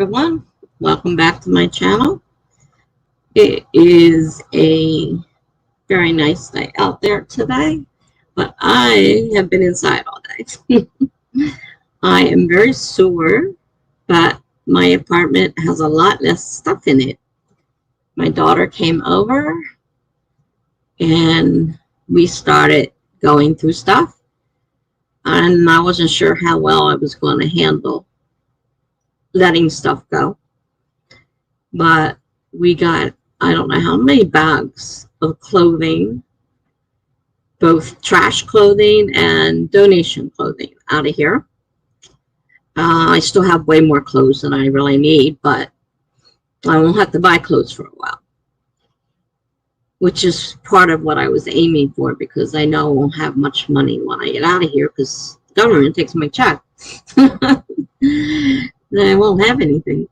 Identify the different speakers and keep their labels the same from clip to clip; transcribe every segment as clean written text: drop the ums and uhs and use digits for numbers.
Speaker 1: everyone, welcome back to my channel. It is a very nice day out there today, but I have been inside all day. I am very sore, but my apartment has a lot less stuff in it. My daughter came over and we started going through stuff, and I wasn't sure how well I was going to handle letting stuff go. But we got, I don't know how many bags of clothing, both trash clothing and donation clothing, out of here. I still have way more clothes than I really need, but I won't have to buy clothes for a while, which is part of what I was aiming for, because I know I won't have much money when I get out of here because the government takes my check. Then I won't have anything.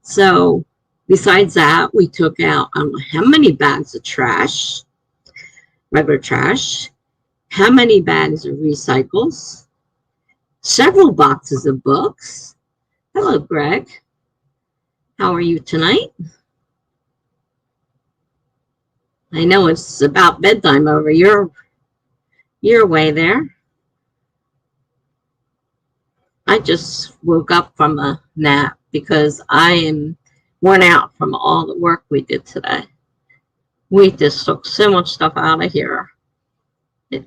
Speaker 1: So besides that, we took out, I don't know how many bags of trash, regular trash, how many bags of recycles, several boxes of books. Hello, Greg. How are you tonight? I know it's about bedtime over your way there. I just woke up from a nap because I am worn out from all the work we did today. We just took so much stuff out of here. It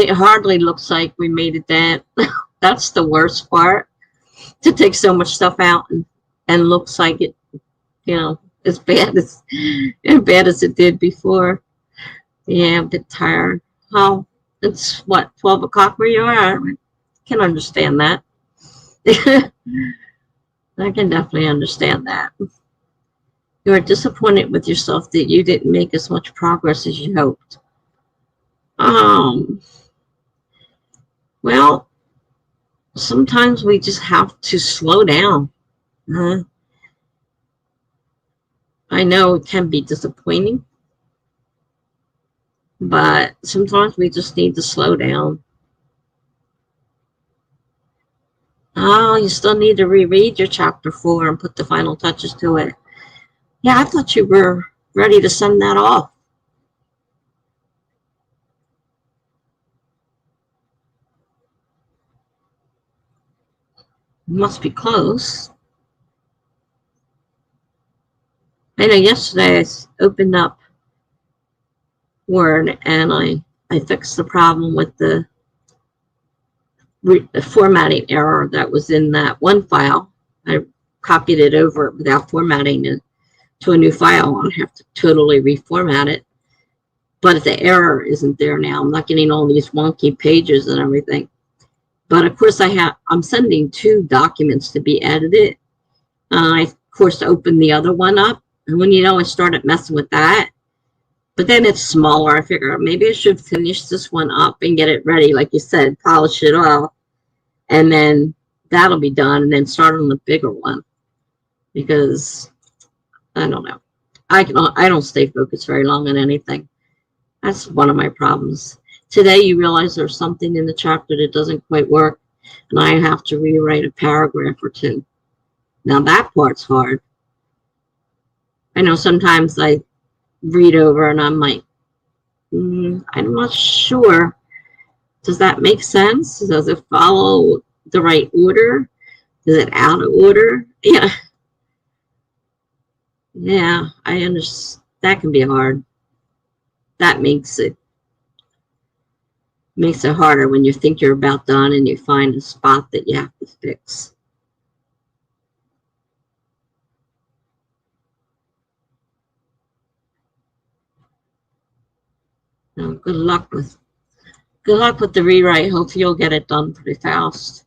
Speaker 1: hardly looks like we made a dent. That's the worst part, to take so much stuff out and looks like it, as bad as it did before. Yeah, I'm a bit tired. Oh, it's what, 12 o'clock where you are? I can understand that. I can definitely understand that. You are disappointed with yourself that you didn't make as much progress as you hoped. Well, sometimes we just have to slow down. I know it can be disappointing, but sometimes we just need to slow down. Oh, you still need to reread your chapter 4 and put the final touches to it. Yeah, I thought you were ready to send that off. Must be close. I know yesterday I opened up Word and I fixed the problem with the formatting error that was in that one file. I copied it over without formatting it to a new file. I'll have to totally reformat it. But the error isn't there now. I'm not getting all these wonky pages and everything. But of course I'm sending 2 documents to be edited. I of course opened the other one up, and when I started messing with that. But then it's smaller. I figure maybe I should finish this one up and get it ready, like you said, polish it off, and then that'll be done, and then start on the bigger one. Because I don't know, I don't stay focused very long on anything. That's one of my problems. Today you realize there's something in the chapter that doesn't quite work, and I have to rewrite a paragraph or 2. Now that part's hard. I know sometimes I read over and I'm like, I'm not sure. Does that make sense? Does it follow the right order? Is it out of order? Yeah, I understand. That can be hard. That makes it harder when you think you're about done and you find a spot that you have to fix. Now, good luck with the rewrite. Hopefully you'll get it done pretty fast.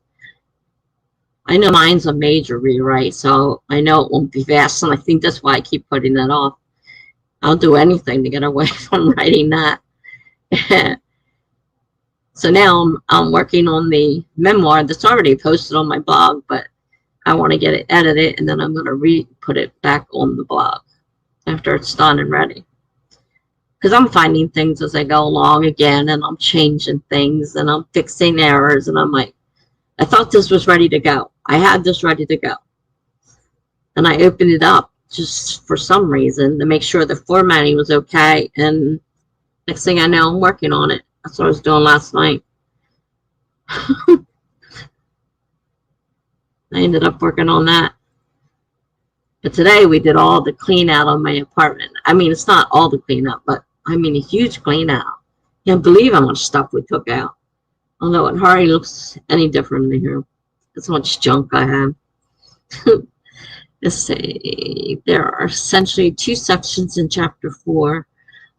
Speaker 1: I know mine's a major rewrite, so I know it won't be fast, and I think that's why I keep putting that off. I'll do anything to get away from writing that. So now I'm working on the memoir that's already posted on my blog, but I want to get it edited, and then I'm going to put it back on the blog after it's done and ready. Because I'm finding things as I go along again, and I'm changing things, and I'm fixing errors, and I'm like, I thought this was ready to go. I had this ready to go. and I opened it up just for some reason to make sure the formatting was okay. And next thing I know, I'm working on it. That's what I was doing last night. I ended up working on that. But today we did all the clean out on my apartment. I mean, it's not all the clean up, but I mean a huge clean out. Can't believe how much stuff we took out. Although it hardly looks any different in here. That's how much junk I have. Let's see. There are essentially 2 sections in chapter 4.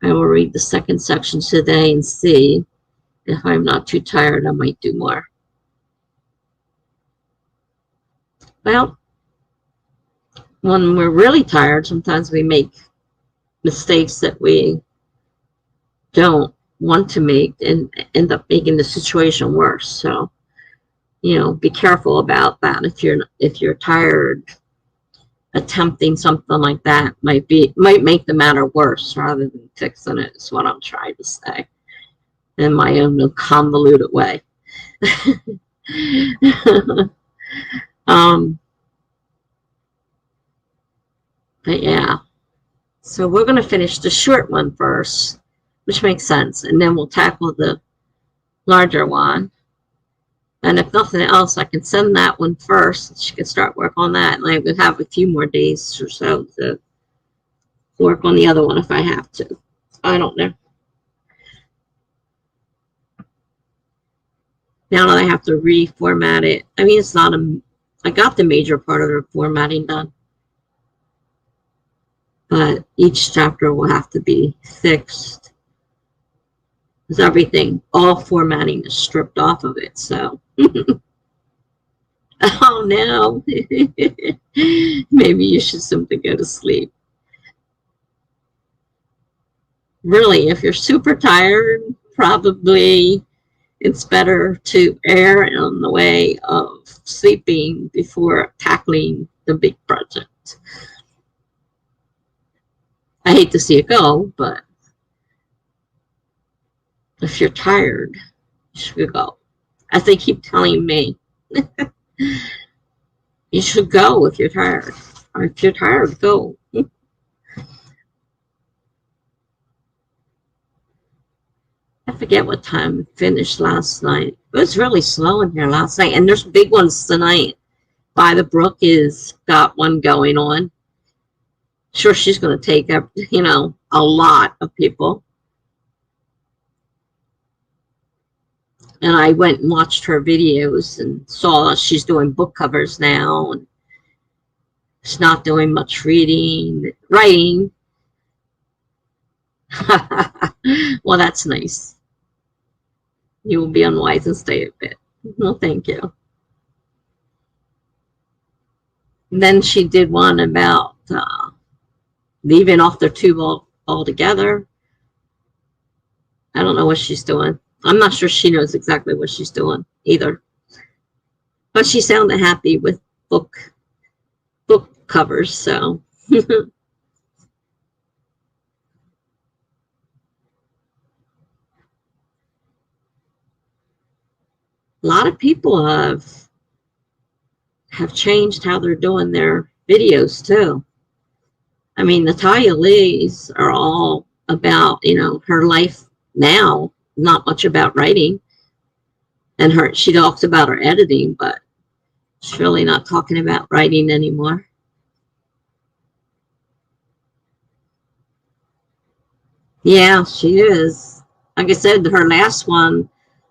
Speaker 1: I will read the second section today and see if I'm not too tired. I might do more. Well, when we're really tired, sometimes we make mistakes that we don't want to make and end up making the situation worse. So, you know, be careful about that. If you're tired, attempting something like that might make the matter worse rather than fixing it, is what I'm trying to say in my own convoluted way. But yeah, so we're going to finish the short one first, which makes sense, and then we'll tackle the larger one. And if nothing else, I can send that one first. She can start work on that, and I would have a few more days or so to work on the other one if I have to. I don't know. Now that I have to reformat it, I mean, it's not I got the major part of the formatting done, but each chapter will have to be fixed because everything, all formatting is stripped off of it. So, oh no, maybe you should simply go to sleep. Really, if you're super tired, probably it's better to err on the way of sleeping before tackling the big project. I hate to see it go, but if you're tired, you should go. As they keep telling me, you should go if you're tired. Or if you're tired, go. I forget what time we finished last night. It was really slow in here last night. And there's big ones tonight. By the Brook is got one going on. Sure, she's going to take up, you know, a lot of people. And I went and watched her videos and saw she's doing book covers now. And she's not doing much writing. Well, that's nice. You will be unwise and stay a bit. No, thank you. And then she did one about leaving Authortubers altogether. I don't know what she's doing. I'm not sure she knows exactly what she's doing either. But she sounded happy with book covers, so. A lot of people have changed how they're doing their videos too. I mean, Natalia Lee's are all about, you know, her life now, not much about writing. And she talks about her editing, but she's really not talking about writing anymore. Yeah, she is. Like I said, her last one,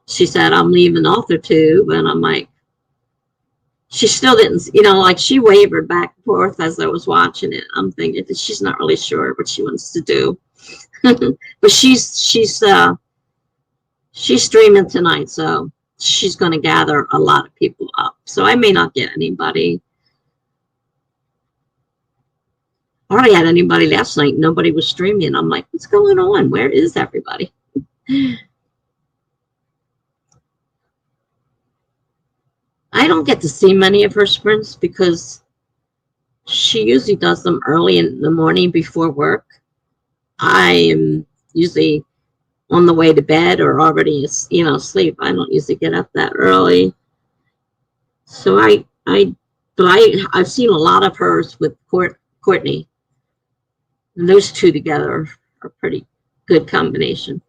Speaker 1: she said, I'm leaving Authortube, and I'm like, she still didn't, you know, like she wavered back and forth as I was watching it. I'm thinking that she's not really sure what she wants to do. But she's streaming tonight, so she's going to gather a lot of people up. So I may not get anybody. I already had anybody last night. Nobody was streaming. I'm like, what's going on? Where is everybody? I don't get to see many of her sprints because she usually does them early in the morning before work. I am usually on the way to bed or already, you know, asleep. I don't usually get up that early. So I But I've seen a lot of hers with Courtney. And those two together are pretty good combination.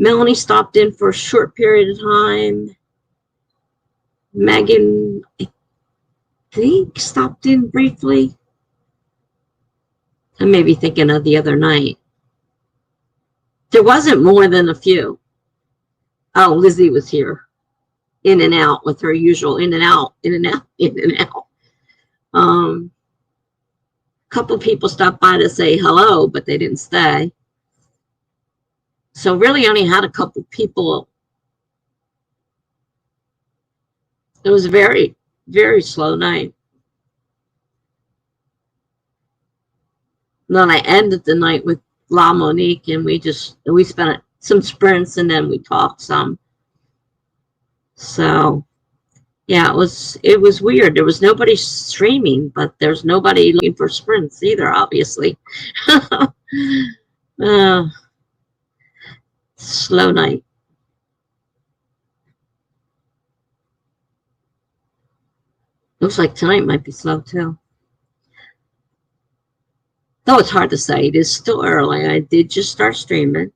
Speaker 1: Melanie stopped in for a short period of time. Megan, I think, stopped in briefly. I may be thinking of the other night. There wasn't more than a few. Oh, Lizzie was here. In and out with her usual in and out, in and out, in and out. A couple people stopped by to say hello, but they didn't stay. So really only had a couple people. It was a very, very slow night. And then I ended the night with La Monique, and we spent some sprints, and then we talked some. So yeah, it was weird. There was nobody streaming, but there's nobody looking for sprints either, obviously. Slow night. Looks like tonight might be slow too. Though it's hard to say. It is still early. I did just start streaming.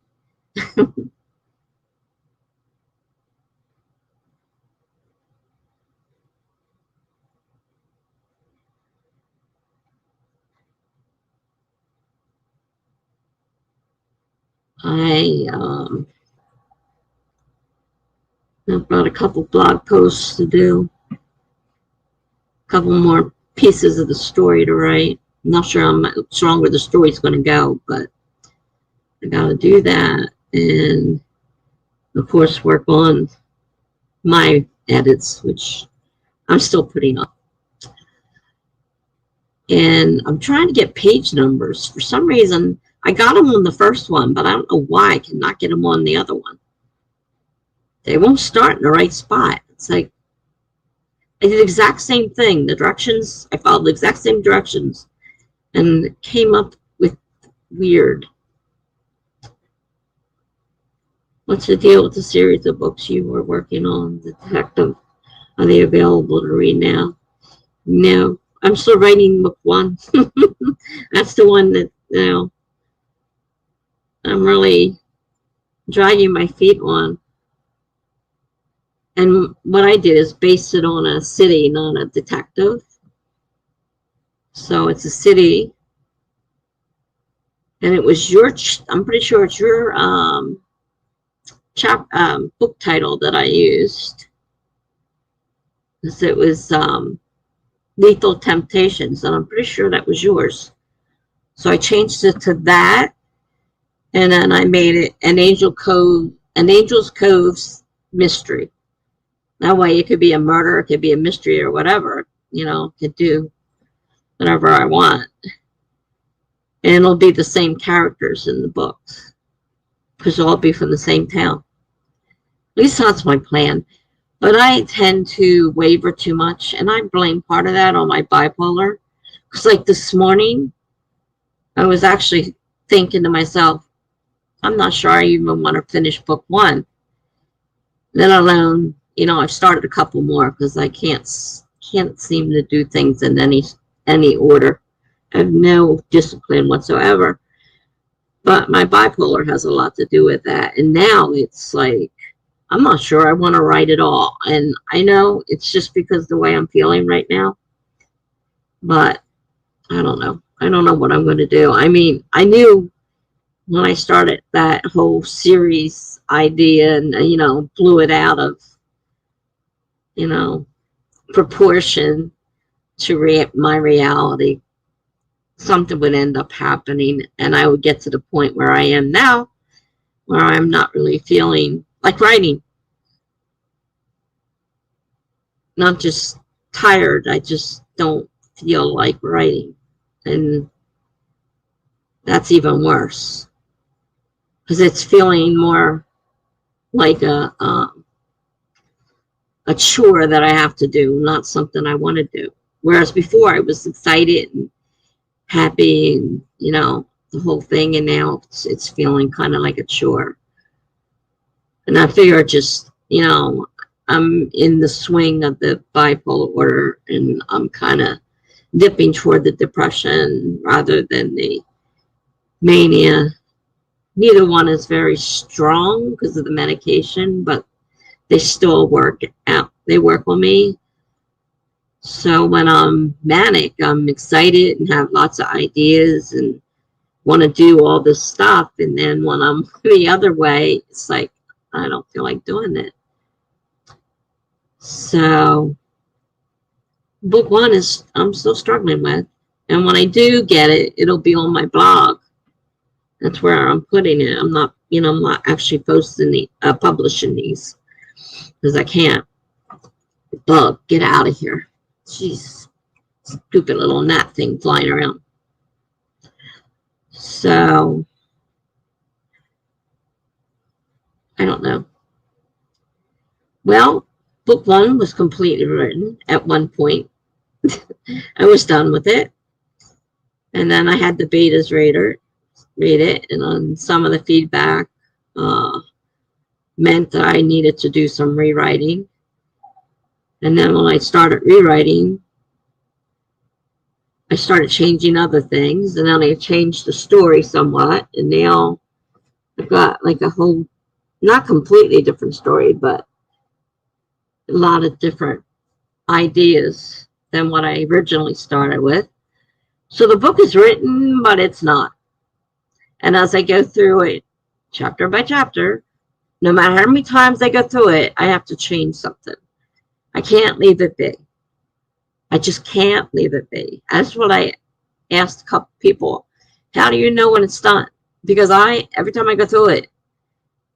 Speaker 1: I've got a couple blog posts to do. A couple more pieces of the story to write. I'm not sure how strong where the story's going to go, but I got to do that. And, of course, work on my edits, which I'm still putting up. And I'm trying to get page numbers. For some reason, I got them on the first one, but I don't know why I cannot get them on the other one. They won't start in the right spot. It's like I did the exact same thing. The directions, I followed the exact same directions and came up with weird. What's the deal with the series of books you were working on, Detective? Are they available to read now? No, I'm still writing book 1. That's the one that, I'm really dragging my feet on. And what I did is based it on a city, not a detective. So it's a city. And it was I'm pretty sure it's your book title that I used. Because it was Lethal Temptations, and I'm pretty sure that was yours. So I changed it to that. And then I made it an Angel's Cove mystery. That way it could be a murder, it could be a mystery or whatever, could do whatever I want. And it'll be the same characters in the books because they'll all be from the same town. At least that's my plan. But I tend to waver too much, and I blame part of that on my bipolar. Because like this morning, I was actually thinking to myself, I'm not sure I even want to finish book 1. Let alone, I've started a couple more because I can't seem to do things in any order. I have no discipline whatsoever. But my bipolar has a lot to do with that. And now it's like, I'm not sure I want to write it all. And I know it's just because the way I'm feeling right now. But I don't know. I don't know what I'm going to do. I mean, I knew when I started that whole series idea and, blew it out of, proportion to my reality, something would end up happening, and I would get to the point where I am now, where I'm not really feeling like writing. Not just tired, I just don't feel like writing. And that's even worse. Because it's feeling more like a chore that I have to do, not something I want to do. Whereas before I was excited and happy and, you know, the whole thing. And now it's feeling kind of like a chore. And I figure just, you know, I'm in the swing of the bipolar order, and I'm kind of dipping toward the depression rather than the mania. Neither one is very strong because of the medication, but they still work out. They work on me. So when I'm manic, I'm excited and have lots of ideas and want to do all this stuff. And then when I'm the other way, it's like, I don't feel like doing it. So book one is I'm still struggling with. And when I do get it, it'll be on my blog. That's where I'm putting it. I'm not, you know, I'm not actually publishing these because I can't. Bug, get out of here. Jeez, stupid little gnat thing flying around. So, I don't know. Well, book one was completely written at one point. I was done with it. And then I had the betas read it, and on some of the feedback meant that I needed to do some rewriting. And then when I started rewriting, I started changing other things, and then I changed the story somewhat, and now I've got like a whole, not completely different story, but a lot of different ideas than what I originally started with. So the book is written, but it's not. And as I go through it, chapter by chapter, no matter how many times I go through it, I have to change something. I can't leave it be. I just can't leave it be. That's what I asked a couple people. How do you know when it's done? Because every time I go through it,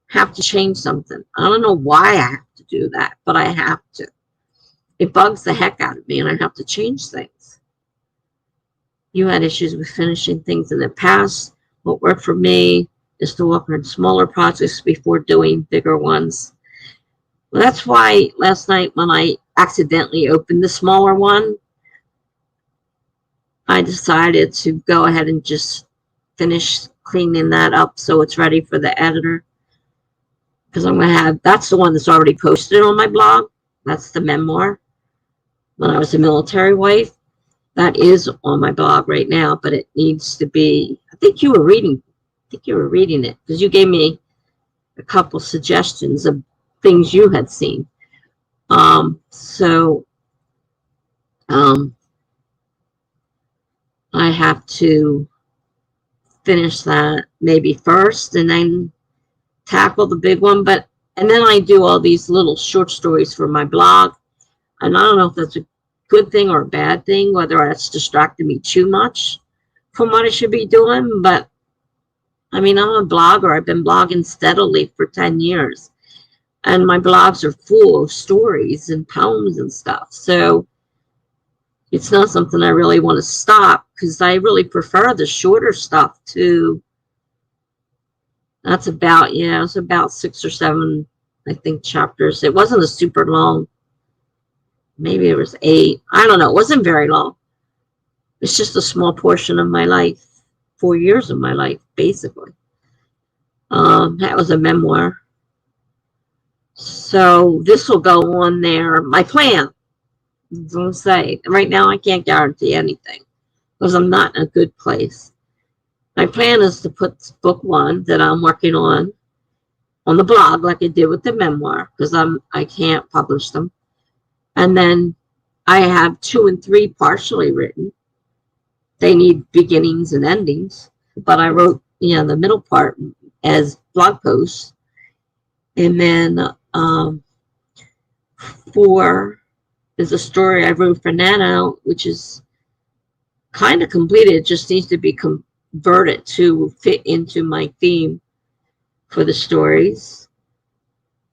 Speaker 1: have to change something. I don't know why I have to do that, but I have to. It bugs the heck out of me, and I have to change things. You had issues with finishing things in the past. What worked for me is to work on smaller projects before doing bigger ones. Well, that's why last night when I accidentally opened the smaller one, I decided to go ahead and just finish cleaning that up so it's ready for the editor. Because I'm going to have, that's the one that's already posted on my blog. That's the memoir. When I was a military wife, that is on my blog right now, but it needs to be, I think you were reading it because you gave me a couple suggestions of things you had seen. I have to finish that maybe first and then tackle the big one. And then I do all these little short stories for my blog. And I don't know if that's a good thing or a bad thing, whether that's distracting me too much from what I should be doing. But I mean, I'm a blogger. I've been blogging steadily for 10 years. And my blogs are full of stories and poems and stuff. So it's not something I really want to stop because I really prefer the shorter stuff too. That's about, yeah, it's about 6 or 7, I think, chapters. It wasn't a super long. Maybe it was 8. I don't know. It wasn't very long. It's just a small portion of my life, 4 years of my life, basically. That was a memoir. So this will go on there. My plan, as I say, right now I can't guarantee anything because I'm not in a good place. My plan is to put book one that I'm working on the blog like I did with the memoir because I can't publish them. And then I have 2 and 3 partially written. They need beginnings and endings, but I wrote, the middle part as blog posts. And then 4 is a story I wrote for Nana, which is kind of completed. It just needs to be converted to fit into my theme for the stories.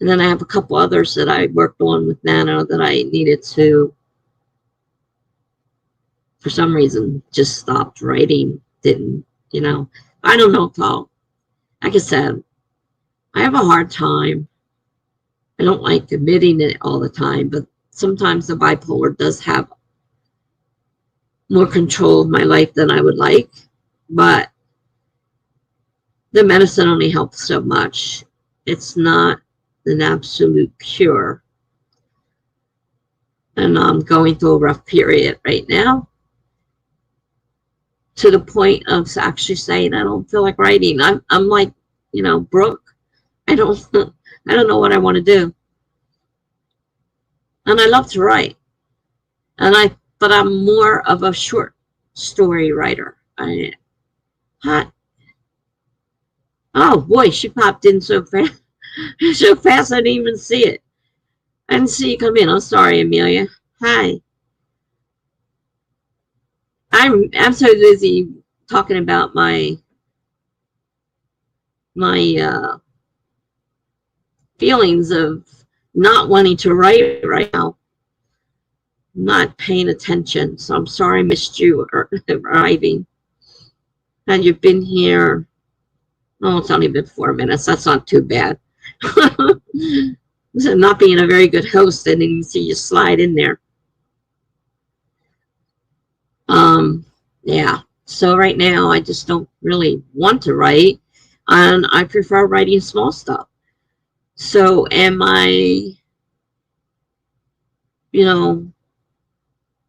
Speaker 1: And then I have a couple others that I worked on with Nana that I needed to, for some reason, just stopped writing. Didn't, I don't know if like I said, I have a hard time. I don't like admitting it all the time, but sometimes the bipolar does have more control of my life than I would like. But the medicine only helps so much. It's not an absolute cure. And I'm going through a rough period right now, to the point of actually saying I don't feel like writing. I'm like, Brooke, I don't I don't know what I want to do. And I love to write. But I'm more of a short story writer. Hot. Oh boy, she popped in so fast. So fast I didn't even see it. I didn't see you come in. I'm sorry, Amelia. Hi. I'm so busy talking about my feelings of not wanting to write right now, not paying attention. So I'm sorry I missed you arriving. And you've been here, oh, it's only been 4 minutes. That's not too bad. Not being a very good host, and then you see you slide in there. Yeah. So right now I just don't really want to write, and I prefer writing small stuff. So am I,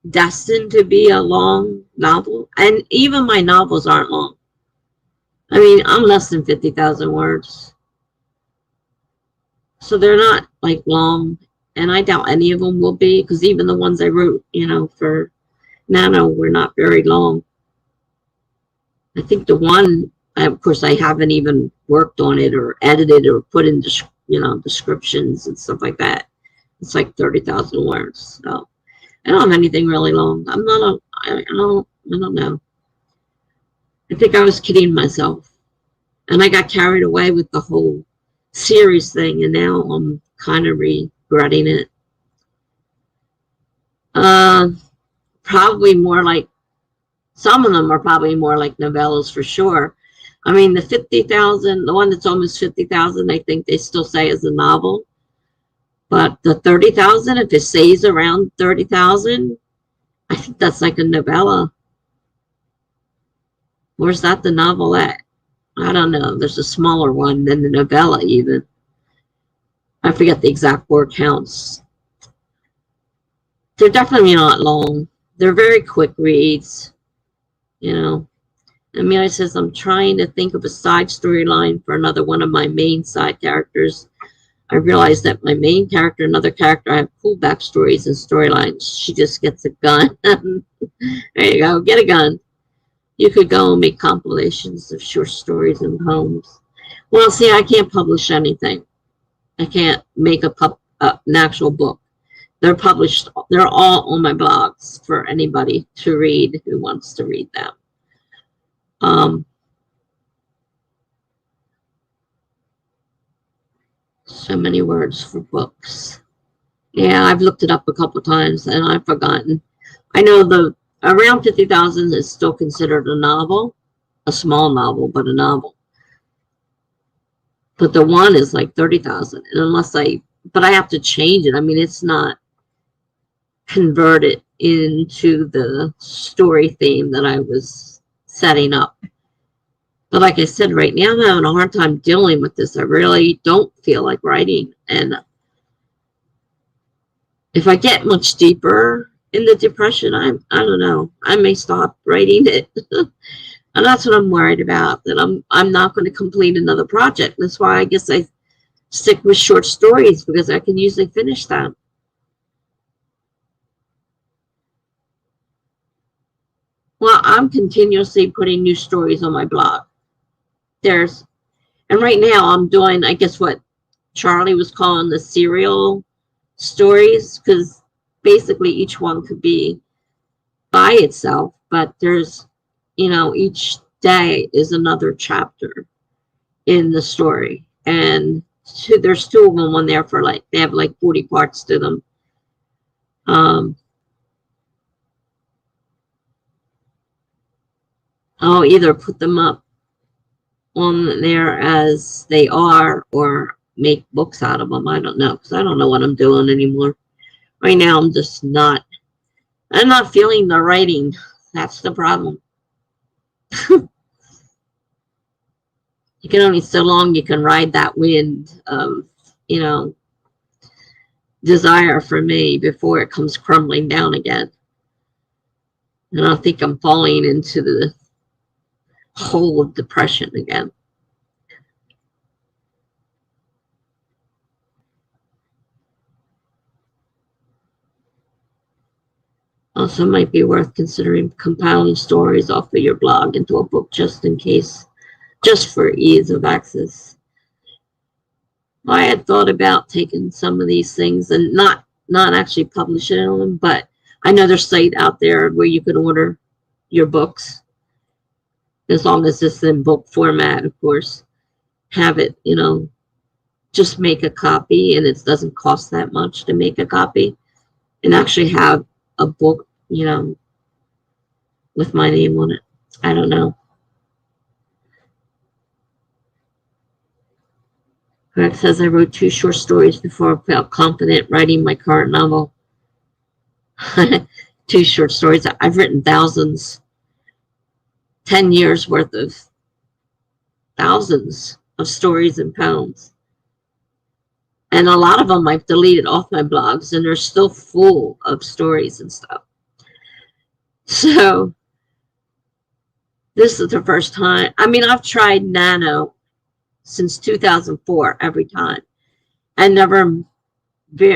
Speaker 1: destined to be a long novel? And even my novels aren't long. I mean, I'm less than 50,000 words. So they're not like long, and I doubt any of them will be, because even the ones I wrote, for Nano were not very long. I think the one, of course, I haven't even worked on it or edited or put in, descriptions and stuff like that. It's like 30,000 words. So I don't have anything really long. I don't know. I think I was kidding myself. And I got carried away with the whole series thing, and now I'm kind of regretting it. Probably more like, some of them are probably more like novellas for sure. I mean, the 50,000, the one that's almost 50,000, I think they still say is a novel. But the 30,000, if it stays around 30,000, I think that's like a novella. Where's that the novelette? I don't know. There's a smaller one than the novella even. I forget the exact word counts. They're definitely not long. They're very quick reads. Amelia says, I'm trying to think of a side storyline for another one of my main side characters. I realized that my main character, another character, I have cool backstories and storylines. She just gets a gun. There you go. Get a gun. You could go and make compilations of short stories and poems. Well, see, I can't publish anything. I can't make an actual book. They're published. They're all on my blogs for anybody to read who wants to read them. So many words for books. Yeah, I've looked it up a couple times and I've forgotten. I know the around 50,000 is still considered a novel, a small novel, but a novel. But the one is like 30,000, and but I have to change it. I mean, it's not converted into the story theme that I was setting up. But like I said, right now I'm having a hard time dealing with this. I really don't feel like writing. And if I get much deeper in the depression, I don't know. I may stop writing it. And that's what I'm worried about, that I'm not going to complete another project. That's why I guess I stick with short stories, because I can usually finish them. Well, I'm continuously putting new stories on my blog. And right now I'm doing, I guess, what Charlie was calling the serial stories, because basically each one could be by itself, but there's, each day is another chapter in the story. And there's 2 of them on there for they have 40 parts to them. I'll either put them up on there as they are or make books out of them. I don't know, because I don't know what I'm doing anymore. Right now I'm not feeling the writing That's the problem. You can only so long you can ride that wind of, you know, desire for me before it comes crumbling down again. And I think I'm falling into the hole of depression again. Also might be worth considering compiling stories off of your blog into a book just in case, just for ease of access. I had thought about taking some of these things and not actually publishing them, but I know there's a site out there where you can order your books, as long as it's in book format, of course. Have it, you know, just make a copy, and it doesn't cost that much to make a copy, and actually have a book, you know, with my name on it. I don't know. Greg says, I wrote 2 short stories before I felt confident writing my current novel. 2 short stories. I've written thousands. 10 years worth of thousands of stories and poems. And a lot of them I've deleted off my blogs, and they're still full of stories and stuff. So this is the first time. I mean, I've tried nano since 2004 every time. I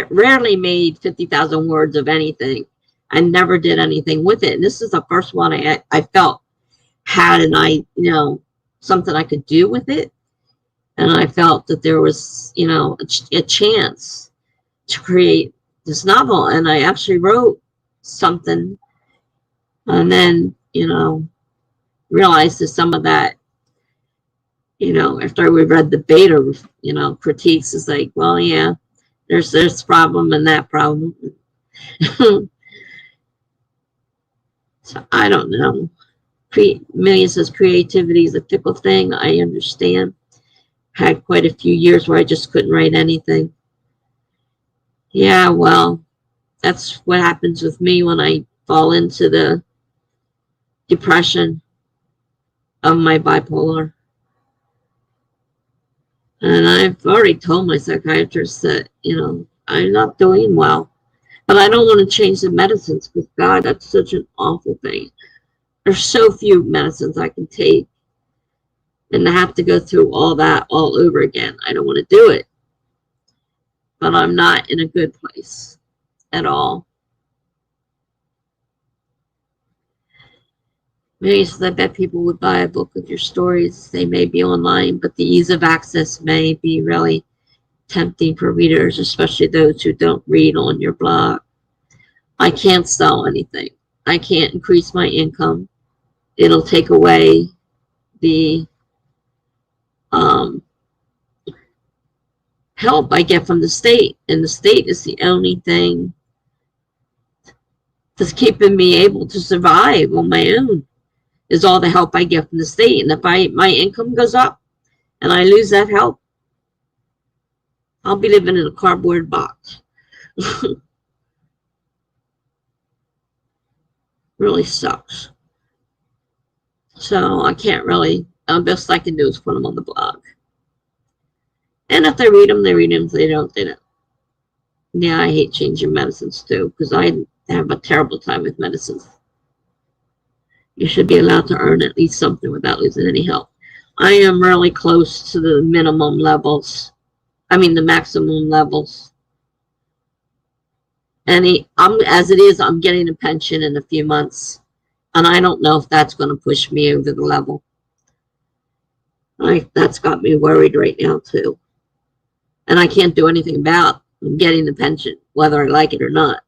Speaker 1: rarely made 50,000 words of anything. I never did anything with it. And this is the first one I felt had something I could do with it. And I felt that there was, you know, a chance to create this novel. And I actually wrote something, and then, you know, realized that some of that, you know, after we read the beta, you know, critiques, is like, well, yeah, there's this problem and that problem. So I don't know. Million says creativity is a fickle thing. I understand. Had quite a few years where I just couldn't write anything. Yeah, well, that's what happens with me when I fall into the depression of my bipolar. And I've already told my psychiatrist that, you know, I'm not doing well. But I don't want to change the medicines, because, God, that's such an awful thing. There's so few medicines I can take. And to have to go through all that all over again, I don't want to do it. But I'm not in a good place at all. Maybe so I bet people would buy a book of your stories. They may be online, but the ease of access may be really tempting for readers, especially those who don't read on your blog. I can't sell anything. I can't increase my income. It'll take away the help I get from the state. And the state is the only thing that's keeping me able to survive on my own, is all the help I get from the state. And if my income goes up and I lose that help, I'll be living in a cardboard box. Really sucks. So I can't really, the best I can do is put them on the blog. And if they read them, they read them. If they don't, they don't. Yeah, I hate changing medicines too, because I have a terrible time with medicines. You should be allowed to earn at least something without losing any health. I am really close to the minimum levels. I mean, the maximum levels. And as it is, I'm getting a pension in a few months. And I don't know if that's going to push me over the level. That's got me worried right now, too. And I can't do anything about getting the pension, whether I like it or not.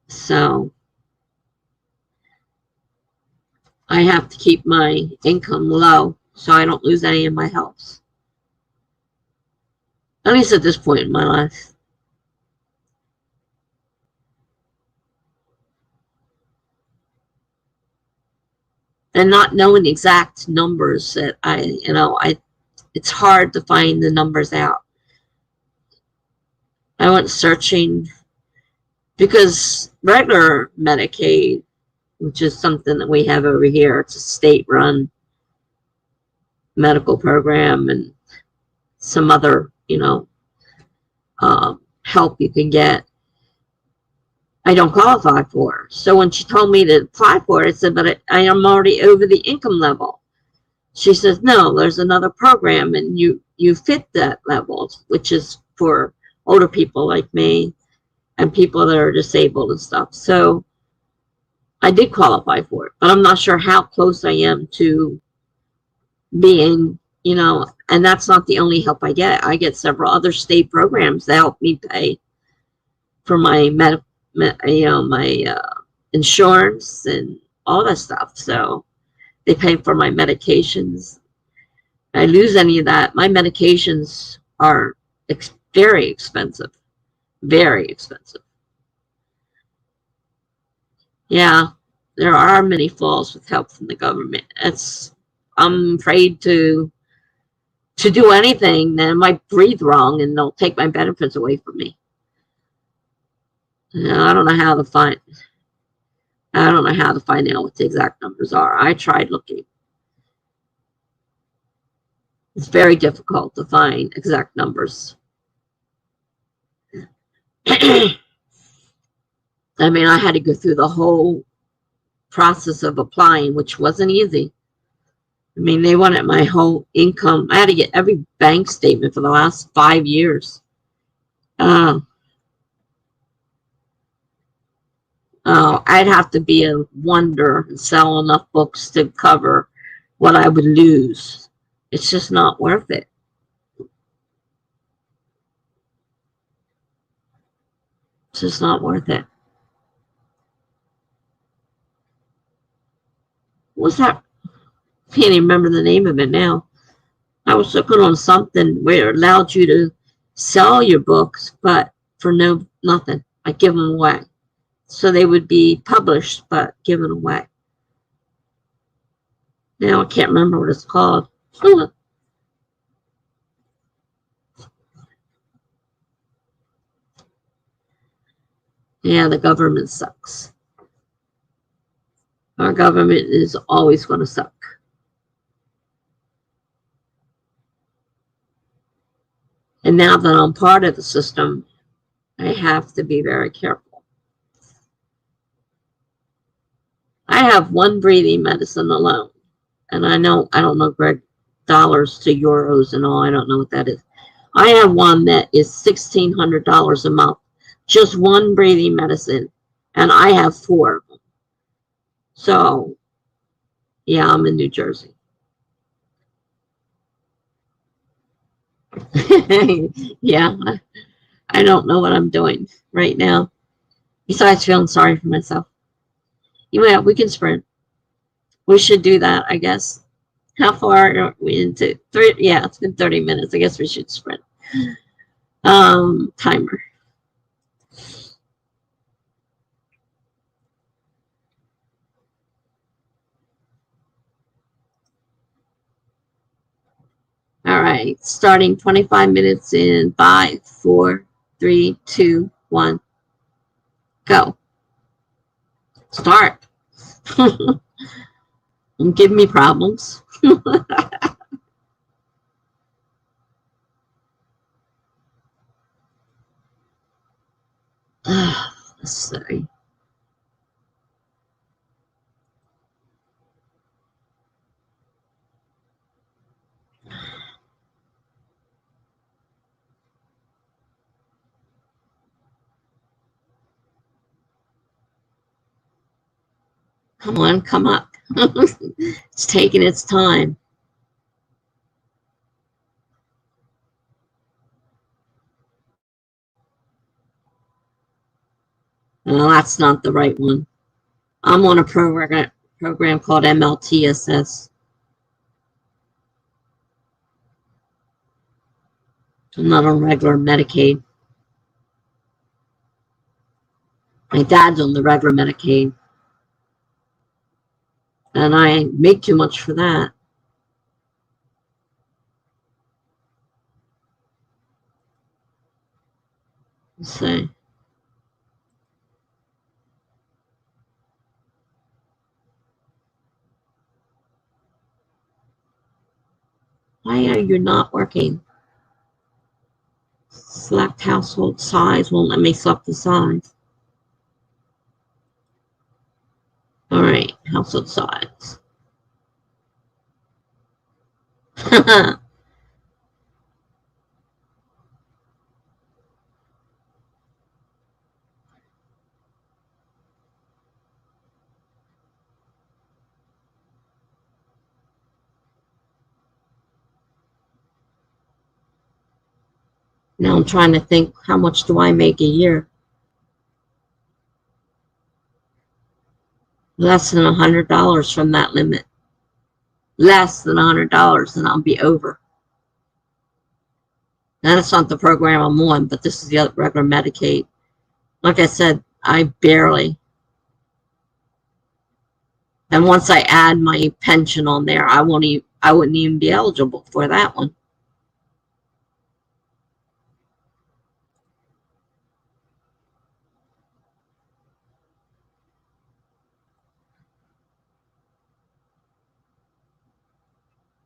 Speaker 1: So I have to keep my income low so I don't lose any of my health. At least at this point in my life. And not knowing the exact numbers that it's hard to find the numbers out. I went searching because regular Medicaid, which is something that we have over here, it's a state-run medical program and some other, help you can get. I don't qualify for. So when she told me to apply for it, I said, but I am already over the income level. She says, no, there's another program and you fit that level, which is for older people like me and people that are disabled and stuff. So I did qualify for it, but I'm not sure how close I am to being, and that's not the only help I get. I get several other state programs that help me pay for my my insurance and all that stuff. So they pay for my medications. I lose any of that. My medications are very expensive, very expensive. Yeah, there are many flaws with help from the government. I'm afraid to do anything, then I might breathe wrong and they'll take my benefits away from me. I don't know how to find. I don't know how to find out what the exact numbers are. I tried looking. It's very difficult to find exact numbers. I mean, I had to go through the whole process of applying, which wasn't easy. I mean, they wanted my whole income. I had to get every bank statement for the last 5 years. I'd have to be a wonder and sell enough books to cover what I would lose. It's just not worth it. It's just not worth it. What was that? I can't even remember the name of it now. I was looking on something where it allowed you to sell your books, but for nothing. I give them away. So they would be published, but given away. Now I can't remember what it's called. Yeah, the government sucks. Our government is always going to suck. And now that I'm part of the system, I have to be very careful. I have one breathing medicine alone. And I don't know, Greg, dollars to euros and all. I don't know what that is. I have one that is $1,600 a month. Just one breathing medicine. And I have 4 of them. So, yeah, I'm in New Jersey. Yeah, I don't know what I'm doing right now. Besides feeling sorry for myself. Yeah, we can sprint. We should do that, I guess. How far are we into? Yeah, it's been 30 minutes. I guess we should sprint. Timer. All right, starting 25 minutes in 5, 4, 3, 2, 1, go. Start. Don't give me problems. Let's see. Come on, come up. It's taking its time. No, that's not the right one. I'm on a program called MLTSS. I'm not on regular Medicaid. My dad's on the regular Medicaid. And I make too much for that. Let's see. Why are you not working? Select household size. Won't let me select the size. All right, household size. Now I'm trying to think, how much do I make a year? Less than $100 from that limit. Less than $100 and I'll be over. Now that's not the program I'm on, but this is the other regular Medicaid. Like I said, I barely. And once I add my pension on there, I wouldn't even be eligible for that one.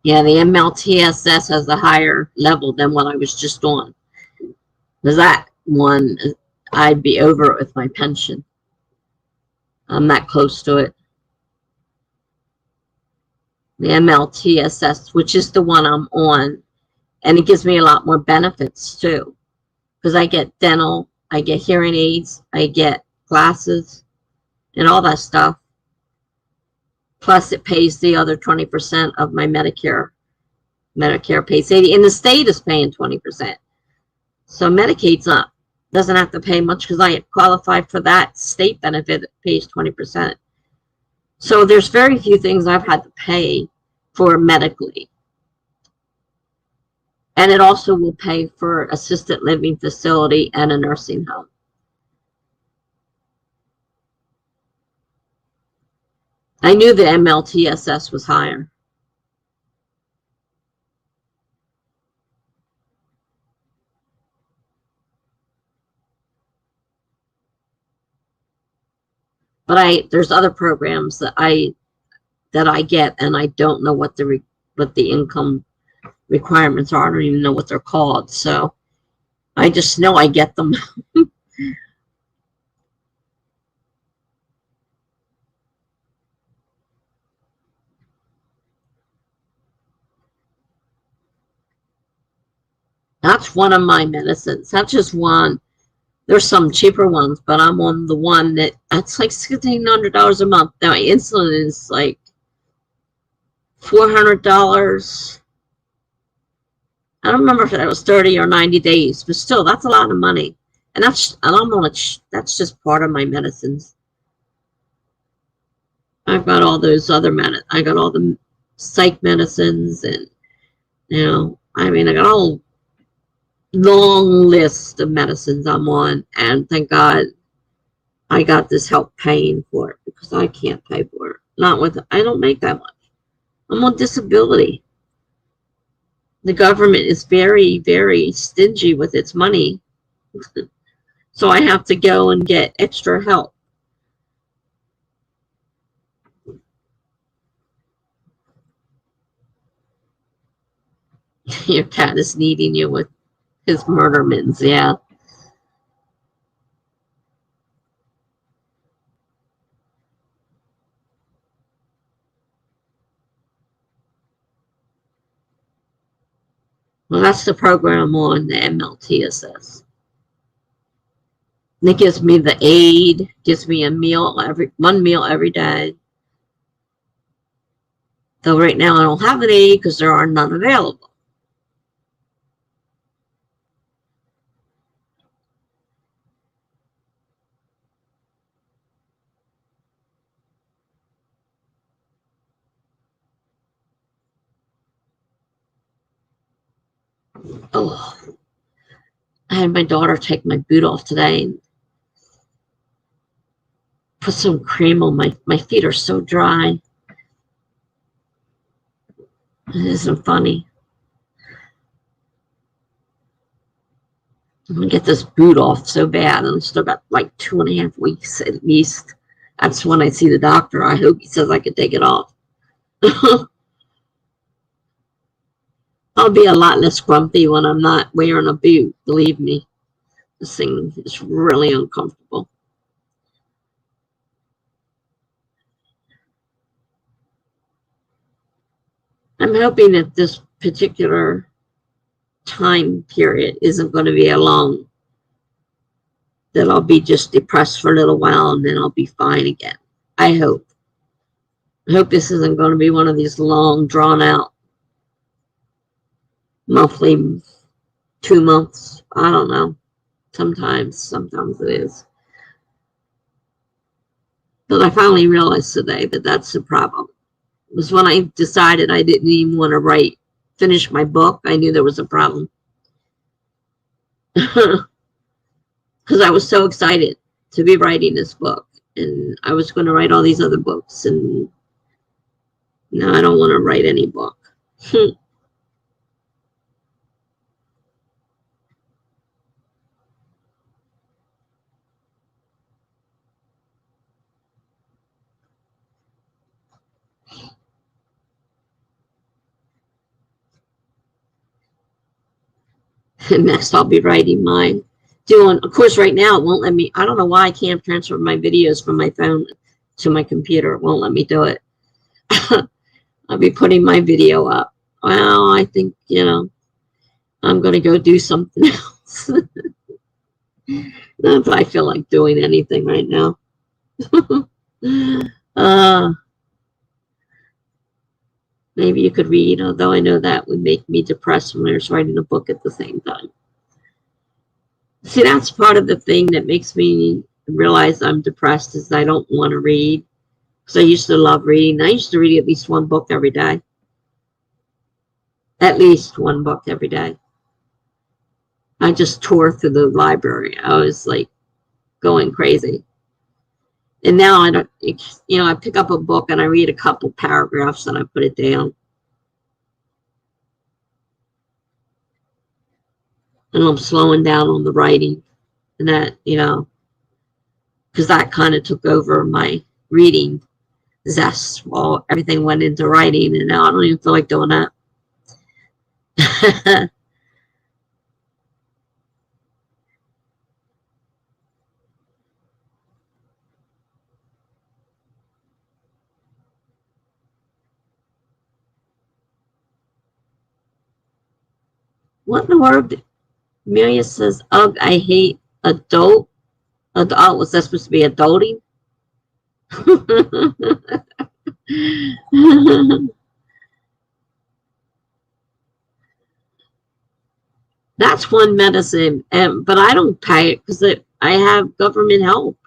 Speaker 1: Yeah, the MLTSS has a higher level than what I was just on. Because that one, I'd be over it with my pension. I'm that close to it. The MLTSS, which is the one I'm on, and it gives me a lot more benefits too. Because I get dental, I get hearing aids, I get glasses, and all that stuff. Plus, it pays the other 20% of my Medicare. Medicare pays 80%, and the state is paying 20%. So Medicaid's not, doesn't have to pay much because I qualify for that state benefit that pays 20%. So there's very few things I've had to pay for medically. And it also will pay for assisted living facility and a nursing home. I knew the MLTSS was higher. But there's other programs that I get, and I don't know what the income requirements are. I don't even know what they're called. So I just know I get them. That's one of my medicines. That's just one. There's some cheaper ones, but I'm on the one that's like $1,600 a month. Now, my insulin is like $400. I don't remember if that was 30 or 90 days, but still, that's a lot of money. And that's just part of my medicines. I've got all those other I got all the psych medicines, and I got a whole long list of medicines I'm on, and thank God I got this help paying for it, because I can't pay for it. I don't make that much. I'm on disability. The government is very, very stingy with its money. So I have to go and get extra help. Your cat is needing you with his murder mittens, yeah. Well, that's the program on the MLTSS. And it gives me the aid, gives me one meal every day. Though right now I don't have an aid because there are none available. Oh, I had my daughter take my boot off today and put some cream on my feet are so dry. It isn't funny. I'm gonna get this boot off so bad, and I still got like 2.5 weeks at least. That's when I see the doctor. I hope he says I can take it off. Oh, I'll be a lot less grumpy when I'm not wearing a boot. Believe me, this thing is really uncomfortable. I'm hoping that this particular time period isn't going to be a long, that I'll be just depressed for a little while and then I'll be fine again. I hope. I hope this isn't going to be one of these long, drawn out monthly 2 months. I don't know. Sometimes it is. But I finally realized today that that's the problem. It was when I decided I didn't even want to finish my book. I knew there was a problem. Because I was so excited to be writing this book. And I was going to write all these other books. And now I don't want to write any book. And next I'll be writing mine. Of course, right now it won't let me. I don't know why I can't transfer my videos from my phone to my computer. It won't let me do it. I'll be putting my video up. Well, I think, I'm going to go do something else. Not that I feel like doing anything right now. Maybe you could read, although I know that would make me depressed when I was writing a book at the same time. See, that's part of the thing that makes me realize I'm depressed is I don't want to read. Because I used to love reading. I used to read at least one book every day. At least one book every day. I just tore through the library. I was like going crazy. And now I don't, I pick up a book and I read a couple paragraphs and I put it down. And I'm slowing down on the writing. And that, because that kind of took over my reading zest while everything went into writing. And now I don't even feel like doing that. What in the world? Amelia says, ugh, I hate adult. Oh, was that supposed to be adulting? That's one medicine, but I don't pay it because I have government help.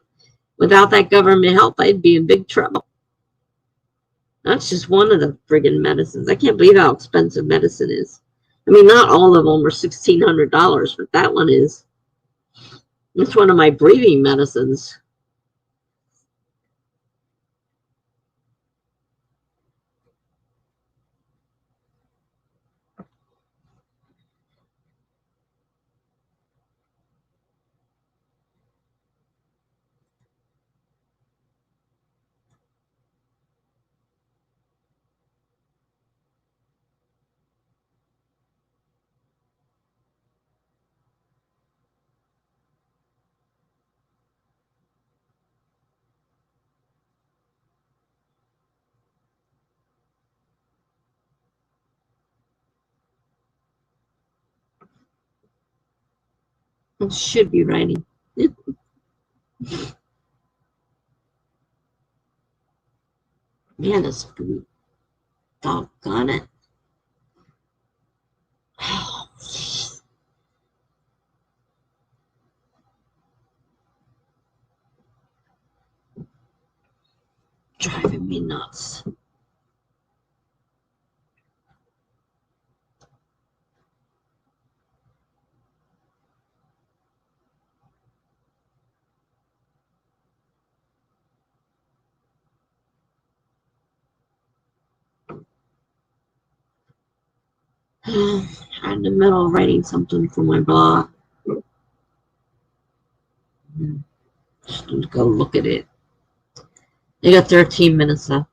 Speaker 1: Without that government help, I'd be in big trouble. That's just one of the friggin' medicines. I can't believe how expensive medicine is. I mean, not all of them are $1,600, but that one is. It's one of my breathing medicines. It should be writing. Man, this food. Doggone it. Driving me nuts. I'm in the middle of writing something for my blog. Just need to go look at it. I got 13 minutes left.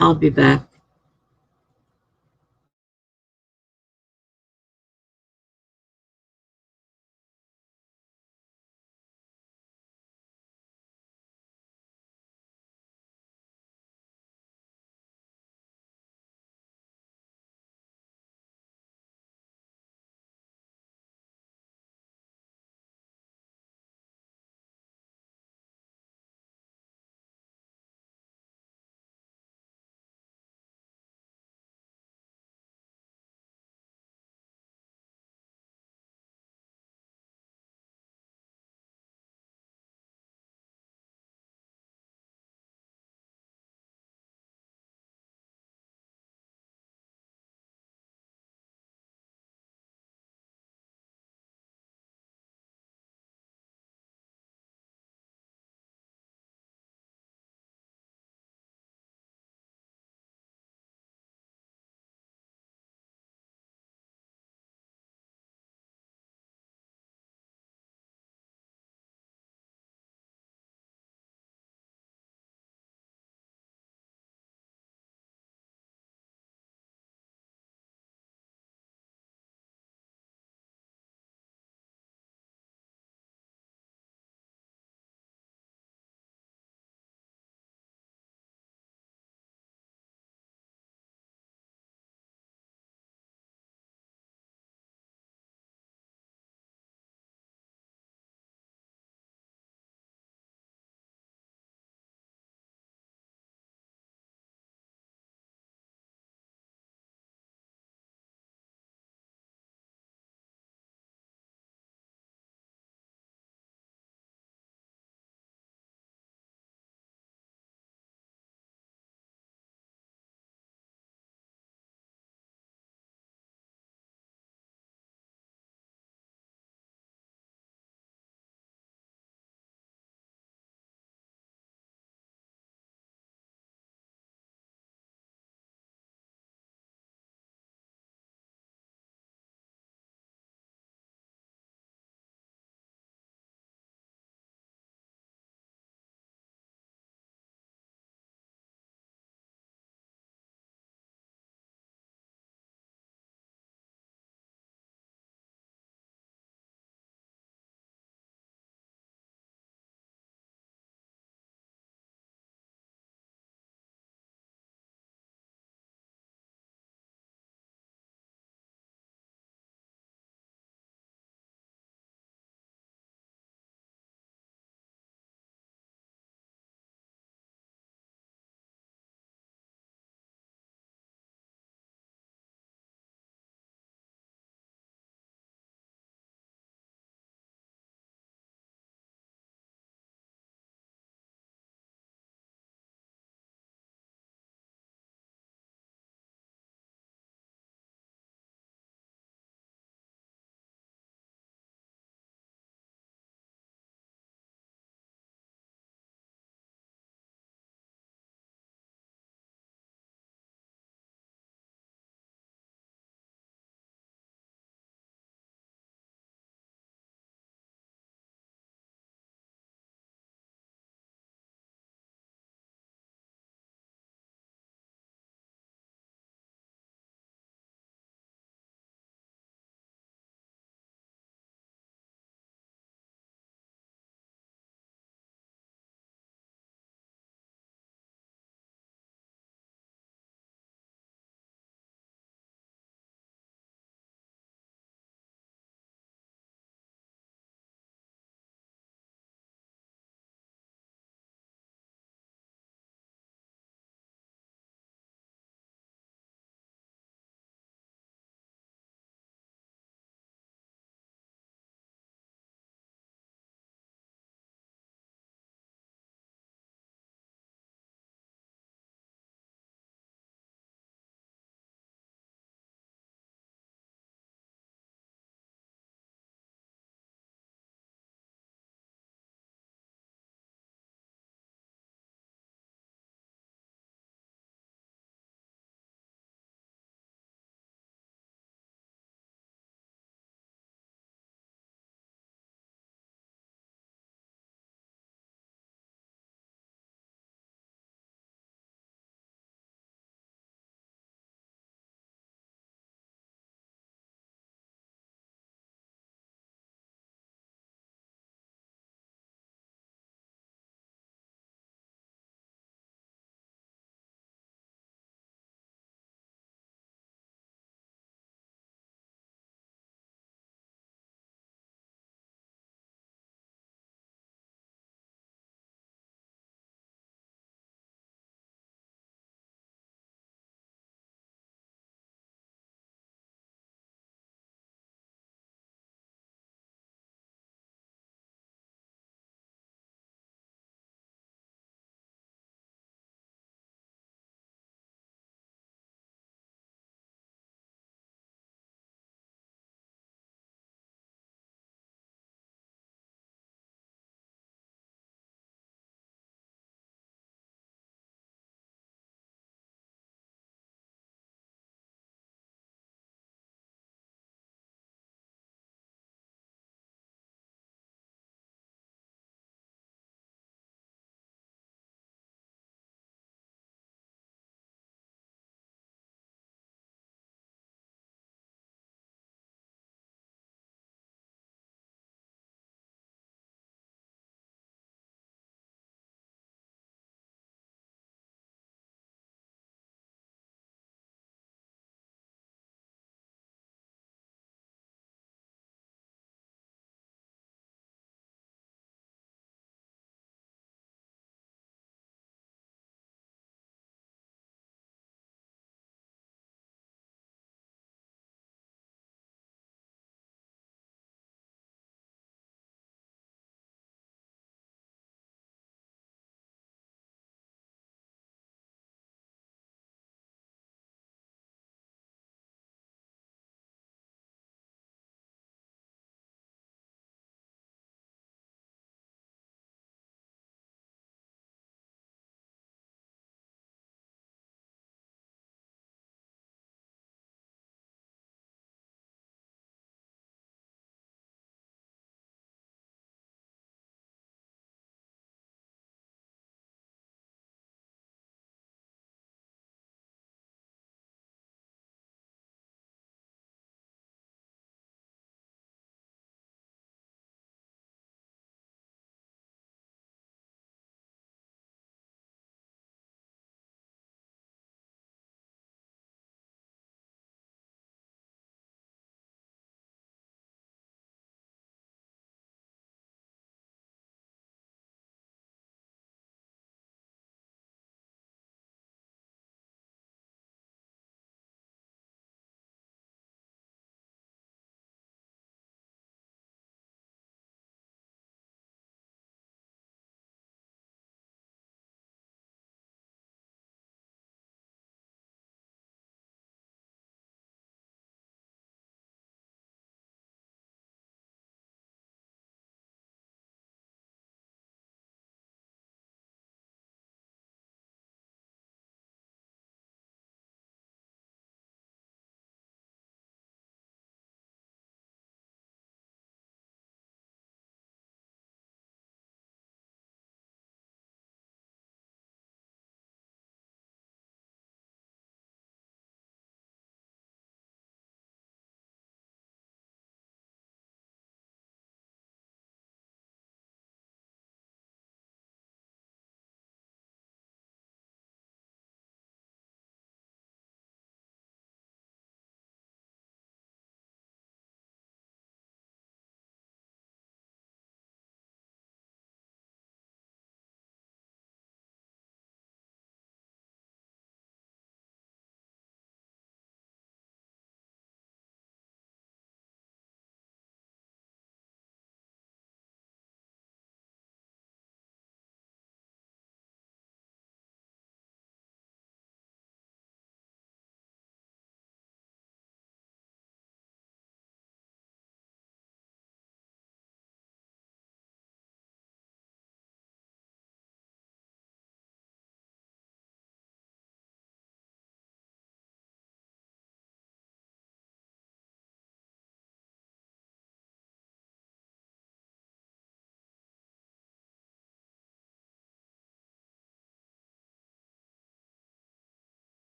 Speaker 1: I'll be back.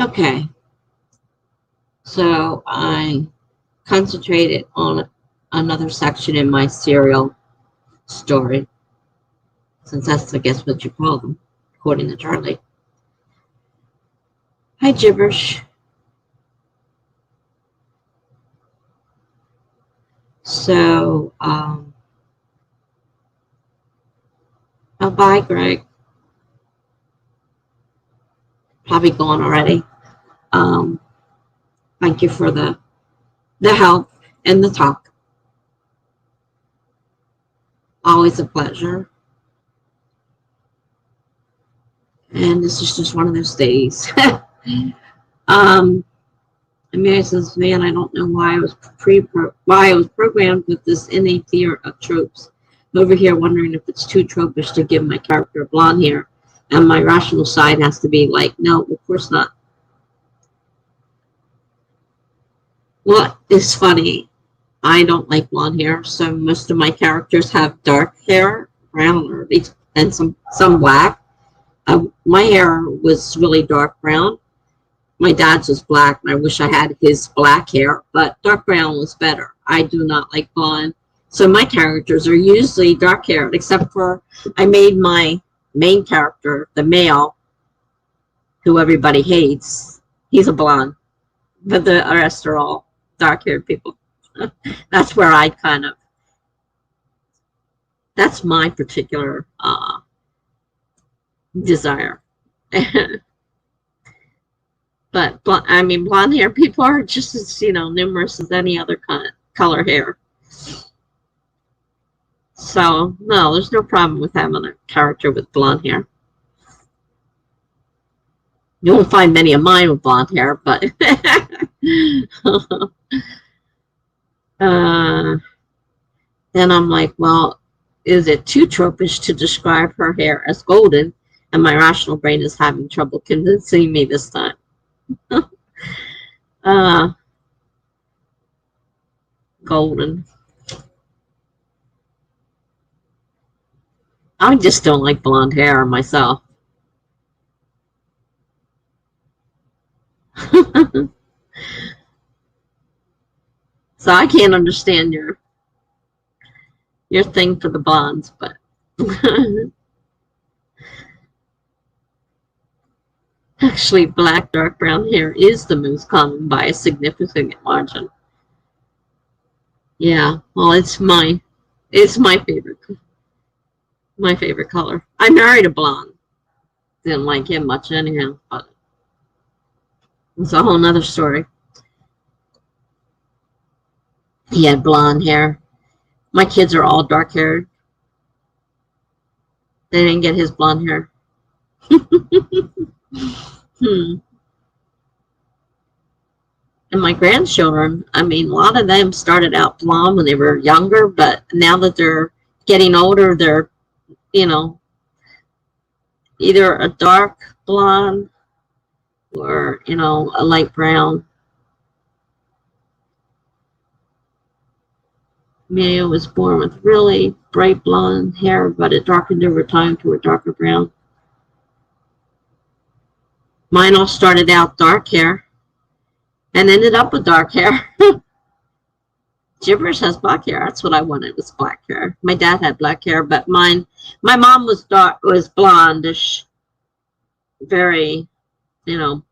Speaker 1: Okay, so I concentrated on another section in my serial story, since that's, I guess, what you call them, according to Charlie. Hi, gibberish. So, oh, bye, Greg. Probably gone already. Um, Thank you for the help and the talk. Always a pleasure. And this is just one of those days. Mary says, "Man, I don't know why I was programmed with this innate fear of tropes. I'm over here wondering if it's too tropish to give my character blonde hair, and my rational side has to be like, no, of course not." What is funny? I don't like blonde hair, so most of my characters have dark hair, brown, or and some black. My hair was really dark brown. My dad's was black, and I wish I had his black hair, but dark brown was better. I do not like blonde. So my characters are usually dark haired, except for I made my main character, the male, who everybody hates. He's a blonde, but the rest are all dark haired people. That's where I kind of, that's my particular desire. But I mean, blonde hair people are just as, numerous as any other color hair. So no, there's no problem with having a character with blonde hair. You won't find many of mine with blonde hair, but then I'm like, well, is it too tropish to describe her hair as golden? And my rational brain is having trouble convincing me this time. Golden. I just don't like blonde hair myself. So I can't understand your thing for the blondes, but actually black dark brown hair is the most common by a significant margin. Yeah, well, it's my favorite color. I married a blonde. Didn't like him much anyhow, but it's a whole nother story. He had blonde hair. My kids are all dark haired. They didn't get his blonde hair. And my grandchildren, I mean, a lot of them started out blonde when they were younger, but now that they're getting older, they're, either a dark blonde or, a light brown. Mia was born with really bright blonde hair, but it darkened over time to a darker brown. Mine all started out dark hair and ended up with dark hair. Gibberish has black hair. That's what I wanted, was black hair. My dad had black hair, but my mom was blondish, very, not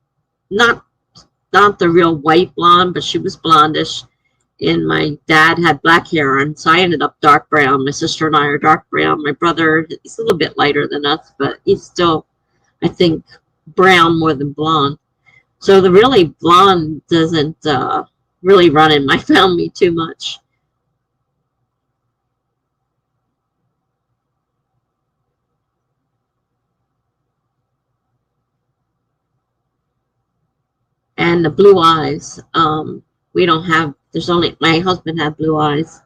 Speaker 1: the real white blonde, but she was blondish. And my dad had black hair, and so I ended up dark brown. My sister and I are dark brown. My brother, he's a little bit lighter than us, but he's still, I think, brown more than blonde. So the really blonde doesn't really run in my family too much. And the blue eyes, we don't have, there's only, my husband had blue eyes,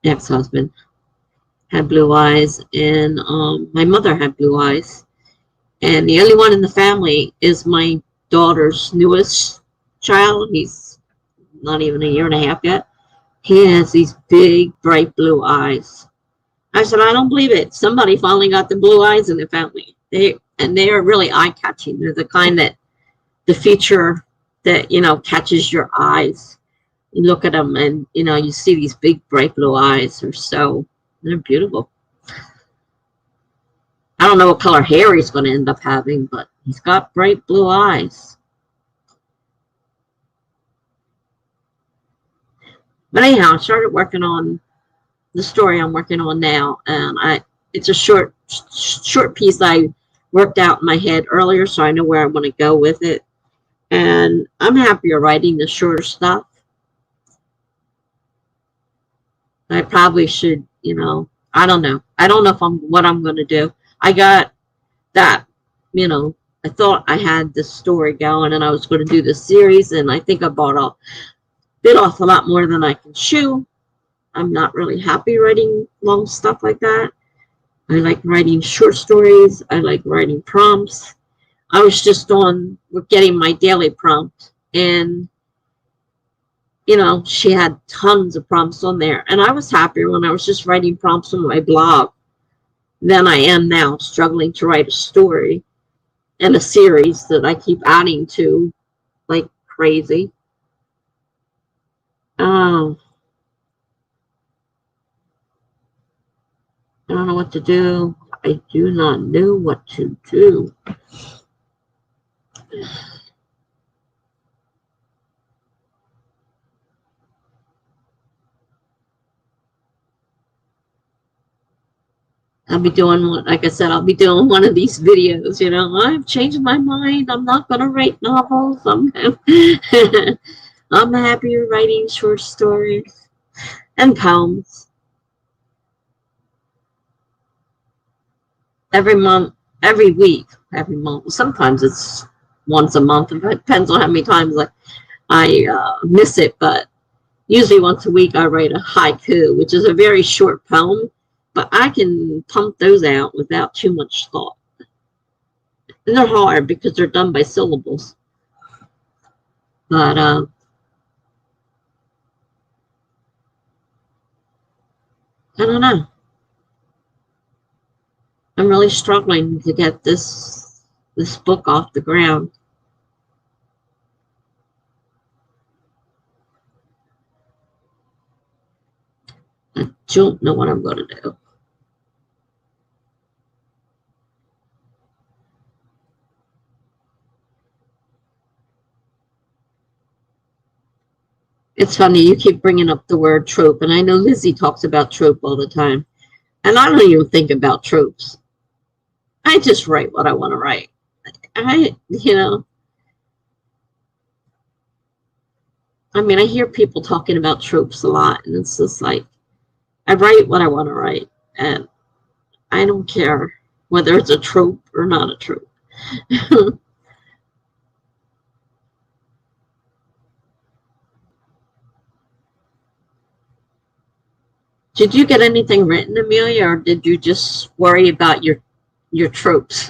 Speaker 1: ex-husband had blue eyes, and my mother had blue eyes. And the only one in the family is my daughter's newest child. He's not even a year and a half yet. He has these big, bright blue eyes. I said, I don't believe it. Somebody finally got the blue eyes in the family. They are really eye-catching. They're the kind that the feature that, you know, catches your eyes. You look at them and, you know, you see these big bright blue eyes. They're beautiful. I don't know what color hair he's going to end up having, but he's got bright blue eyes. But anyhow, I started working on the story I'm working on now, and it's a short piece I worked out in my head earlier, so I know where I want to go with it. And I'm happier writing the shorter stuff. I probably should, you know, I don't know. I don't know if what I'm going to do. I got that, you know, I thought I had this story going and I was going to do this series, and I think I bit off a lot more than I can chew. I'm not really happy writing long stuff like that. I like writing short stories. I like writing prompts. I was just getting my daily prompt, and, you know, she had tons of prompts on there, and I was happier when I was just writing prompts on my blog than I am now struggling to write a story and a series that I keep adding to like crazy. I don't know what to do. I do not know what to do. I'll be doing like I said, I'll be doing one of these videos, you know. I've changed my mind. I'm not going to write novels. I'm happier writing short stories and poems. Every week. Sometimes it's once a month. It depends on how many times I miss it, but usually once a week I write a haiku, which is a very short poem, but I can pump those out without too much thought. And they're hard because they're done by syllables. But I don't know. I'm really struggling to get this book off the ground. I don't know what I'm going to do. It's funny, you keep bringing up the word trope, and I know Lizzie talks about trope all the time. And I don't even think about tropes. I just write what I want to write. You know, I mean, I hear people talking about tropes a lot, and it's just like, I write what I want to write, and I don't care whether it's a trope or not a trope. Did you get anything written, Amelia, or did you just worry about your tropes?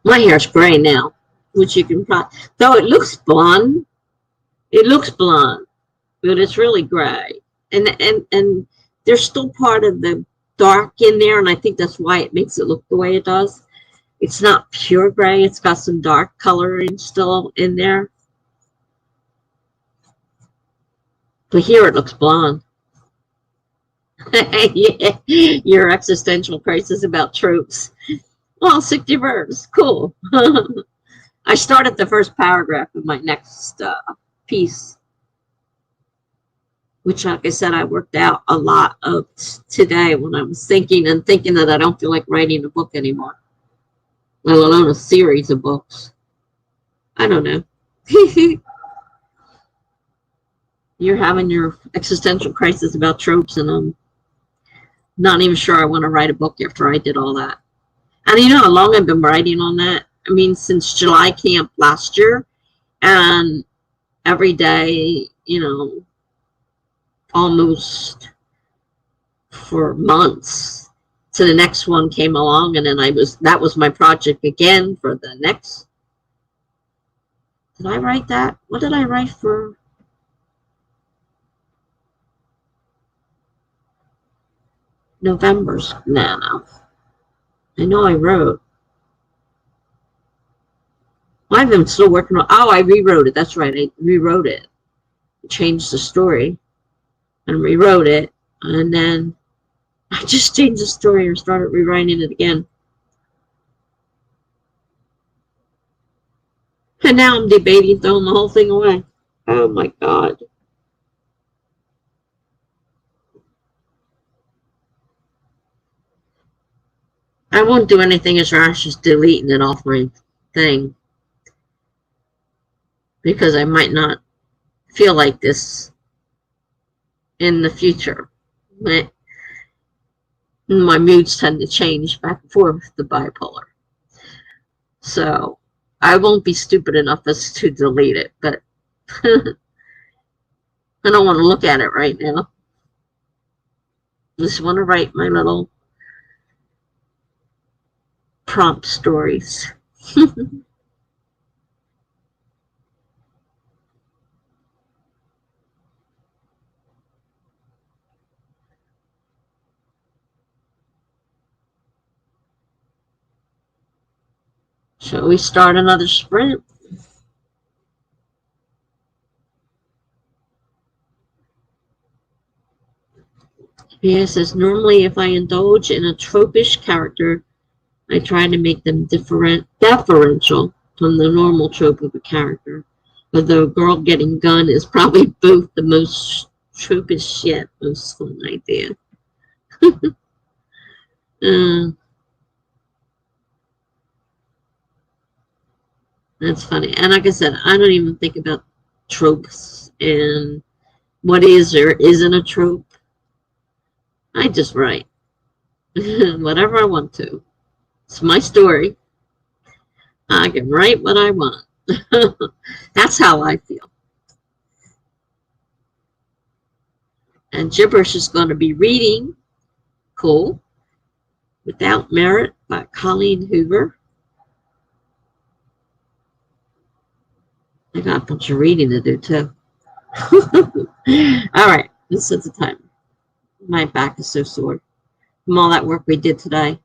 Speaker 1: My hair's gray now, which you can probably, though it looks blonde. It looks blonde, but it's really gray. And there's still part of the dark in there, and I think that's why it makes it look the way it does. It's not pure gray. It's got some dark coloring still in there. But here it looks blonde. Yeah, your existential crisis about tropes. Well, 60 verbs. Cool. I started the first paragraph of my next piece, which, like I said, I worked out a lot of today when I was thinking that I don't feel like writing a book anymore, let alone a series of books. I don't know. You're having your existential crisis about tropes, and I'm not even sure I want to write a book after I did all that. And you know how long I've been writing on that? I mean, since July camp last year, and every day, you know, almost for months. So the next one came along, and then that was my project again for the next Did I write that? What did I write for November's? No, no. I know I wrote. I've been still working on. Oh, I rewrote it. That's right. I rewrote it. Changed the story and rewrote it, and then I just changed the story and started rewriting it again. And now I'm debating throwing the whole thing away. Oh my God. I won't do anything as rash as deleting it off my thing because I might not feel like this in the future. My moods tend to change back and forth, the bipolar. So I won't be stupid enough as to delete it, but I don't want to look at it right now. Just want to write my little prompt stories. Shall we start another sprint? Here it says, normally if I indulge in a tropish character, I try to make them deferential from the normal trope of a character. Although girl getting gun is probably both the most tropish yet most fun idea. uh, that's funny. And like I said, I don't even think about tropes and what is or isn't a trope. I just write whatever I want to. It's my story. I can write what I want. That's how I feel. And Gibberish is going to be reading Cool Without Merit by Colleen Hoover. I got a bunch of reading to do too. All right, let's set the timer. My back is so sore from all that work we did today.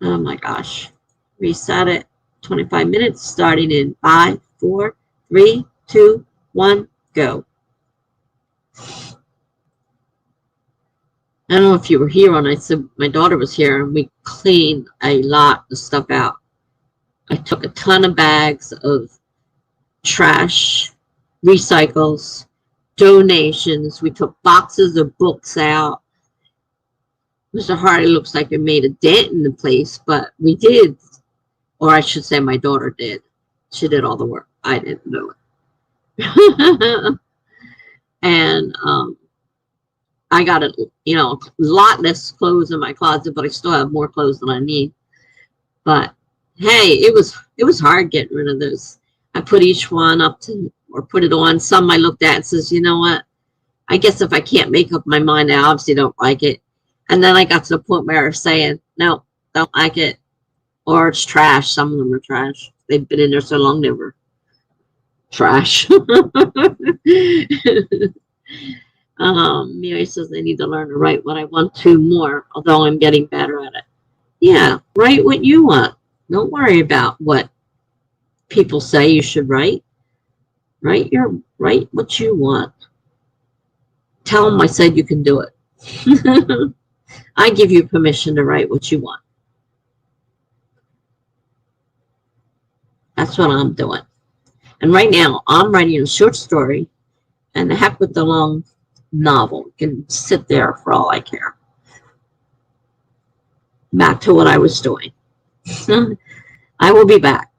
Speaker 1: Oh my gosh. Reset it. 25 minutes starting in 5, 4, 3, 2, 1, go. I don't know if you were here when I said my daughter was here and we cleaned a lot of stuff out. I took a ton of bags of trash, recycles, donations. We took boxes of books out. Mr. Hardy looks like it made a dent in the place, but we did, or I should say my daughter did. She did all the work. I didn't do it. And I got a lot less clothes in my closet, but I still have more clothes than I need. But hey, it was hard getting rid of those. I put each one up to or put it on. Some I looked at and says, you know what? I guess if I can't make up my mind, I obviously don't like it. And then I got to the point where I was saying, no, don't like it. Or it's trash. Some of them are trash. They've been in there so long they were trash. Mary says I need to learn to write what I want to more, although I'm getting better at it. Yeah, write what you want. Don't worry about what people say you should write. Write what you want. Tell them I said you can do it. I give you permission to write what you want. That's what I'm doing. And right now, I'm writing a short story, and the heck with the long novel. It can sit there for all I care. Back to what I was doing. I will be back.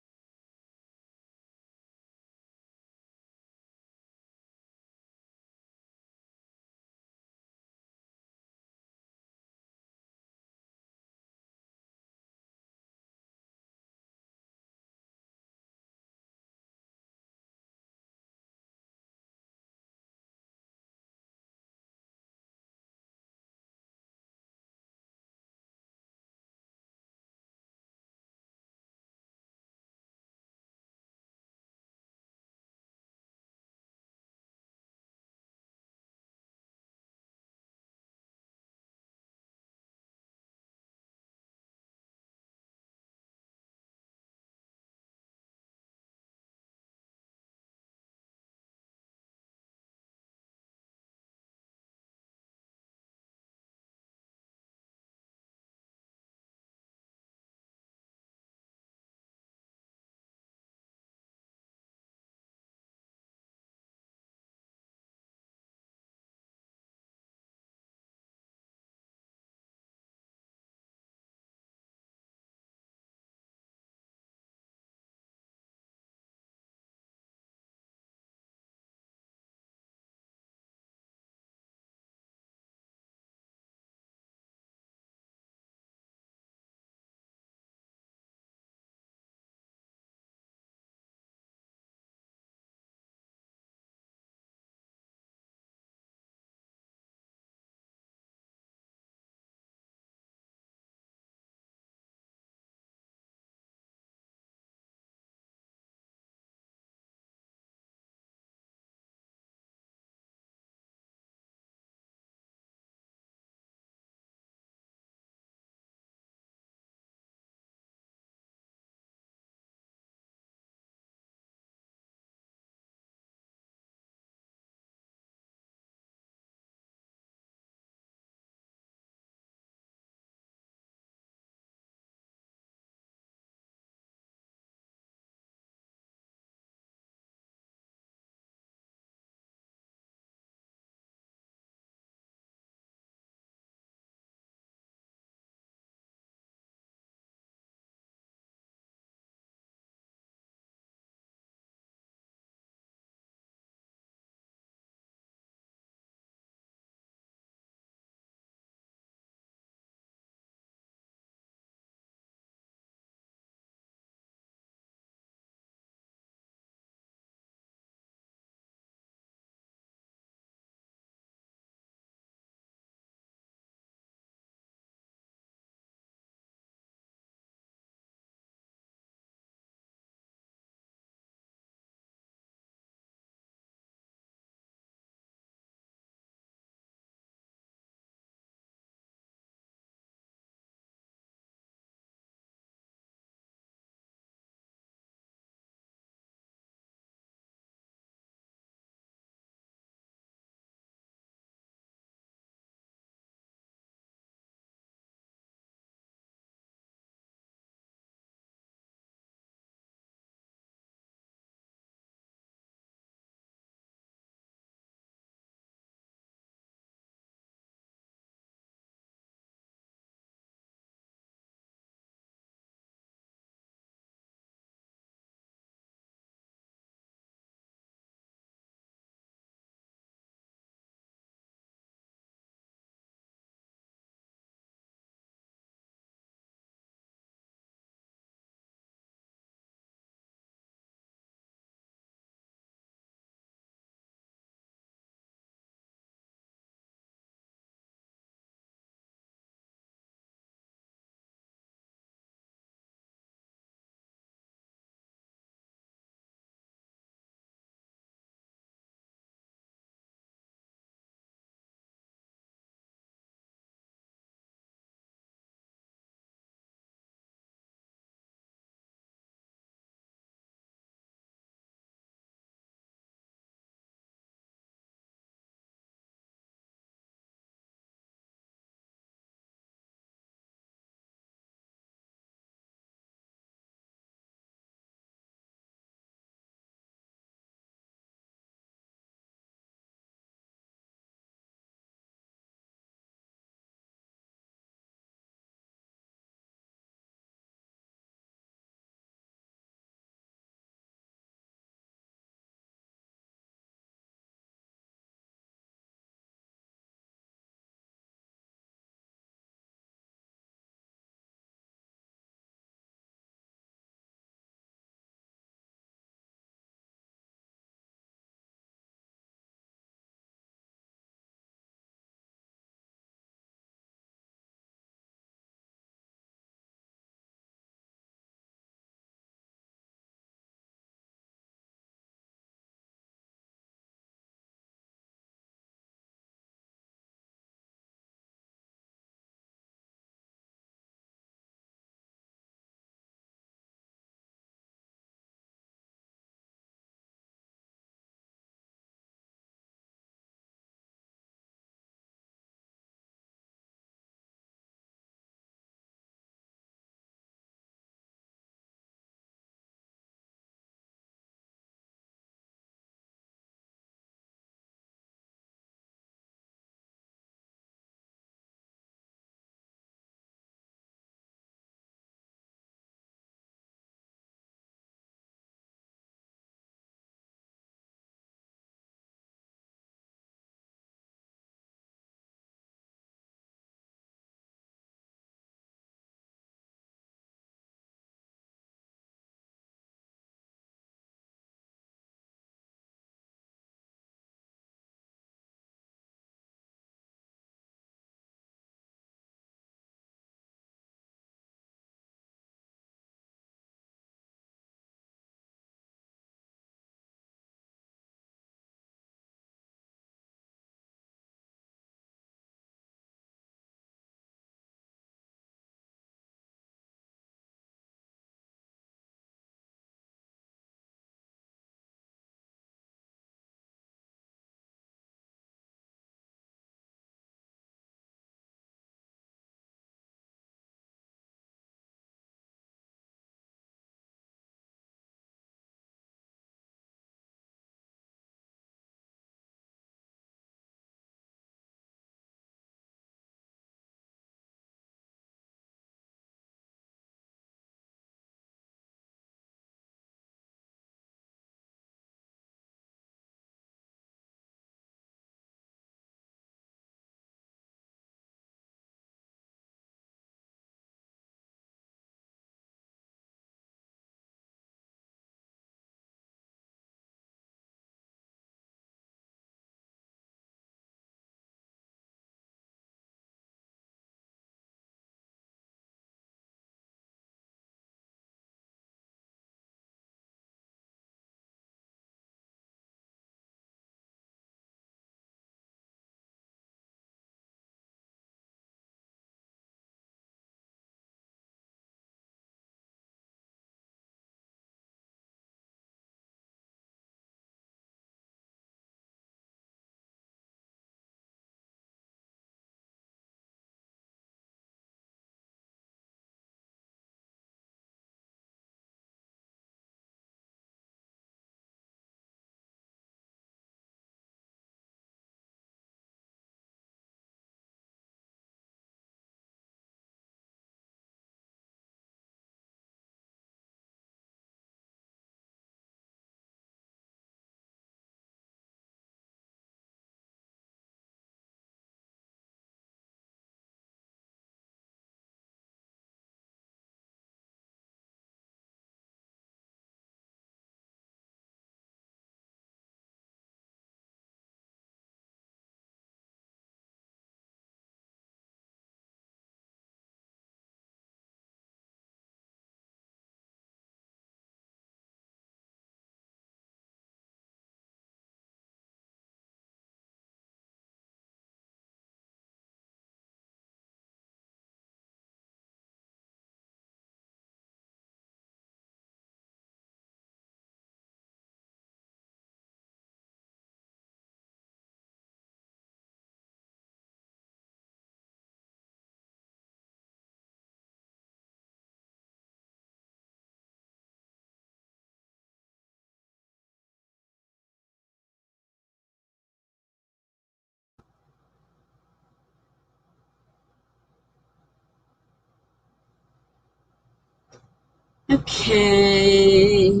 Speaker 1: Okay.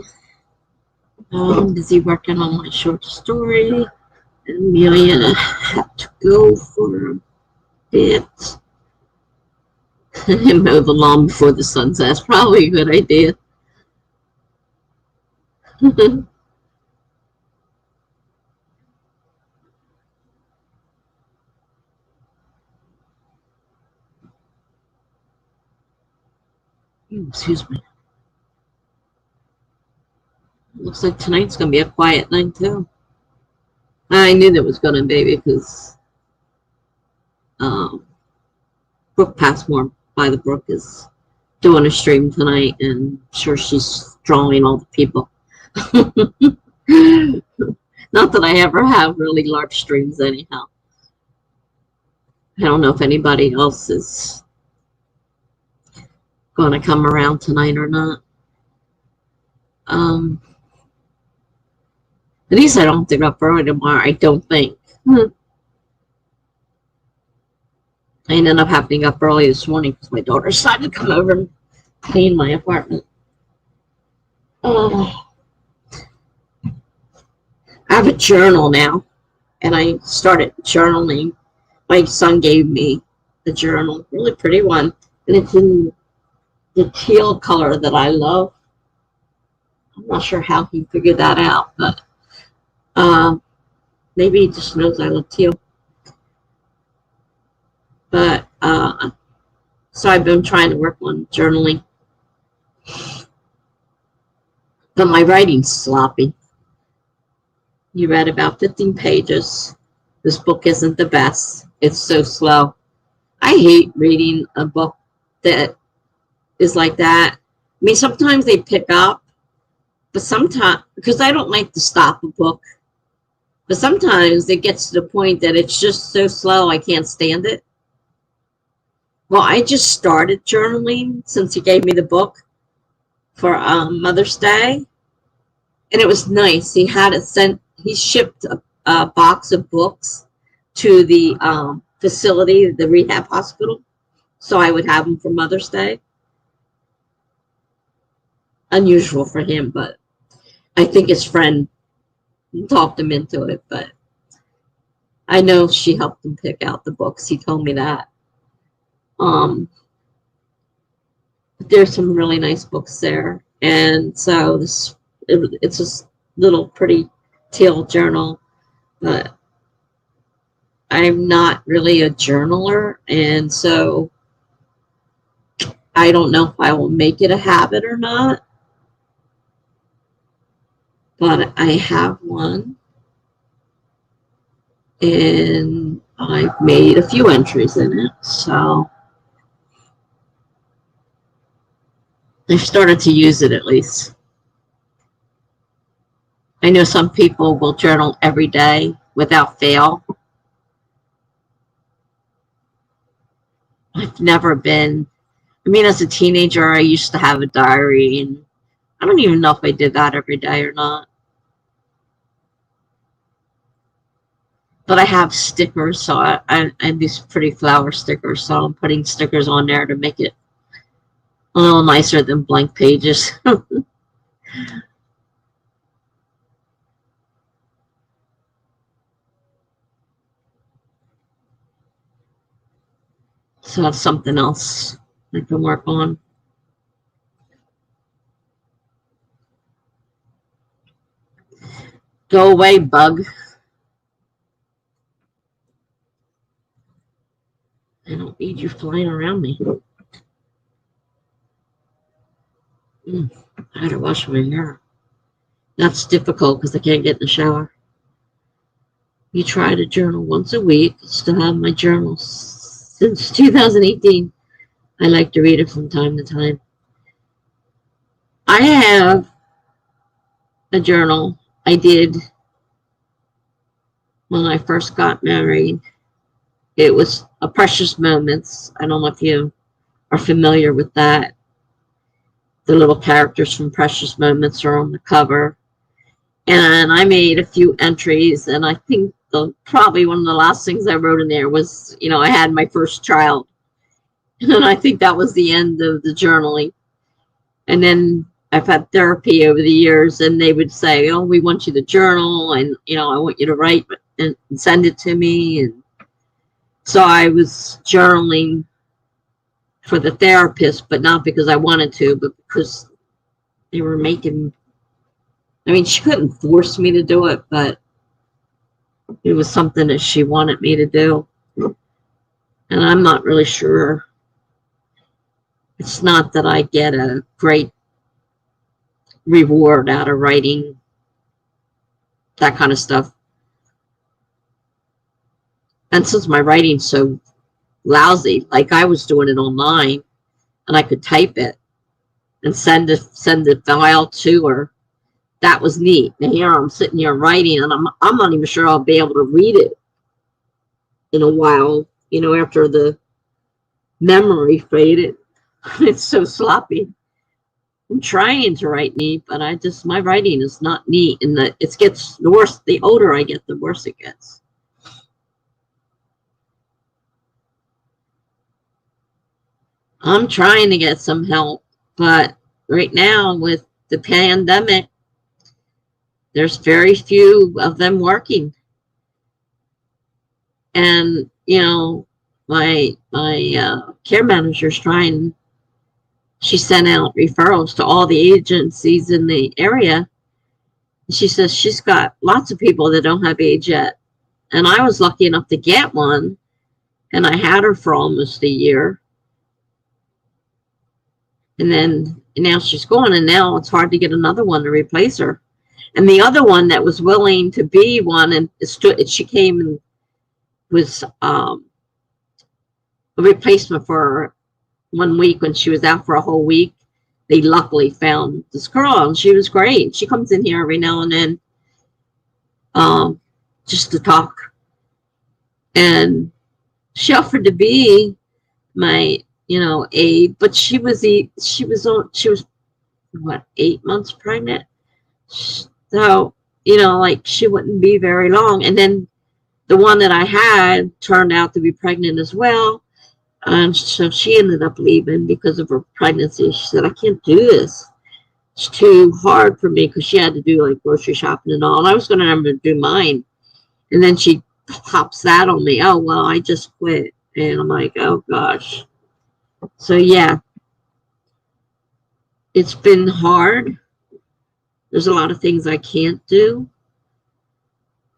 Speaker 1: I'm busy working on my short story. Amelia had to go for a bit and mow the lawn before the sun sets. Probably a good idea. Excuse me. Looks like tonight's going to be a quiet night, too. I knew that was going to be because um, Brooke Passmore by the Brook is doing a stream tonight, and I'm sure she's drawing all the people. Not that I ever have really large streams, anyhow. I don't know if anybody else is going to come around tonight or not. At least I don't have to get up early tomorrow, I don't think. I ended up having to get up early this morning because my daughter decided to come over and clean my apartment. I have a journal now, and I started journaling. My son gave me the journal, really pretty one, and it's in the teal color that I love. I'm not sure how he figured that out, but maybe he just knows I love teal. But so I've been trying to work on journaling, but my writing's sloppy. You read about 15 pages. This book isn't the best. It's so slow. I hate reading a book that is like that. I mean, sometimes they pick up, but sometimes, because I don't like to stop a book, but sometimes it gets to the point that it's just so slow I can't stand it. Well, I just started journaling since he gave me the book for Mother's Day, and it was nice. He had it sent. He shipped a box of books to the facility, the rehab hospital, so I would have them for Mother's Day. Unusual for him, but I think his friend talked him into it. But I know she helped him pick out the books. He told me that. There's some really nice books there, and so it's a little pretty teal journal, but I'm not really a journaler, and so I don't know if I will make it a habit or not, but I have one, and I've made a few entries in it, so I've started to use it at least. I know some people will journal every day without fail. I've never been. I mean, as a teenager, I used to have a diary, and I don't even know if I did that every day or not. But I have stickers, so I these pretty flower stickers, so I'm putting stickers on there to make it a little nicer than blank pages. So that's something else I can work on. Go away, bug. I don't need you flying around me. I gotta wash my hair. That's difficult because I can't get in the shower. You try to journal once a week. Still have my journals since 2018. I like to read it from time to time. I have a journal I did when I first got married. It was a Precious Moments. I don't know if you are familiar with that. The little characters from Precious Moments are on the cover. And I made a few entries, and I think probably one of the last things I wrote in there was, I had my first child. And I think that was the end of the journaling. And then I've had therapy over the years, and they would say, "Oh, we want you to journal, and I want you to write and send it to me." And so I was journaling for the therapist, but not because I wanted to, but because they were making. I mean, she couldn't force me to do it, but it was something that she wanted me to do, and I'm not really sure. It's not that I get a great reward out of writing that kind of stuff. And since my writing's so lousy, like I was doing it online, and I could type it and send the file to her. That was neat. And here I'm sitting here writing, and I'm not even sure I'll be able to read it in a while, after the memory faded. It's so sloppy. I'm trying to write neat, but my writing is not neat, and it gets worse. The older I get, the worse it gets. I'm trying to get some help, but right now with the pandemic, there's very few of them working. And, my care manager's trying. She sent out referrals to all the agencies in the area. She says she's got lots of people that don't have AIDS yet. And I was lucky enough to get one, and I had her for almost a year. And then now she's gone, and now it's hard to get another one to replace her. And the other one that was willing to be one, and she came and was a replacement for her 1 week when she was out for a whole week. They luckily found this girl, and she was great. She comes in here every now and then just to talk. And she offered to be my aide, but she was what, 8 months pregnant. So, she wouldn't be very long. And then the one that I had turned out to be pregnant as well. And so she ended up leaving because of her pregnancy. She said, "I can't do this. It's too hard for me," because she had to do like grocery shopping and all. And I was going to have to do mine. And then she pops that on me. "Oh, well, I just quit." And I'm like, oh, gosh. So, yeah, it's been hard. There's a lot of things I can't do.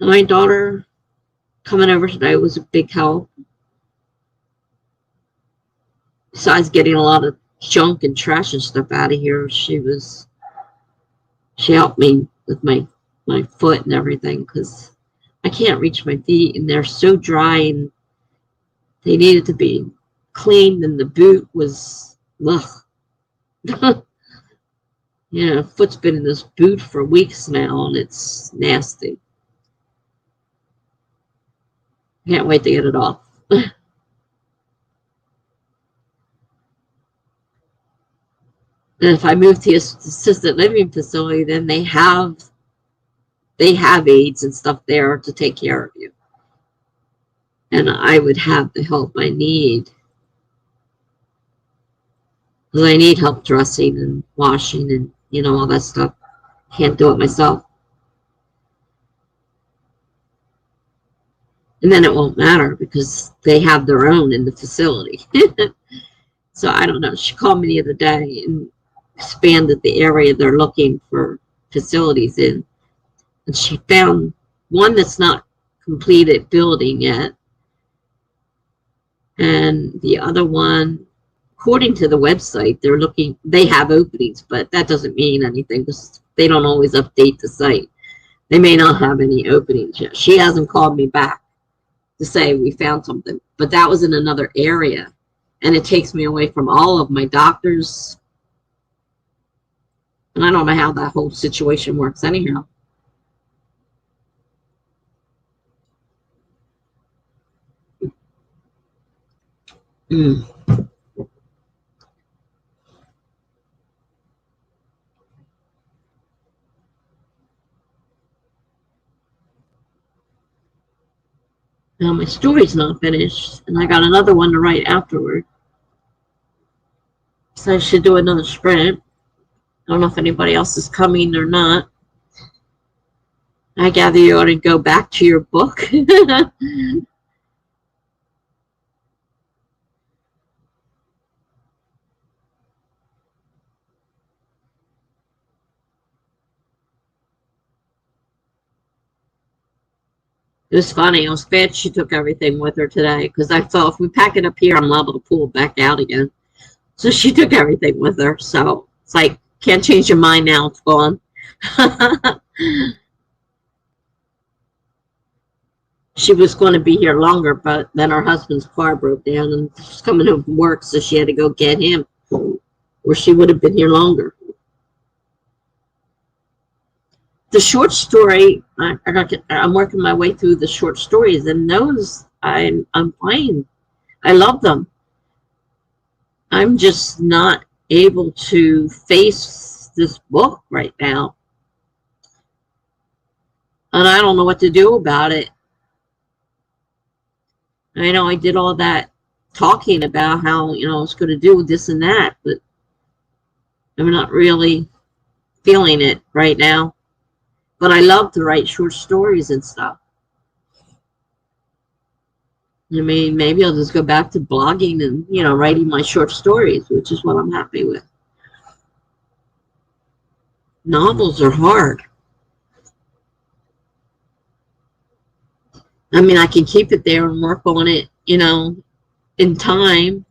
Speaker 1: My daughter coming over today was a big help. Besides getting a lot of junk and trash and stuff out of here, she helped me with my foot and everything, because I can't reach my feet, and they're so dry, and they needed to be cleaned, and the boot was, ugh. Foot's been in this boot for weeks now, and it's nasty. Can't wait to get it off. And if I move to an assisted living facility, then they have aides and stuff there to take care of you. And I would have the help I need. Because I need help dressing and washing and, all that stuff. Can't do it myself. And then it won't matter because they have their own in the facility. So I don't know. She called me the other day and expanded the area they're looking for facilities in. And she found one that's not completed building yet. And the other one, according to the website, they have openings, but that doesn't mean anything because they don't always update the site. They may not have any openings yet. She hasn't called me back to say we found something, but that was in another area, and it takes me away from all of my doctors. And I don't know how that whole situation works anyhow. Now my story's not finished, and I got another one to write afterward. So I should do another sprint. I don't know if anybody else is coming or not. I gather you ought to go back to your book. It was funny. I was glad she took everything with her today because I thought if we pack it up here, I'm liable to pull it back out again. So she took everything with her. So it's like, can't change your mind now. It's gone. She was going to be here longer, but then her husband's car broke down and she's coming home from work, so she had to go get him, or she would have been here longer. The short story, I'm working my way through the short stories, and those I'm fine. I love them. I'm just not able to face this book right now, and I don't know what to do about it. I know I did all that talking about how I was going to do this and that, but I'm not really feeling it right now. But I love to write short stories and stuff. I mean, maybe I'll just go back to blogging and, writing my short stories, which is what I'm happy with. Novels are hard. I mean, I can keep it there and work on it, in time.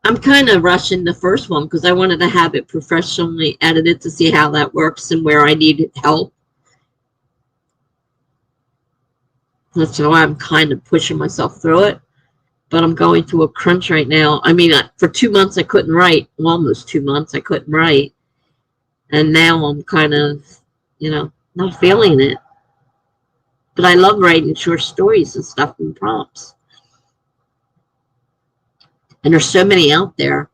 Speaker 1: I'm kind of rushing the first one because I wanted to have it professionally edited to see how that works and where I needed help. That's why I'm kind of pushing myself through it. But I'm going through a crunch right now. I mean, for 2 months I couldn't write. Well, almost 2 months I couldn't write. And now I'm kind of, not feeling it. But I love writing short stories and stuff and prompts. And there's so many out there.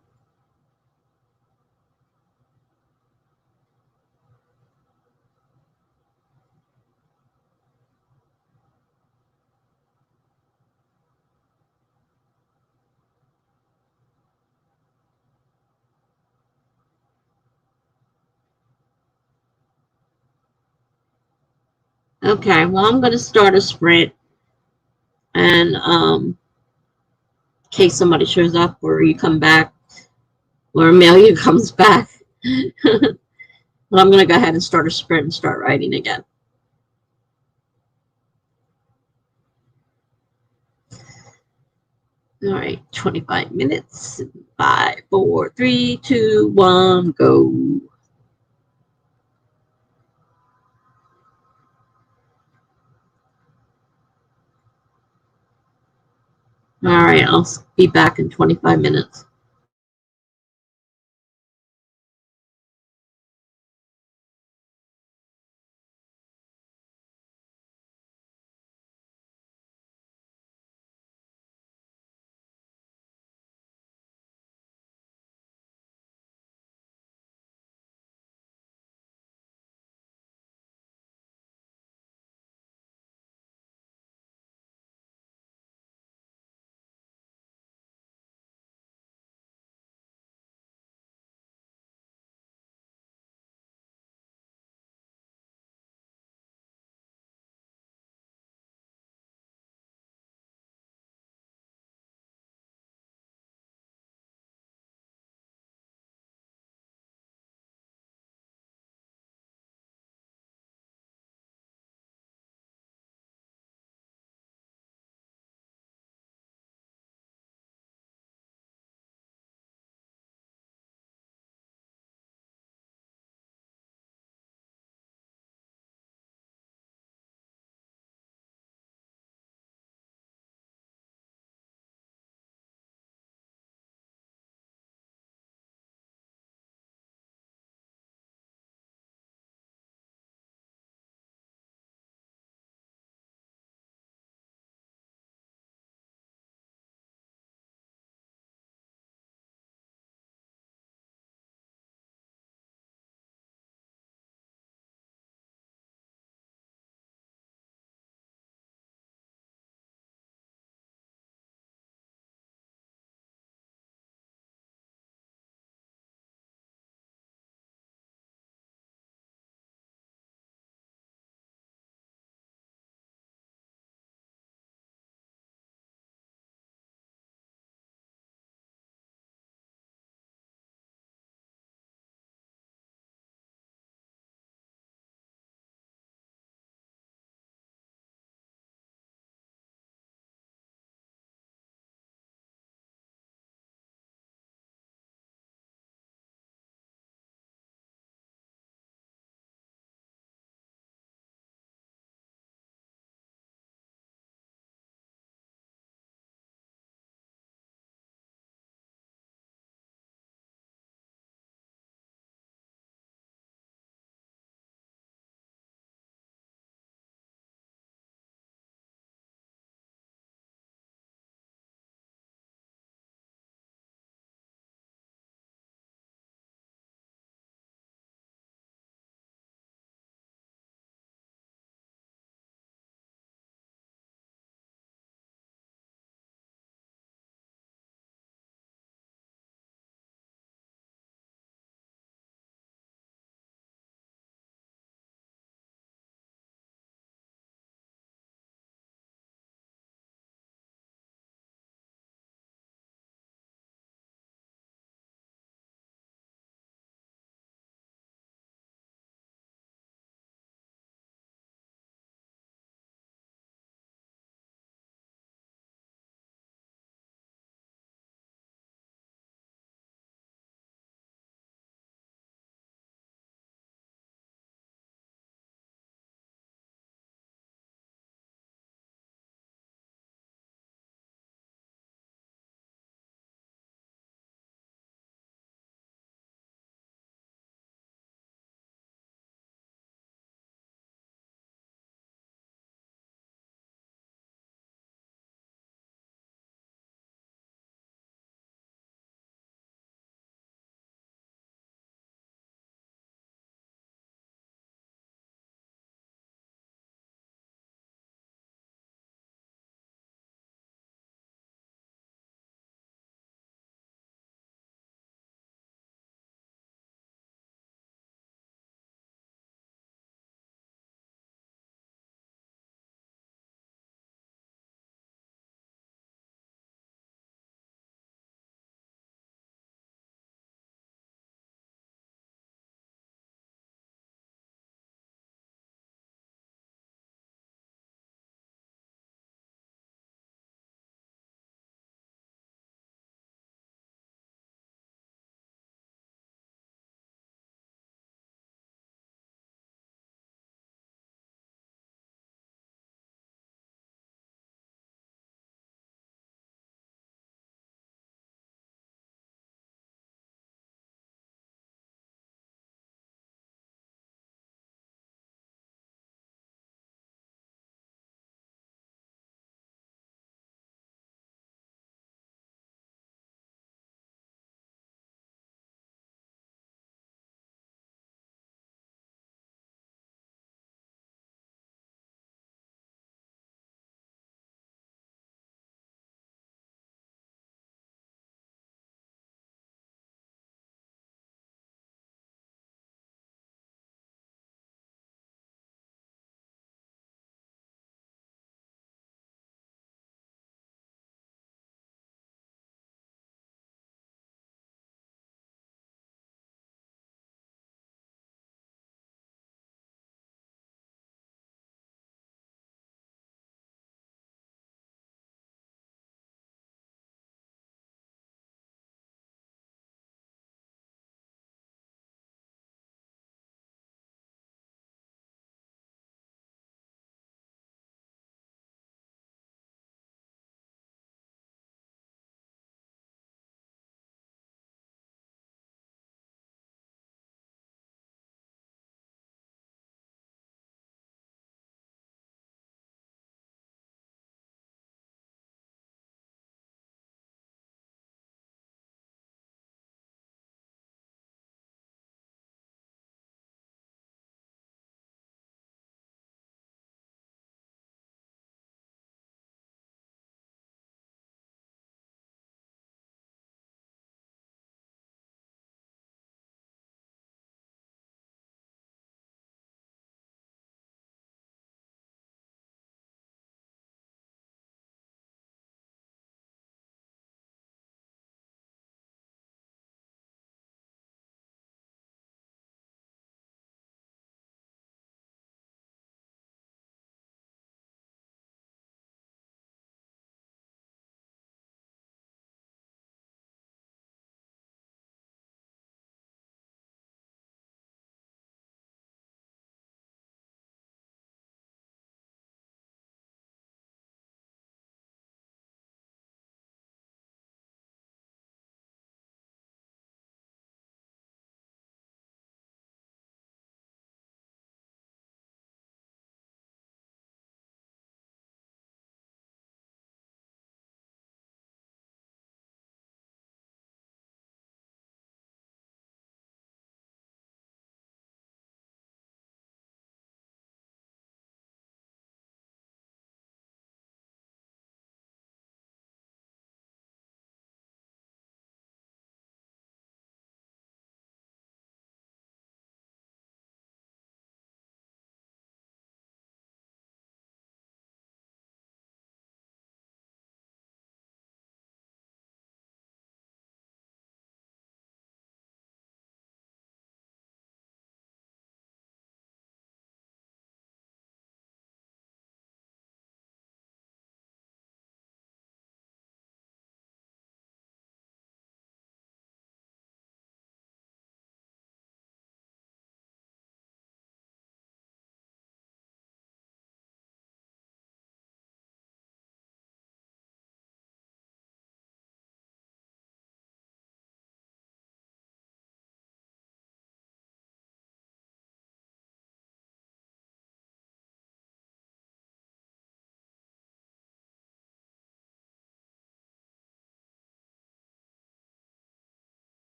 Speaker 1: Okay, well, I'm going to start a sprint. And in case somebody shows up or you come back or Amelia comes back. But I'm going to go ahead and start a sprint and start writing again. All right, 25 minutes. 5, 4, 3, 2, 1, go. All right, I'll be back in 25 minutes.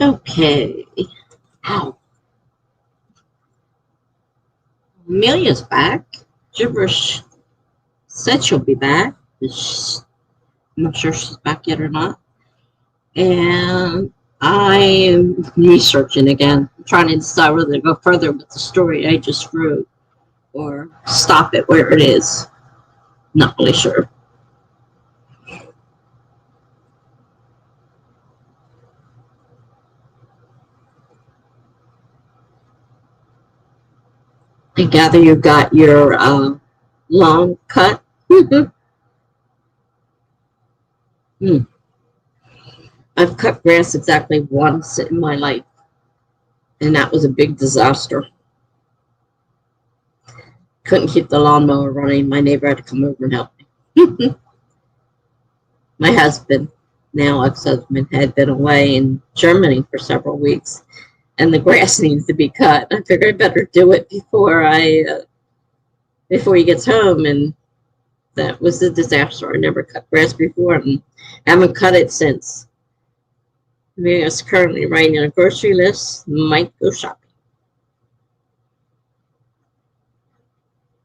Speaker 1: Okay. Ow. Amelia's back. Gibberish said she'll be back. I'm not sure if she's back yet or not. And I am researching again, trying to decide whether to go further with the story I just wrote or stop it where it is. Not really sure. I gather you got your lawn cut. Hmm. I've cut grass exactly once in my life, and that was a big disaster. Couldn't keep the lawnmower running. My neighbor had to come over and help me. My husband, now ex-husband, had been away in Germany for several weeks, and the grass needs to be cut. I figured I better do it before he gets home, and that was a disaster. I never cut grass before, and haven't cut it since. We are currently writing a grocery list. Might go shopping.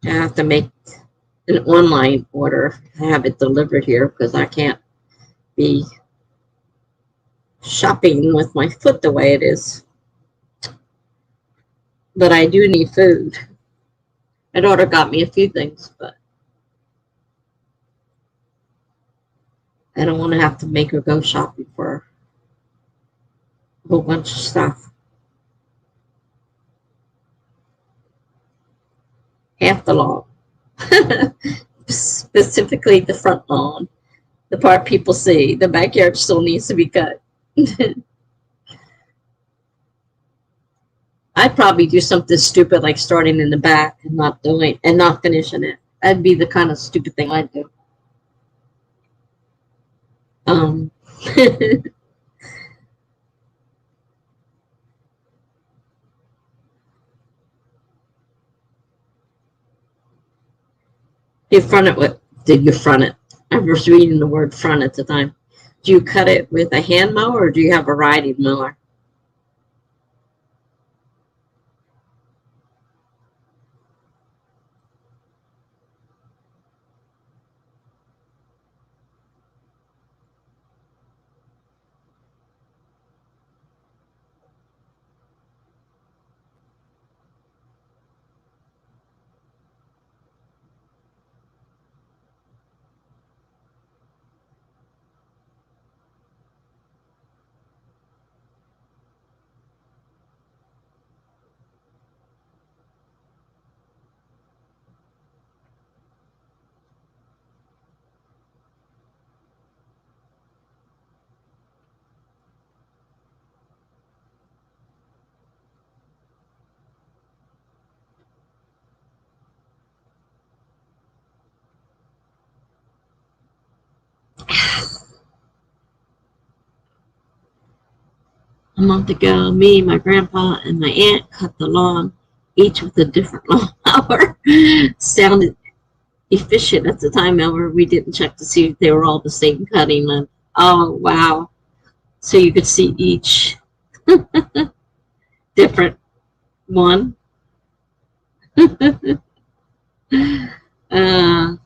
Speaker 1: I have to make an online order to have it delivered here because I can't be shopping with my foot the way it is. But I do need food. My daughter got me a few things, but I don't want to have to make her go shopping for a whole bunch of stuff. Half the lawn. Specifically the front lawn. The part people see. The backyard still needs to be cut. I'd probably do something stupid like starting in the back and not finishing it. That'd be the kind of stupid thing I'd do. Um, you front it with? Did you front it? I was reading the word front at the time. Do you cut it with a hand mower or do you have a riding mower? A month ago, me, my grandpa, and my aunt cut the lawn, each with a different lawnmower. Sounded efficient at the time, however, we didn't check to see if they were all the same cutting length. Oh, wow. So you could see each different one. uh,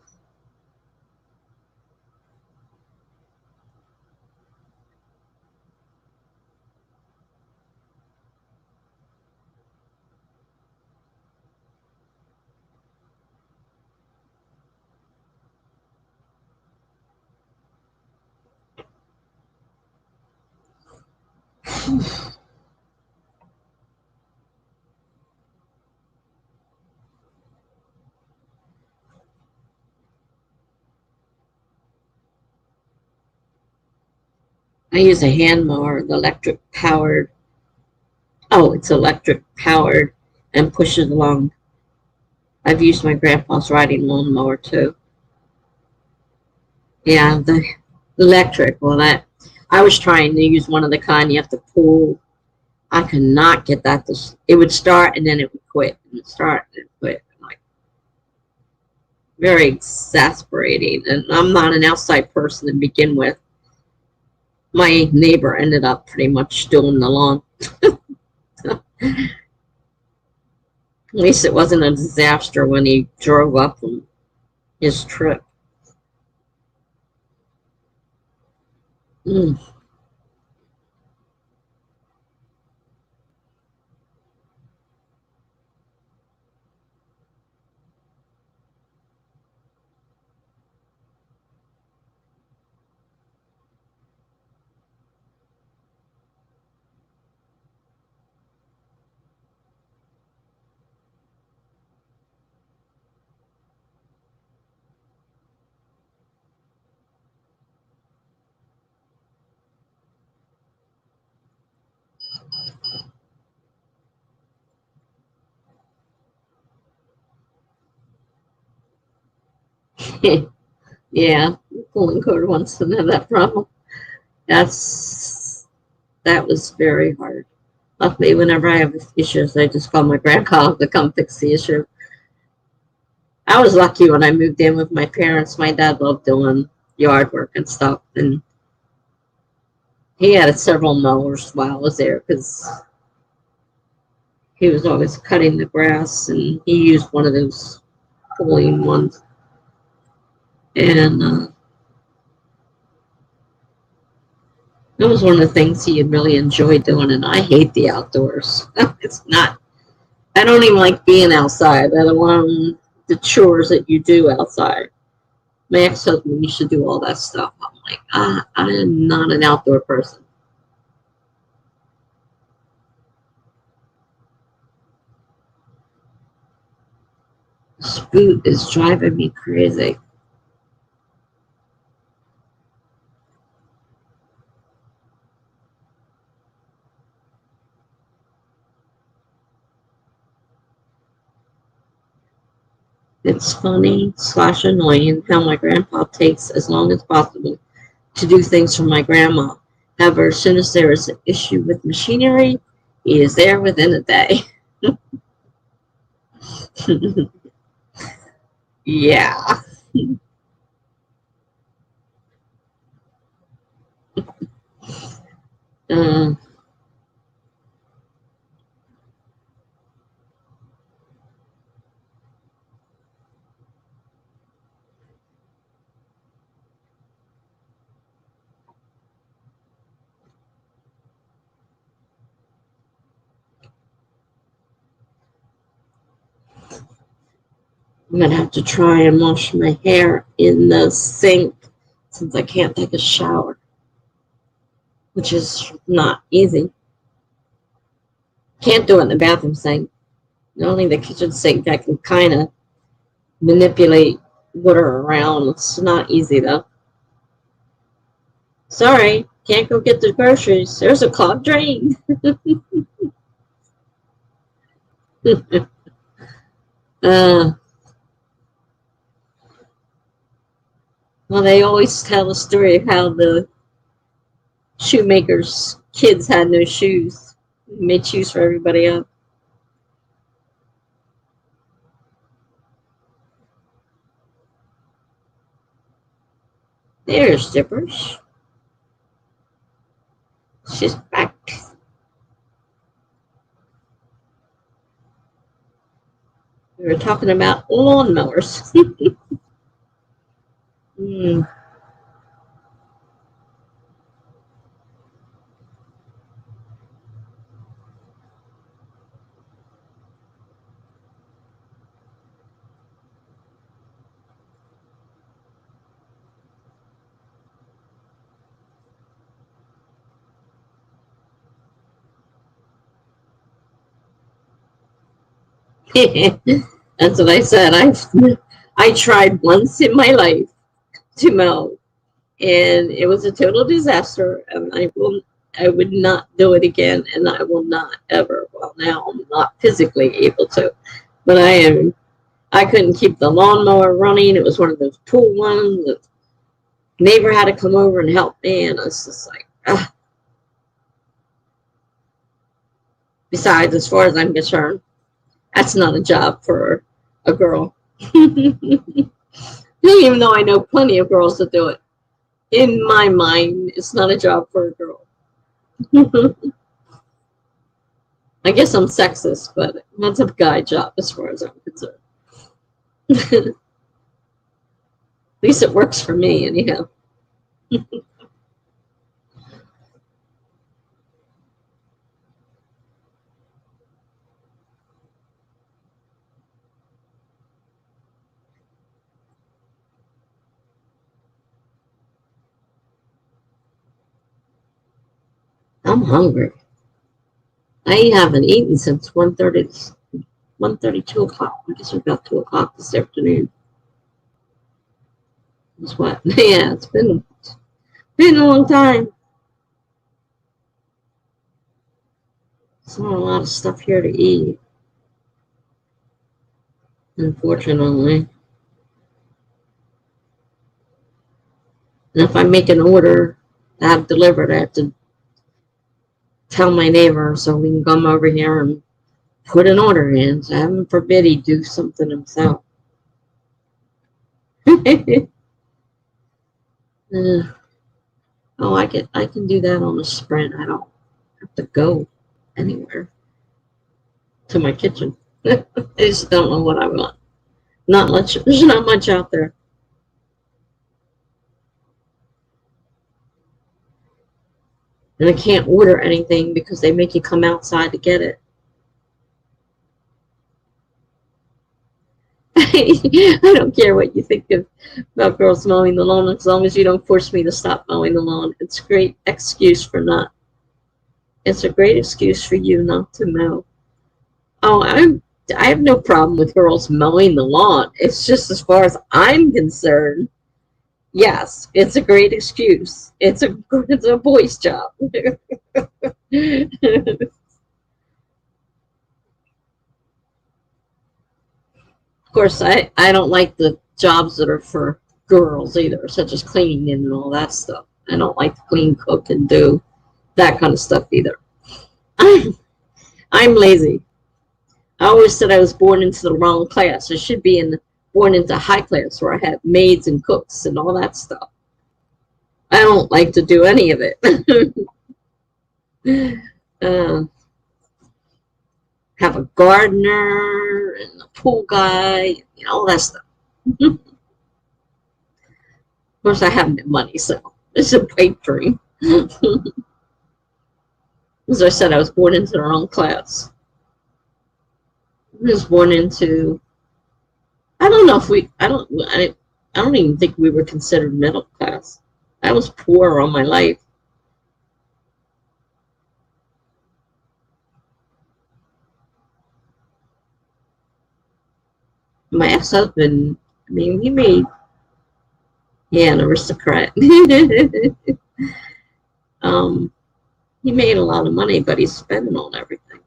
Speaker 1: I use a hand mower, the electric powered. Oh, it's electric powered and pushes along. I've used my grandpa's riding lawnmower too. Yeah, the electric. Well, that I was trying to use one of the kind you have to pull. I could not get that to. It would start and then it would quit. It would start and it would quit. Like very exasperating. And I'm not an outside person to begin with. My neighbor ended up pretty much doing the lawn. At least it wasn't a disaster when he drove up on his trip. Mm. Yeah, pulling cord wants to have that problem. That was very hard. Luckily, whenever I have issues, I just call my grandpa to come fix the issue. I was lucky when I moved in with my parents. My dad loved doing yard work and stuff, and he had several mowers while I was there because he was always cutting the grass, and he used one of those pulling ones. And it was one of the things he really enjoyed doing, and I hate the outdoors. It's not, I don't even like being outside, let alone the chores that you do outside. My ex-husband used to do all that stuff. I'm like, I am not an outdoor person. This boot is driving me crazy. It's funny slash annoying how my grandpa takes as long as possible to do things for my grandma. However, as soon as there is an issue with machinery, he is there within a day. Yeah. Uh, I'm going to have to try and wash my hair in the sink since I can't take a shower, which is not easy. Can't do it in the bathroom sink. Only the kitchen sink I can kind of manipulate water around. It's not easy though. Sorry, can't go get the groceries. There's a clogged drain. uh, well, they always tell the story of how the shoemakers' kids had no shoes. They made shoes for everybody else. There's Dippers. She's back. We were talking about lawnmowers. mm. That's what I said. I tried once in my life to mow, and it was a total disaster. And I would not do it again, and I will not ever. Well, now I'm not physically able to, but I couldn't keep the lawnmower running. It was one of those pool ones. The neighbor had to come over and help me, and I was just like, ugh. Besides, as far as I'm concerned, that's not a job for a girl. Even though I know plenty of girls that do it. In my mind, it's not a job for a girl. I guess I'm sexist, but that's a guy job as far as I'm concerned. At least it works for me, anyhow. I'm hungry. I haven't eaten since 1:30, 1:30, 2 o'clock. I guess about 2 o'clock this afternoon. It's what? Yeah, it's been a long time. There's not a lot of stuff here to eat, unfortunately. And if I make an order to have delivered, I have to tell my neighbor so we can come over here and put an order in. So heaven forbid he do something himself. Oh, I can do that on a sprint. I don't have to go anywhere to my kitchen. I just don't know what I want. Not much. There's not much out there. And I can't order anything because they make you come outside to get it. I don't care what you think about girls mowing the lawn as long as you don't force me to stop mowing the lawn. It's a great excuse for not. It's a great excuse for you not to mow. Oh, I have no problem with girls mowing the lawn. It's just as far as I'm concerned, yes, it's a great excuse. It's a boy's job. Of course, I don't like the jobs that are for girls either, such as cleaning and all that stuff. I don't like to clean, cook, and do that kind of stuff either. I'm lazy. I always said I was born into the wrong class. I should be born into high class where I have maids and cooks and all that stuff. I don't like to do any of it. uh, have a gardener and a pool guy, all that stuff. Of course, I have no money, so it's a pipe dream. As I said, I was born into the wrong class. I was born into. I don't know if we. I don't even think we were considered middle class. I was poor all my life. My ex-husband, I mean, an aristocrat. He made a lot of money, but he's spending on everything.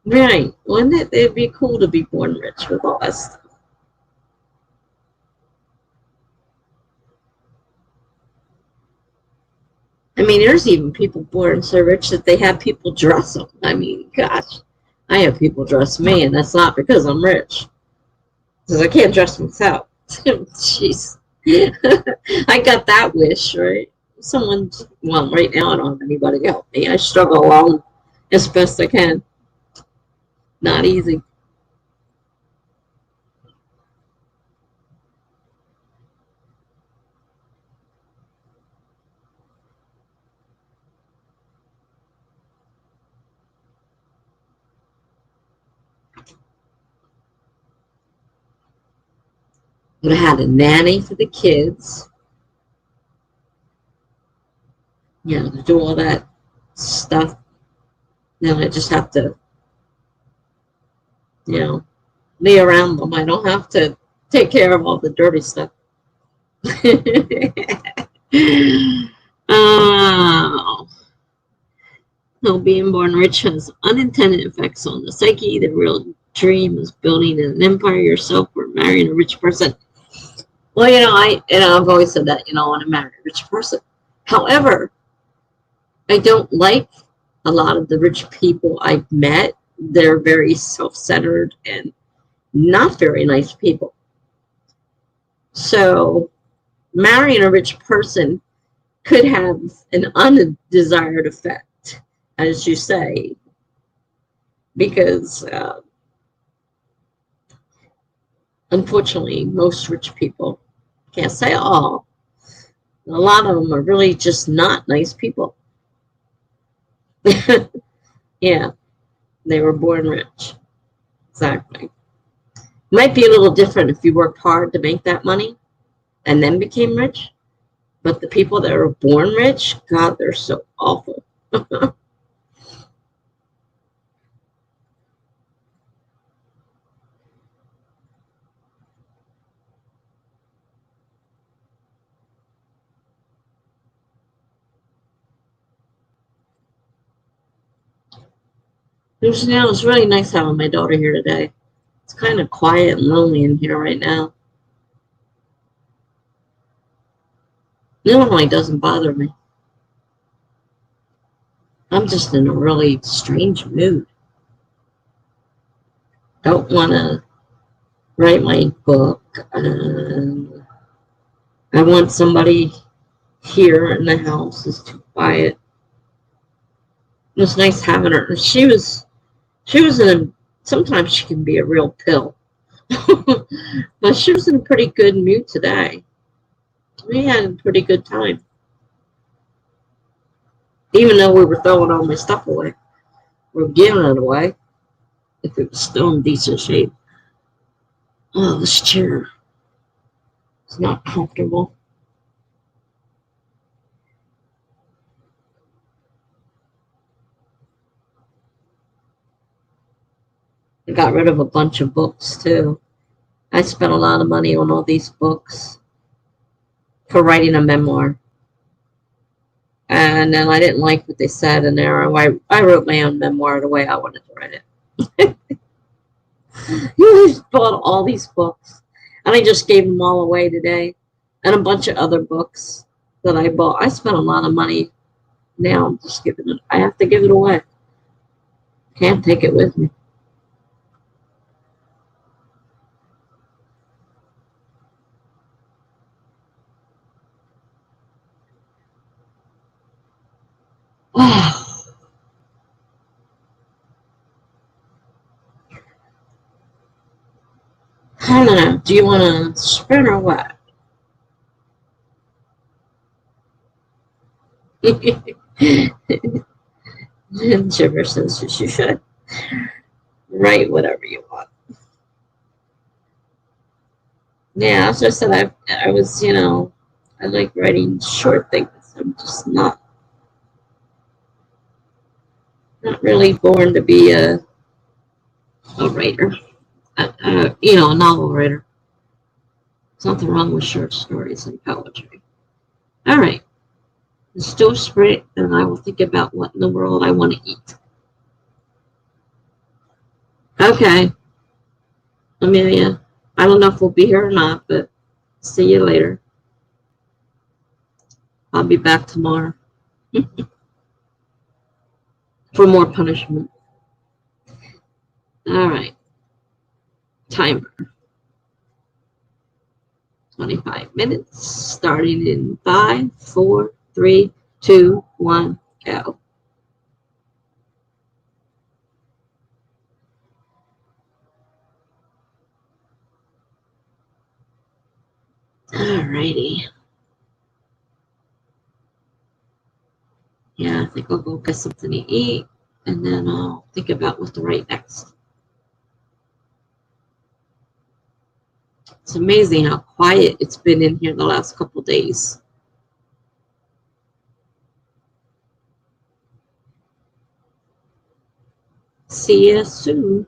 Speaker 1: Right. Wouldn't it'd be cool to be born rich with all that stuff. I mean, there's even people born so rich that they have people dress them. I mean, gosh, I have people dress me, and that's not because I'm rich. Because I can't dress myself. Jeez. I got that wish, right? Well, right now I don't have anybody to help me. I struggle alone as best I can. Not easy. But I had a nanny for the kids, to do all that stuff. Then I just have to, lay around them. I don't have to take care of all the dirty stuff. Oh, no, being born rich has unintended effects on the psyche. The real dream is building an empire yourself or marrying a rich person. Well, I've always said that, I want to marry a rich person. However, I don't like a lot of the rich people I've met. They're very self-centered and not very nice people. So marrying a rich person could have an undesired effect, as you say, because unfortunately, most rich people, can't say all, a lot of them are really just not nice people. Yeah, they were born rich. Exactly. Might be a little different if you worked hard to make that money and then became rich. But the people that are born rich, God, they're so awful. It's really nice having my daughter here today. It's kind of quiet and lonely in here right now. Normally doesn't bother me. I'm just in a really strange mood. Don't want to write my book. I want somebody here in the house. It's too quiet. It was nice having her. She was in a, sometimes she can be a real pill. But she was in a pretty good mood today. We had a pretty good time. Even though we were throwing all my stuff away. We were giving it away if it was still in decent shape. Oh, this chair is not comfortable. I got rid of a bunch of books too. I spent a lot of money on all these books for writing a memoir. And then I didn't like what they said in there. I wrote my own memoir the way I wanted to write it. You just bought all these books. And I just gave them all away today. And a bunch of other books that I bought. I spent a lot of money. Now I'm just giving it. I have to give it away. Can't take it with me. I don't know. Do you want to sprint or what? Gibber says you should write whatever you want. Yeah, as I said, I was, I like writing short things. I'm just not really born to be a writer, a novel writer. There's nothing wrong with short stories and poetry. All right, let's do a sprint, and I will think about what in the world I want to eat. Okay, Amelia. I don't know if we'll be here or not, but see you later. I'll be back tomorrow for more punishment. All right, timer. 25 minutes, starting in 5, 4, 3, 2, 1, go. Alrighty. Yeah, I think I'll go get something to eat, and then I'll think about what to write next. It's amazing how quiet it's been in here the last couple days. See you soon.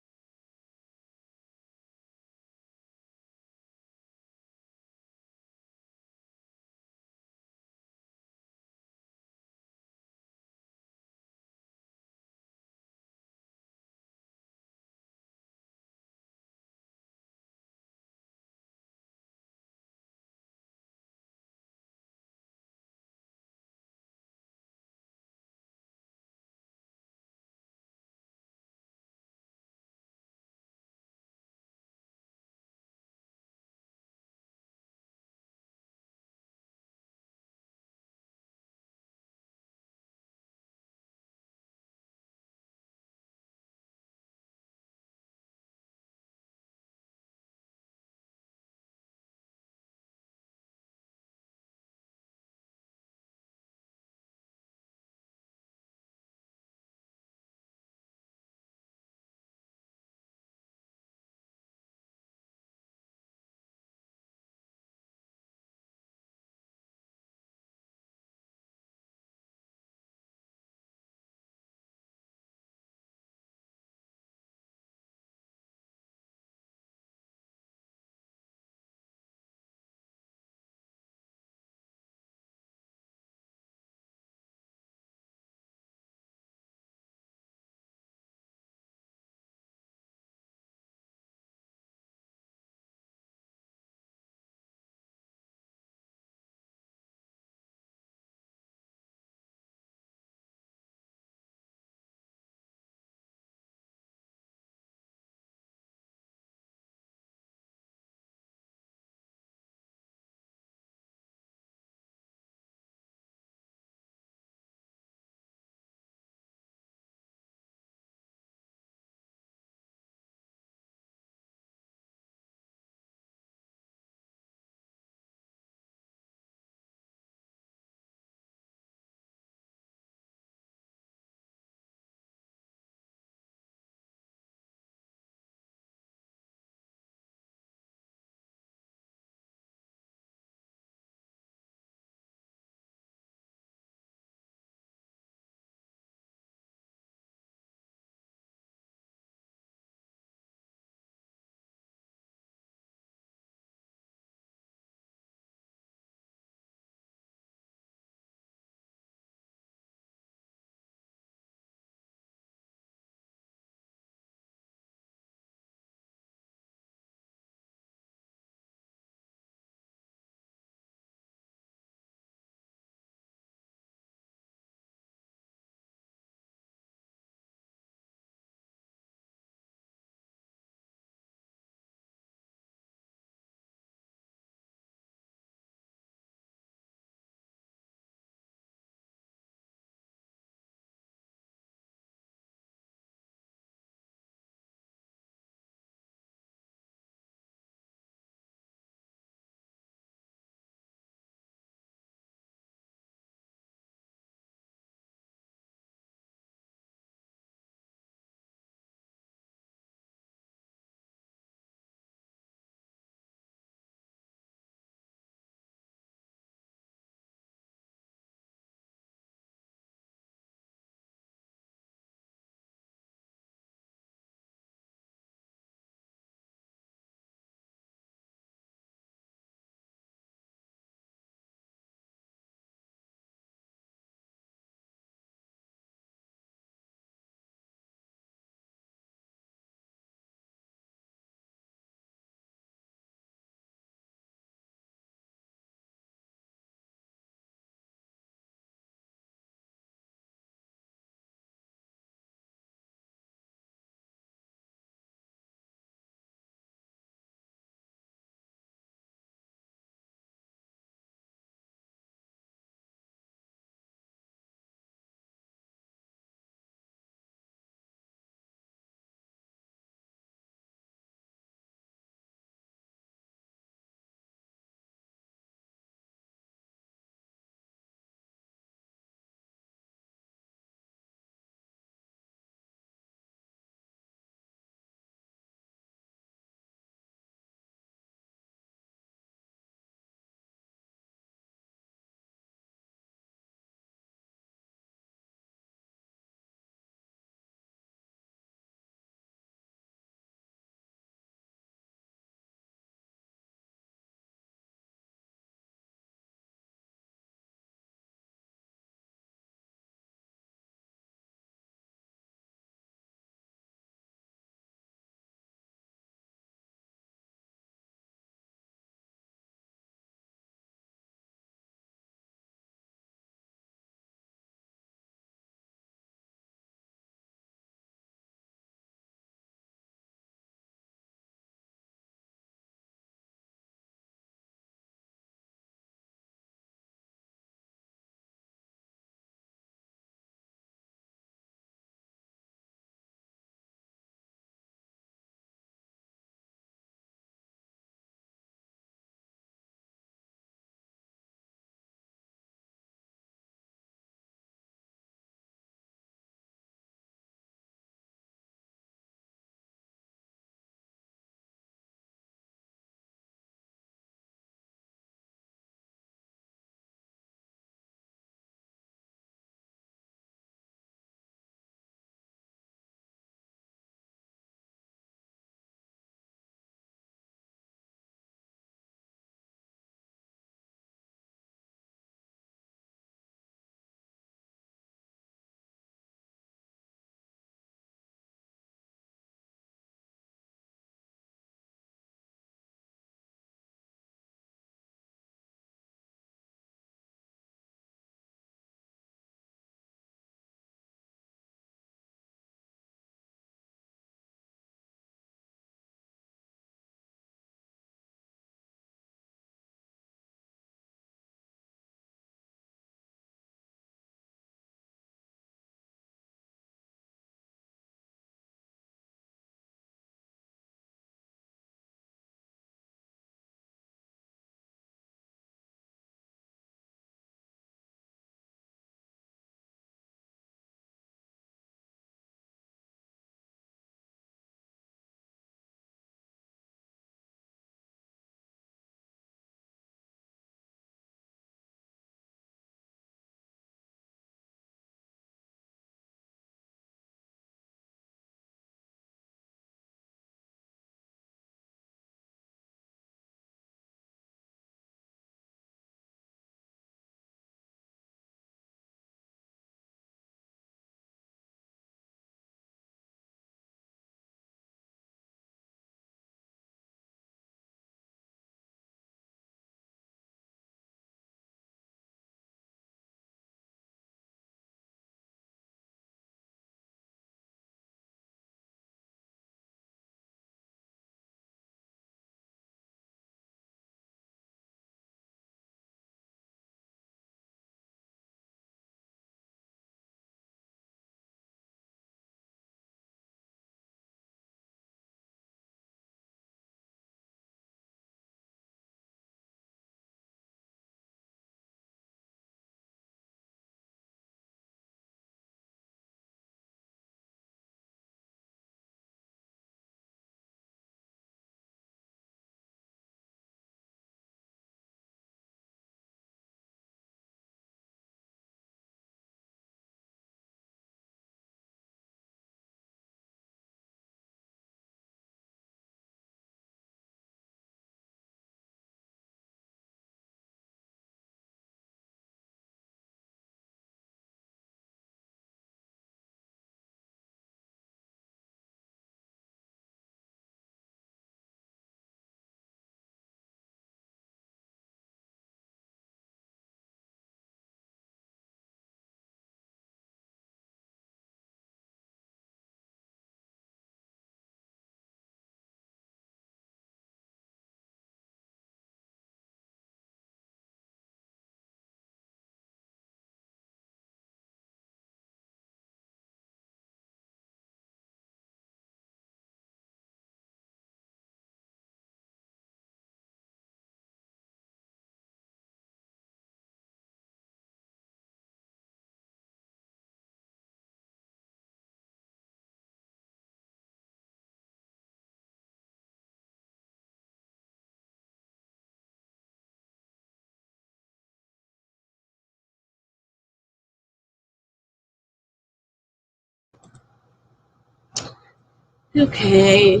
Speaker 1: Okay.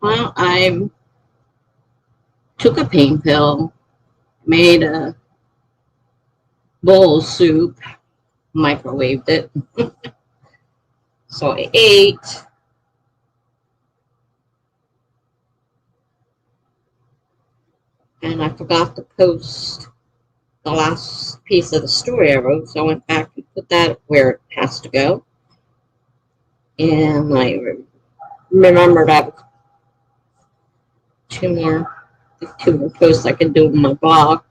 Speaker 1: Well, I took a pain pill, made a bowl of soup, microwaved it. So I ate, and I forgot to post the last piece of the story I wrote, so I went back and put that where it has to go. And I remembered I have two more posts I can do on my blog.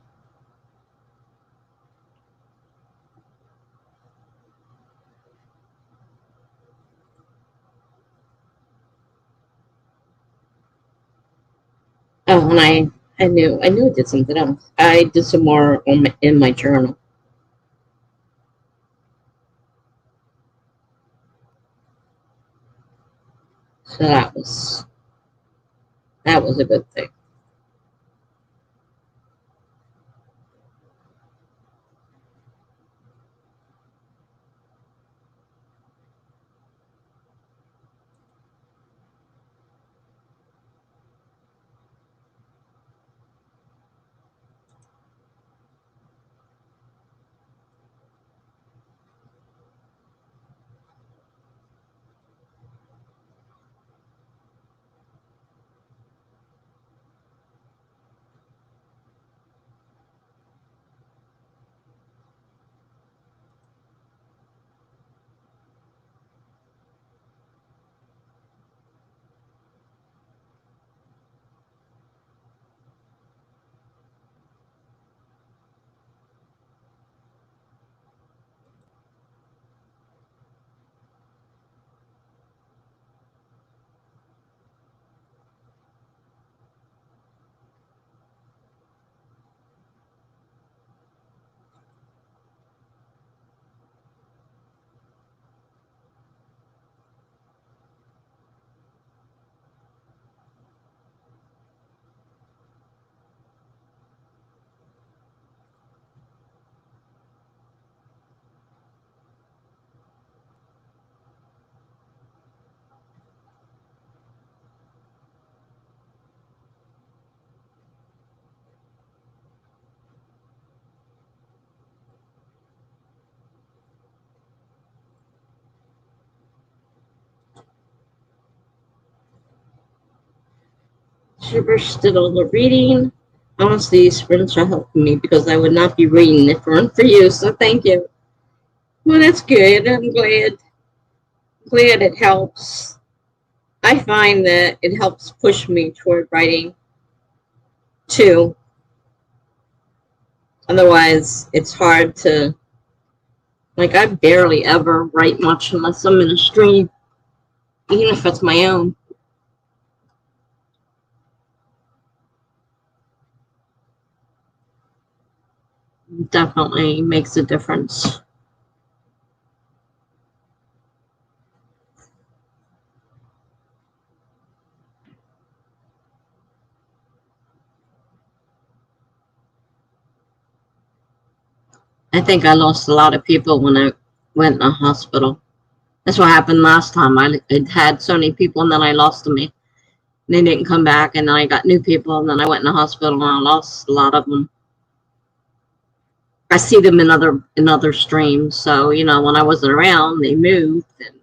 Speaker 1: Oh, and I knew I did something else. I did some more in my journal. So that was a good thing. Shivers did all the reading. Honestly, these sprints are helping me because I would not be reading if it weren't for you. So thank you. Well, that's good. I'm glad it helps. I find that it helps push me toward writing too. Otherwise, it's hard to, like, I barely ever write much unless I'm in a stream, even if it's my own. It definitely makes a difference. I think I lost a lot of people when I went in the hospital. That's what happened last time. I had so many people and then I lost them. They didn't come back, and then I got new people, and then I went in the hospital and I lost a lot of them. I see them in other streams, so when I wasn't around, they moved and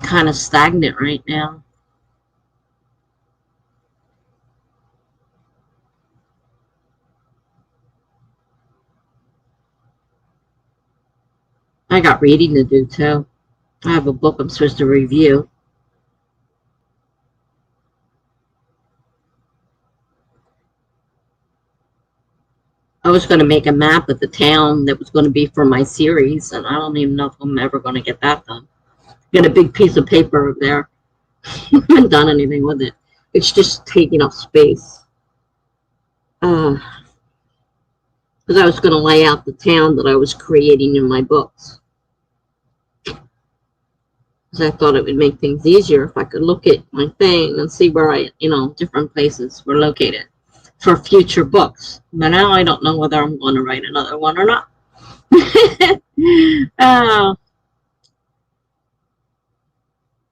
Speaker 1: kind of stagnant right now. I got reading to do too. I have a book I'm supposed to review. I was going to make a map of the town that was going to be for my series, and I don't even know if I'm ever going to get that done. Got a big piece of paper over there. I haven't done anything with it. It's just taking up space. Because I was going to lay out the town that I was creating in my books. Because I thought it would make things easier if I could look at my thing and see where different places were located for future books. But now I don't know whether I'm going to write another one or not. Oh,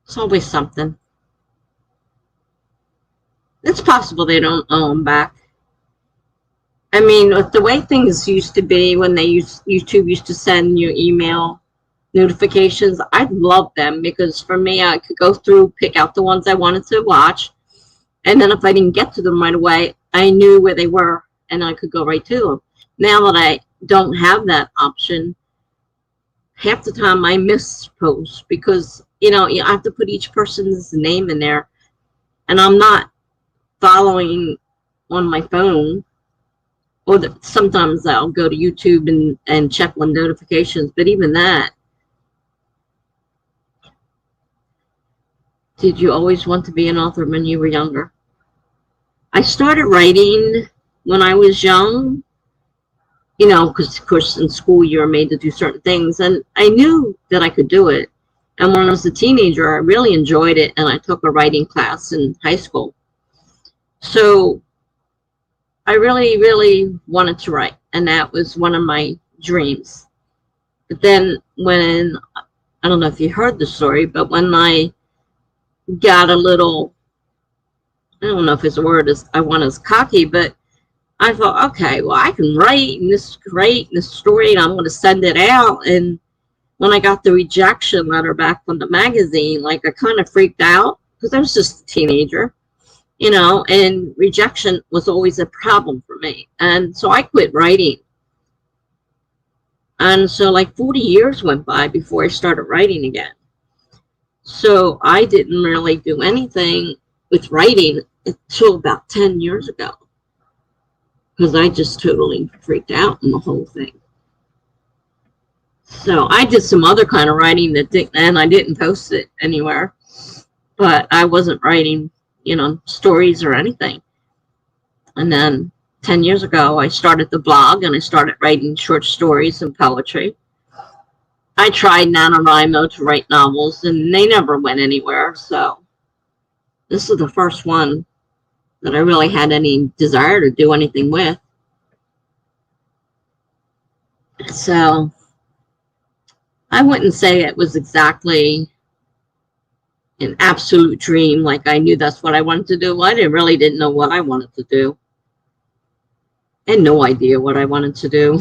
Speaker 1: it's always something. It's possible they don't owe them back. I mean, with the way things used to be when YouTube used to send you email notifications, I love them because for me, I could go through, pick out the ones I wanted to watch, and then if I didn't get to them right away, I knew where they were and I could go right to them. Now that I don't have that option, half the time I miss posts because, I have to put each person's name in there, and I'm not following on my phone. Or sometimes I'll go to YouTube and check on notifications, but even that. Did you always want to be an author when you were younger? I started writing when I was young, because of course in school you were made to do certain things, and I knew that I could do it. And when I was a teenager, I really enjoyed it, and I took a writing class in high school. So I really, really wanted to write, and that was one of my dreams. But then when, I don't know if you heard the story, but when I got a little, I don't know if his word is, I want as cocky, but I thought, okay, well, I can write, and this is great, and this story, and I'm going to send it out. And when I got the rejection letter back from the magazine, I kind of freaked out because I was just a teenager, and rejection was always a problem for me. And so I quit writing. And so 40 years went by before I started writing again. So I didn't really do anything with writing until about 10 years ago, because I just totally freaked out in the whole thing. So I did some other kind of writing and I didn't post it anywhere, but I wasn't writing, stories or anything. And then 10 years ago, I started the blog and I started writing short stories and poetry. I tried NaNoWriMo to write novels and they never went anywhere. So this is the first one that I really had any desire to do anything with. So I wouldn't say it was exactly an absolute dream, I knew that's what I wanted to do. I really didn't know what I wanted to do. I had no idea what I wanted to do.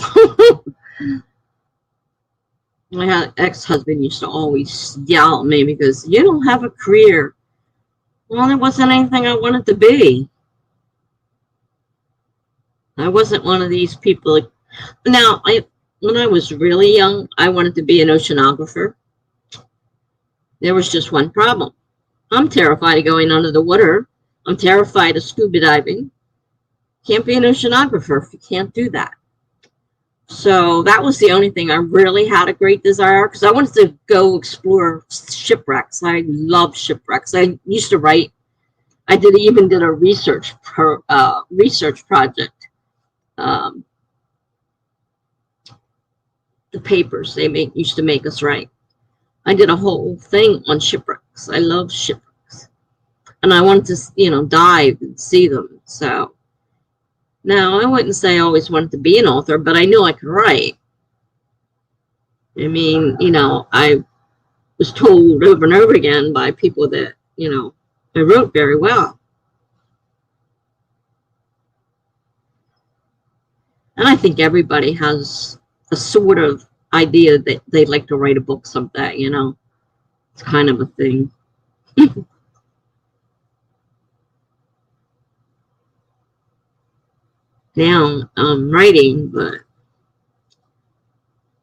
Speaker 1: My ex-husband used to always yell at me because you don't have a career. Well, it wasn't anything I wanted to be. I wasn't one of these people. Now, when I was really young, I wanted to be an oceanographer. There was just one problem. I'm terrified of going under the water. I'm terrified of scuba diving. Can't be an oceanographer if you can't do that. So that was the only thing I really had a great desire, because I wanted to go explore shipwrecks. I love shipwrecks. I used to write. I even did a research project. The papers they used to make us write. I did a whole thing on shipwrecks. I love shipwrecks. And I wanted to, dive and see them. So now I wouldn't say I always wanted to be an author, but I knew I could write. I mean, I was told over and over again by people that, I wrote very well. And I think everybody has a sort of idea that they'd like to write a book someday, It's kind of a thing. Now I'm writing, but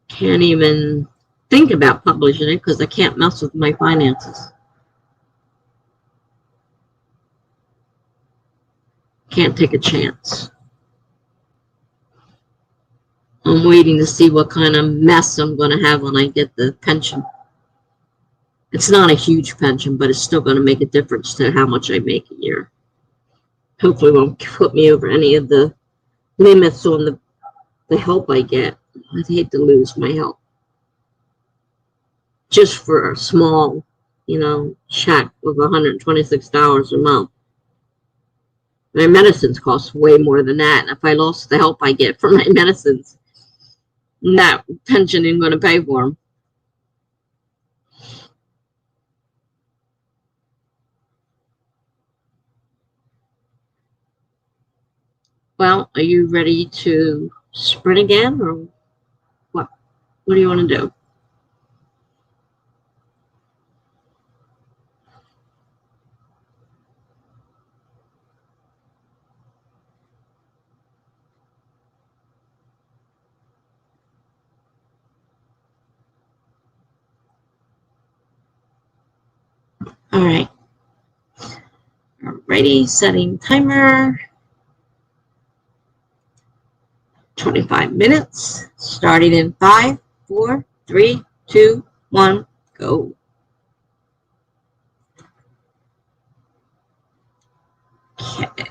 Speaker 1: can't even think about publishing it because I can't mess with my finances. Can't take a chance. I'm waiting to see what kind of mess I'm going to have when I get the pension. It's not a huge pension, but it's still going to make a difference to how much I make a year. Hopefully it won't put me over any of the limits on the help I get. I'd hate to lose my help. Just for a small, check of $126 a month. My medicines cost way more than that. And if I lost the help I get for my medicines, that pension ain't going to pay for them. Well, are you ready to sprint again, or what? What do you want to do? All right. Ready, setting timer. 25 minutes. Starting in 5, 4, 3, 2, 1, go. Okay.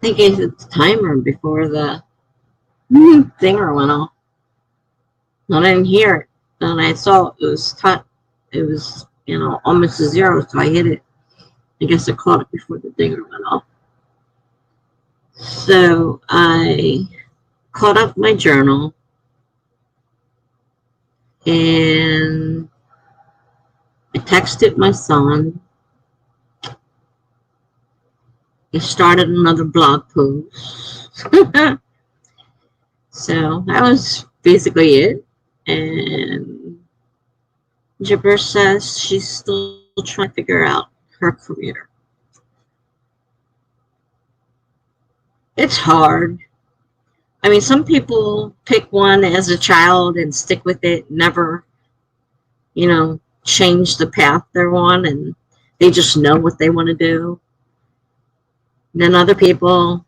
Speaker 1: I think I hit the timer before the thinger went off. I didn't hear it. And I saw it was it was, almost a zero, so I hit it. I guess I caught it before the dinger went off. So I caught up my journal and I texted my son. I started another blog post. So that was basically it. And Jibber says she's still trying to figure out her career. It's hard. I mean, some people pick one as a child and stick with it, never, change the path they're on, and they just know what they want to do. And then other people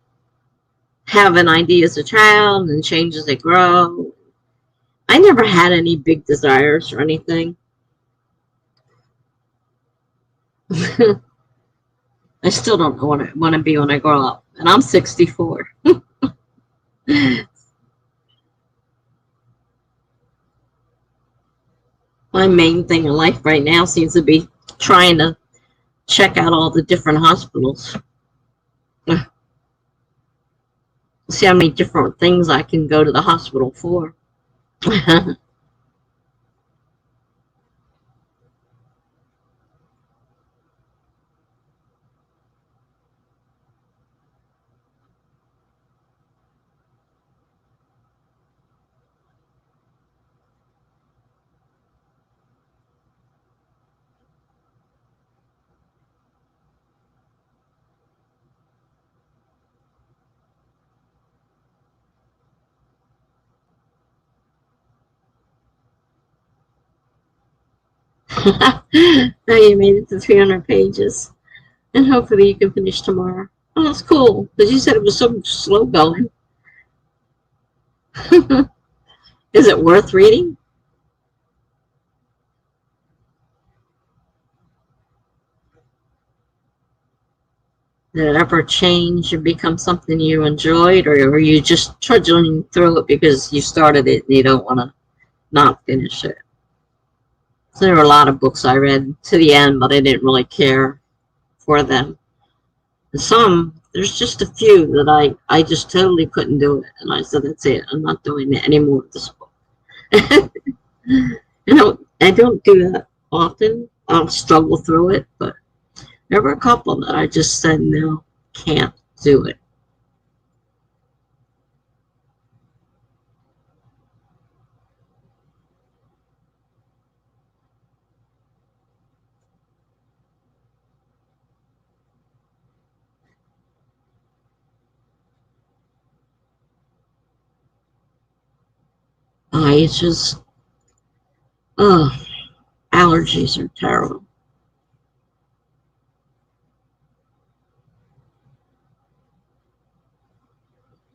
Speaker 1: have an idea as a child and change as they grow. I never had any big desires or anything. I still don't know what I want to be when I grow up, and I'm 64. My main thing in life right now seems to be trying to check out all the different hospitals. See how many different things I can go to the hospital for. Now you made it to 300 pages, and hopefully you can finish tomorrow. Oh, that's cool, because you said it was so slow going. Is it worth reading? Did it ever change and become something you enjoyed, or were you just trudging through it because you started it and you don't want to not finish it? So there were a lot of books I read to the end, but I didn't really care for them. And there's just a few that I just totally couldn't do it. And I said, that's it. I'm not doing it anymore with this book. I don't do that often. I'll struggle through it, but there were a couple that I just said, no, can't do it. It's just, oh, allergies are terrible.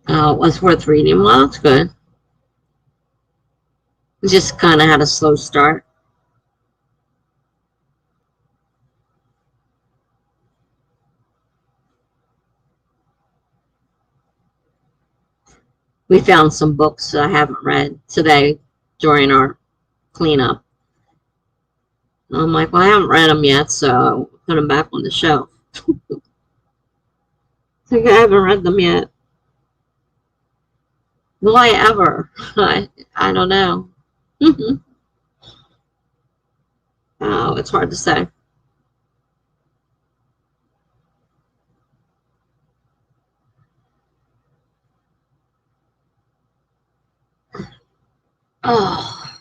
Speaker 1: It was worth reading. Well, it's good. It just kind of had a slow start. We found some books I haven't read today during our cleanup. I'm like, well, I haven't read them yet, so I'll put them back on the shelf. I think I haven't read them yet. Will I ever? I don't know. Oh, it's hard to say. Oh,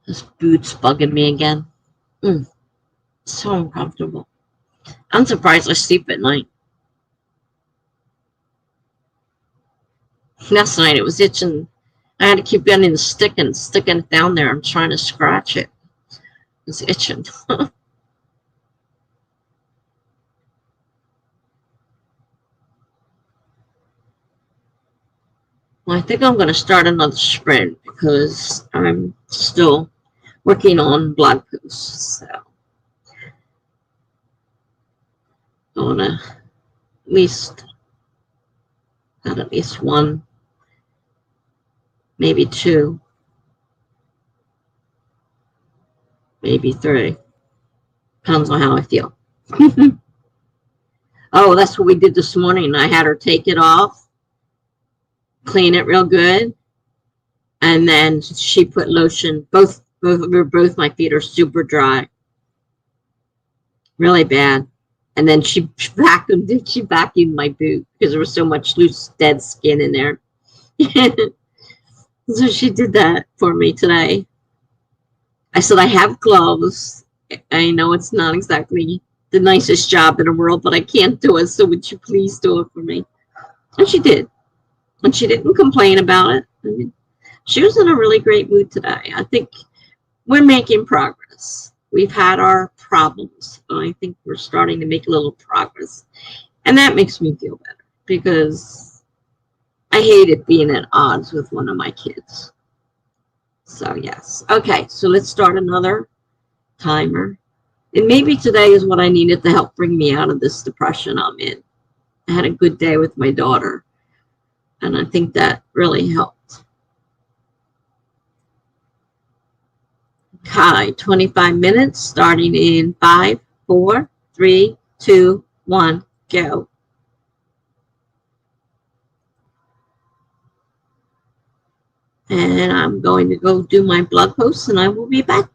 Speaker 1: this boot's bugging me again. So uncomfortable. I'm surprised I sleep at night. Last night it was itching. I had to keep getting the stick and sticking it down there. I'm trying to scratch it. It's itching. Well, I think I'm going to start another sprint because I'm still working on blog posts. So I want to least, not at least one, maybe two, maybe three. Depends on how I feel. Oh, that's what we did this morning. I had her take it off, clean it real good, and then she put lotion. Both my feet are super dry, really bad. And then she vacuumed my boot because there was so much loose dead skin in there. So she did that for me today. I said, I have gloves. I know it's not exactly the nicest job in the world, but I can't do it. So would you please do it for me? And she did. And she didn't complain about it. I mean, she was in a really great mood today. I think we're making progress. We've had our problems, but I think we're starting to make a little progress. And that makes me feel better because I hated being at odds with one of my kids. So, yes. Okay, so let's start another timer. And maybe today is what I needed to help bring me out of this depression I'm in. I had a good day with my daughter, and I think that really helped. Okay, 25 minutes starting in 5, 4, 3, 2, 1, go. And I'm going to go do my blog post, and I will be back.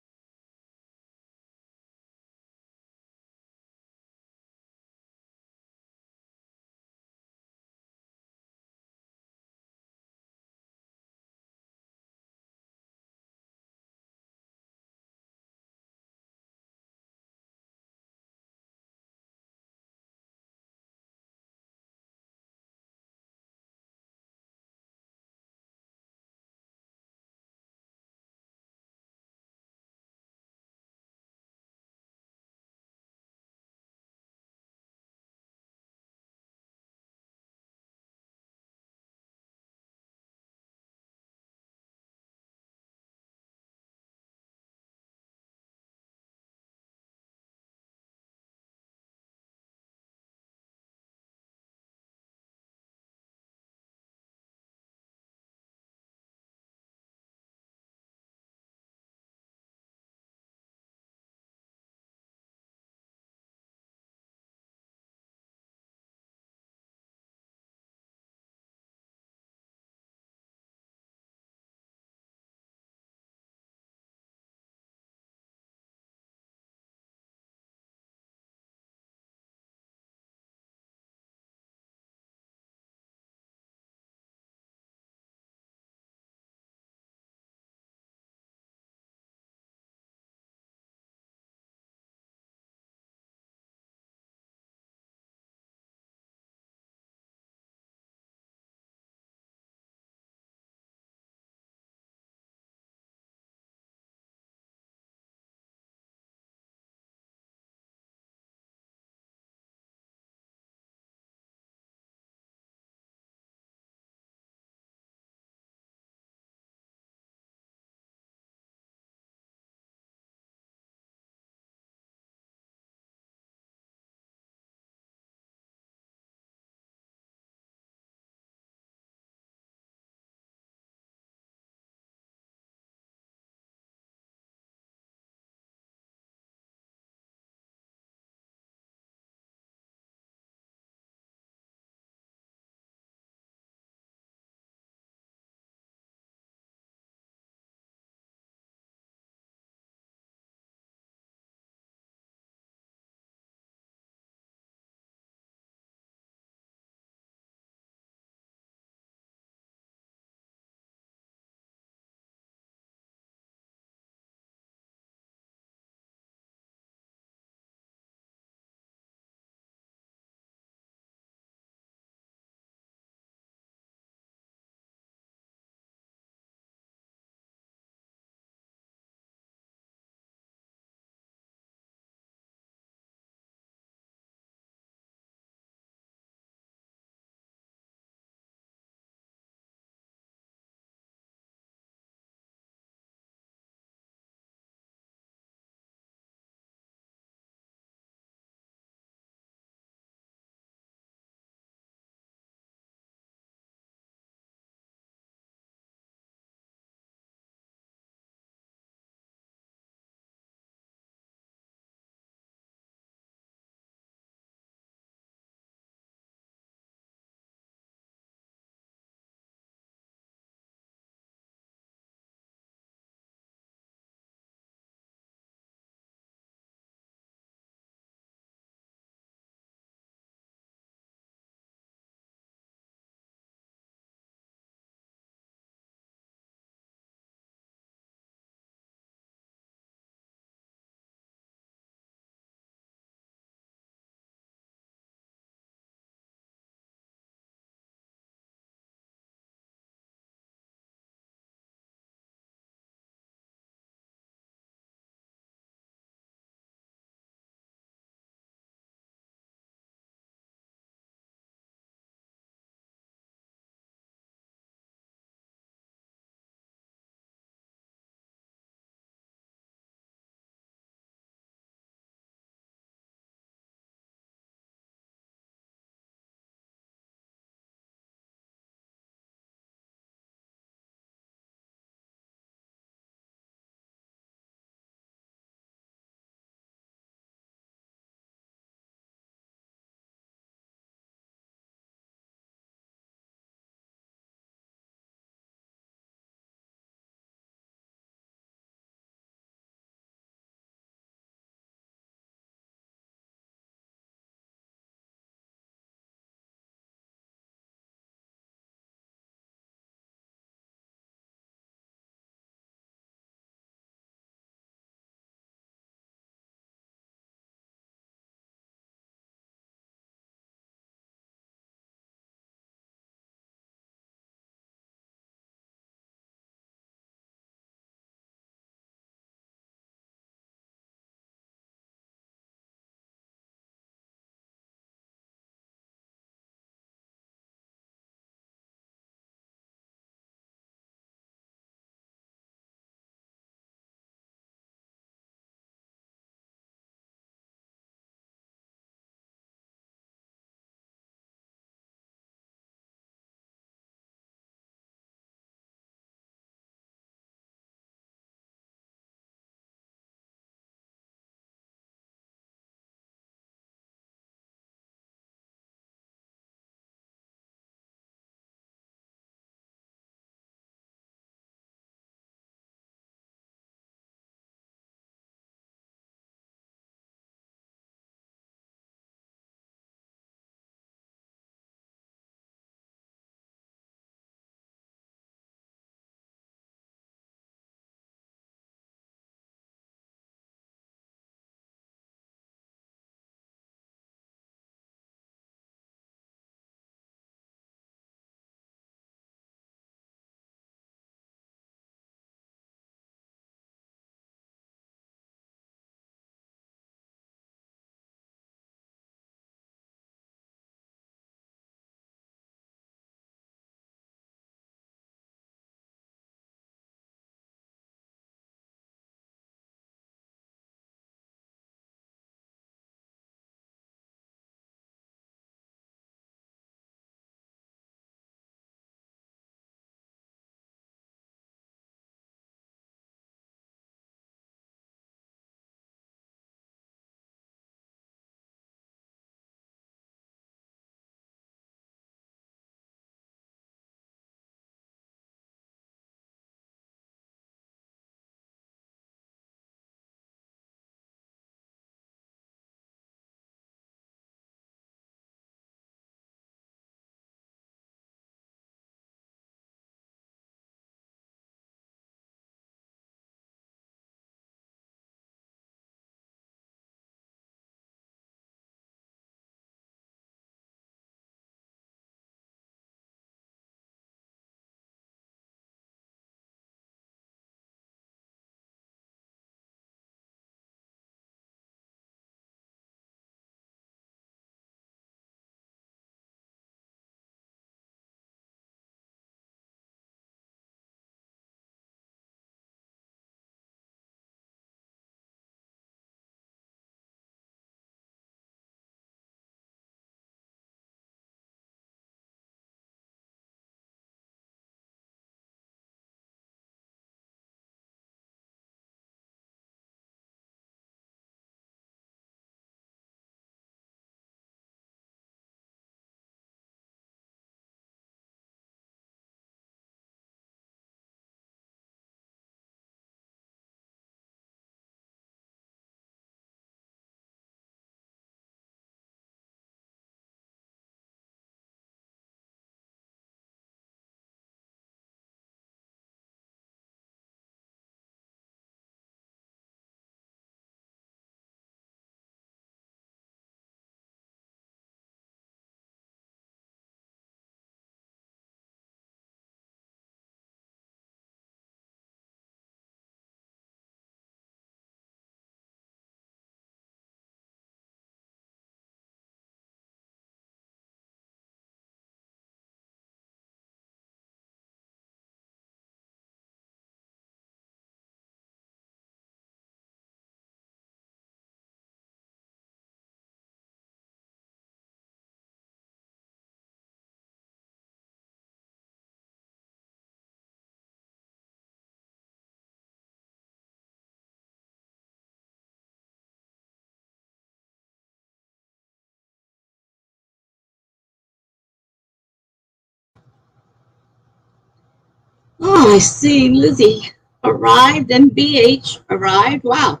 Speaker 1: I see Lizzie arrived and BH arrived. Wow.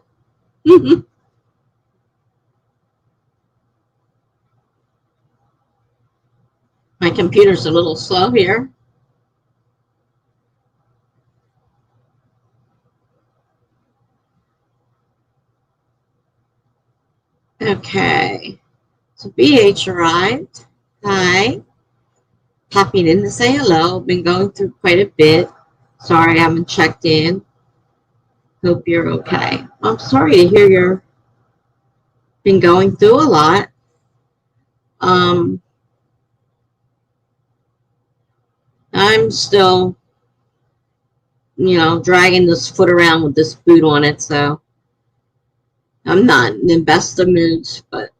Speaker 1: My computer's a little slow here. Okay. So BH arrived. Hi. Popping in to say hello. Been going through quite a bit. Sorry I haven't checked in. Hope you're okay. I'm sorry to hear you're been going through a lot. I'm still, dragging this foot around with this boot on it, so I'm not in the best of moods, but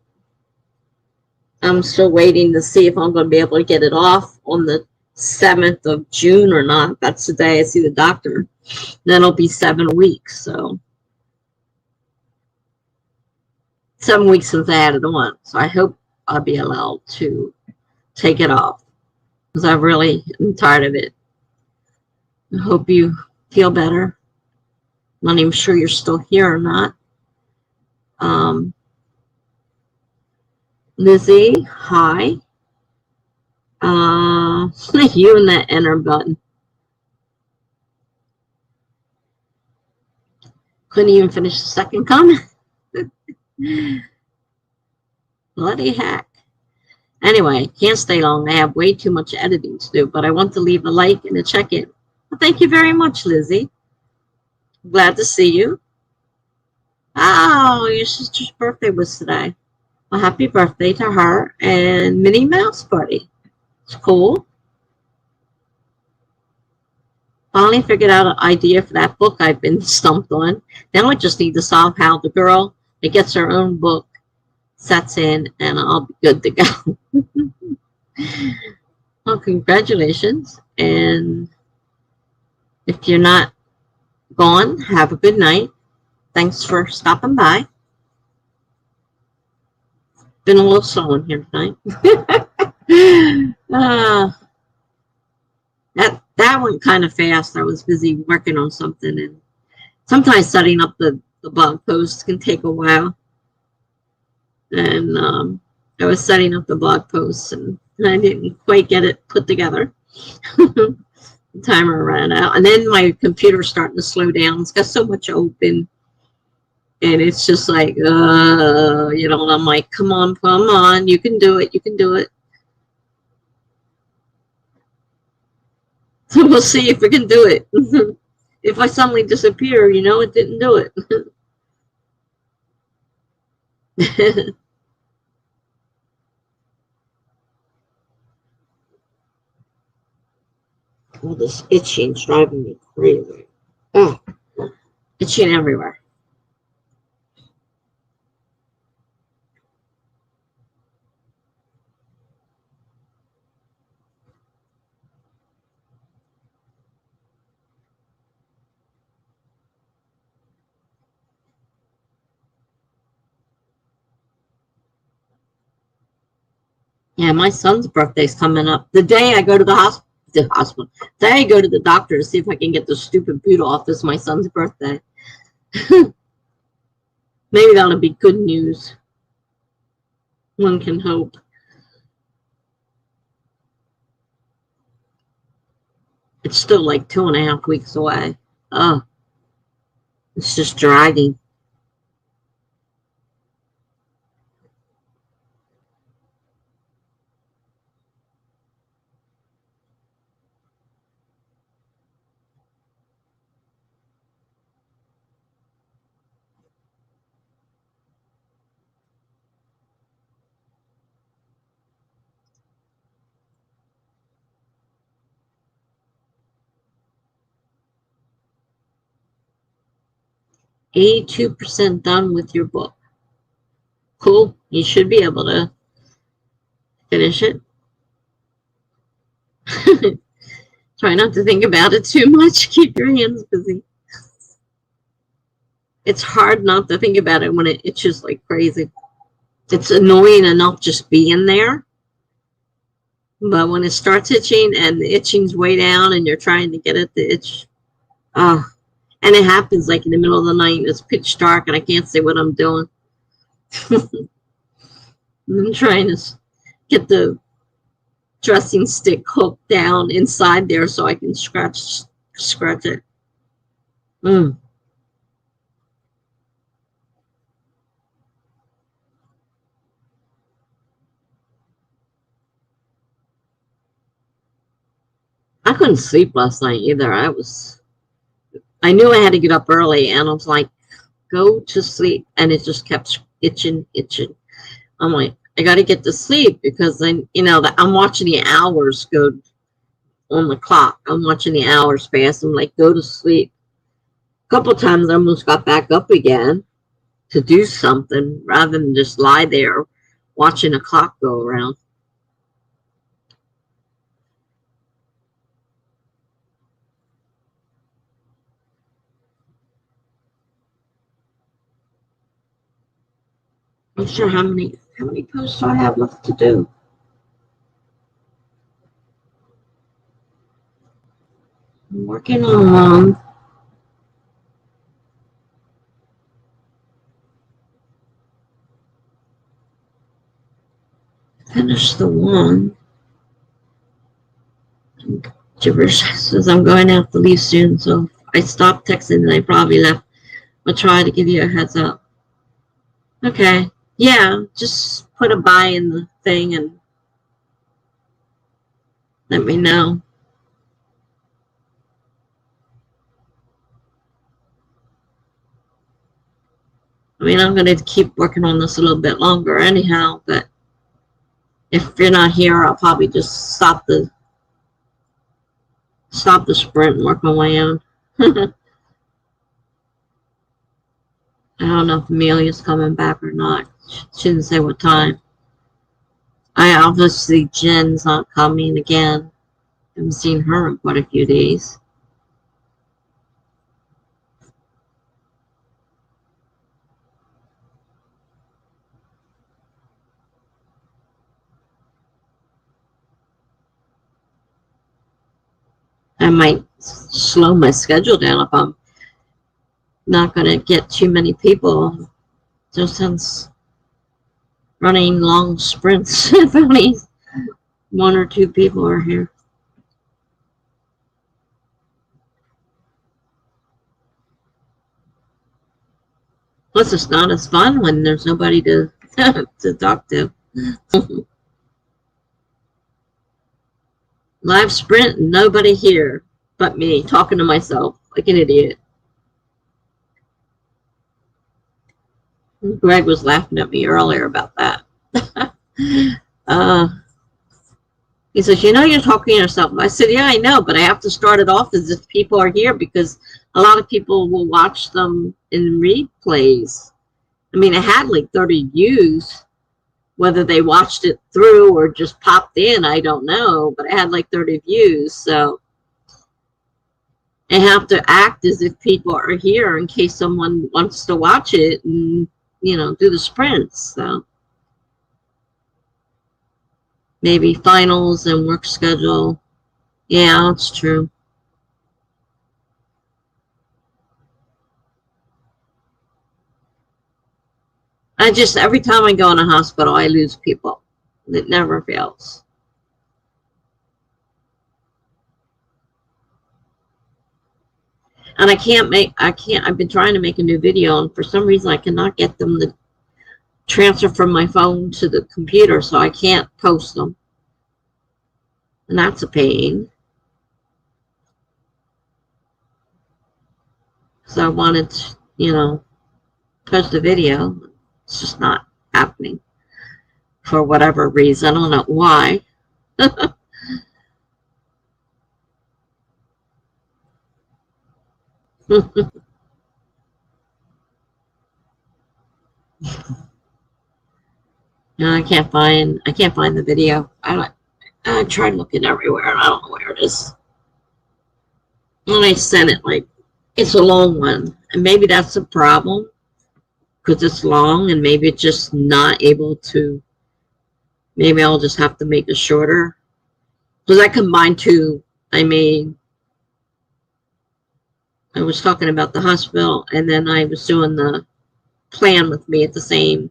Speaker 1: I'm still waiting to see if I'm going to be able to get it off on the 7th of June or not. That's the day I see the doctor. Then it'll be 7 weeks, so 7 weeks since I had it on. So I hope I'll be allowed to take it off because I really am tired of it. I hope you feel better. I'm not even sure you're still here or not. Lizzie, hi. You and that enter button. Couldn't even finish the second comment. Bloody heck. Anyway, can't stay long. I have way too much editing to do, but I want to leave a like and a check-in. Well, thank you very much, Lizzie. Glad to see you. Oh, your sister's birthday was today. Well, happy birthday to her and Minnie Mouse Party. It's cool. Finally figured out an idea for that book I've been stumped on. Now I just need to solve how the girl that gets her own book sets in, and I'll be good to go. Well, congratulations. And if you're not gone, have a good night. Thanks for stopping by. Been a little slow in here tonight. That went kind of fast. I was busy working on something, and sometimes setting up the blog post can take a while. And I was setting up the blog posts, and I didn't quite get it put together. The timer ran out, and then my computer's starting to slow down. It's got so much open, and it's just like, I'm like, come on, you can do it, you can do it. So we'll see if we can do it. If I suddenly disappear, it didn't do it. All this itching's driving me crazy. Oh, itching everywhere. Yeah, my son's birthday's coming up. The day I go to the hospital, the day I go to the doctor to see if I can get the stupid boot off is my son's birthday. Maybe that'll be good news. One can hope. It's still like 2.5 weeks away. Oh, it's just dragging. %82 done with your book. Cool. You should be able to finish it. Try not to think about it too much. Keep your hands busy. It's hard not to think about it when it itches like crazy. It's annoying enough just being there. But when it starts itching and the itching's way down and you're trying to get at the itch, oh, and it happens like in the middle of the night, it's pitch dark and I can't see what I'm doing. I'm trying to get the dressing stick hooked down inside there so I can scratch it. Mm. I couldn't sleep last night either. I knew I had to get up early and I was like, go to sleep. And it just kept itching. I'm like, I got to get to sleep because then, I'm watching the hours go on the clock. I'm watching the hours pass. I'm like, go to sleep. A couple of times I almost got back up again to do something rather than just lie there watching the clock go around. I'm not sure how many posts I have left to do. I'm working on finish the one. Gibberish says I'm going to have to leave soon, so I stopped texting and I probably left. I'll try to give you a heads up. Okay. Yeah, just put a bye in the thing and let me know. I mean, I'm going to keep working on this a little bit longer anyhow, but if you're not here, I'll probably just stop the sprint and work my way on. I don't know if Amelia's coming back or not. She didn't say what time. I obviously Jen's not coming again. I haven't seen her in quite a few days. I might slow my schedule down if I'm not going to get too many people. Just since running long sprints, if only one or two people are here. Plus, it's not as fun when there's nobody to to talk to. Live sprint, nobody here but me talking to myself like an idiot. Greg was laughing at me earlier about that. He says, you're talking to yourself. I said, yeah, I know, but I have to start it off as if people are here because a lot of people will watch them in replays. I mean, it had like 30 views. Whether they watched it through or just popped in, I don't know, but it had like 30 views. So I have to act as if people are here in case someone wants to watch it and, do the sprints. So maybe finals and work schedule. Yeah, that's true. Every time I go in a hospital, I lose people. It never fails. And I've been trying to make a new video, and for some reason I cannot get them to transfer from my phone to the computer, so I can't post them. And that's a pain. So I wanted to, post a video. It's just not happening for whatever reason. I don't know why. I can't find the video. I tried looking everywhere and I don't know where it is. And I sent it it's a long one. And maybe that's the problem because it's long and maybe it's just not able to, maybe I'll just have to make it shorter. Because I combined two. I made, I was talking about the hospital, and then I was doing the plan with me at the same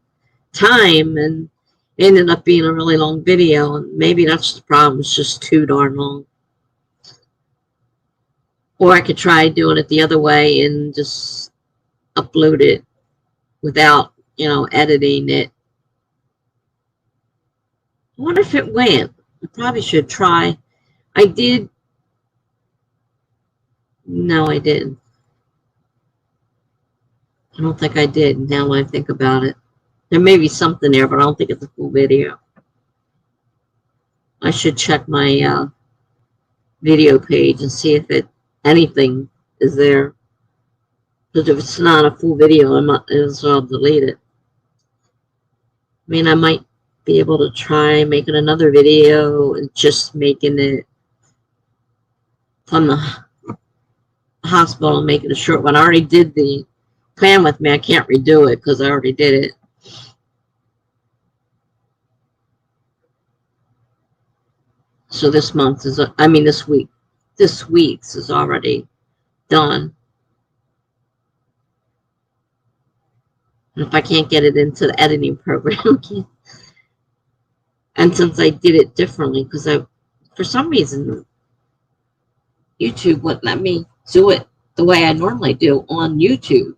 Speaker 1: time, and it ended up being a really long video, and maybe that's the problem. It's just too darn long. Or I could try doing it the other way and just upload it without, editing it. I wonder if it went. I probably should try. I did. No, I didn't. I don't think I did now when I think about it. There may be something there, but I don't think it's a full video. I should check my video page and see if anything is there. Because if it's not a full video, I'll delete it. I mean, I might be able to try making another video and just making it from the hospital and making a short one. I already did the plan with me. I can't redo it because I already did it. So this month is, this week. This week's is already done. And if I can't get it into the editing program, and since I did it differently, because for some reason, YouTube wouldn't let me do it the way I normally do on YouTube.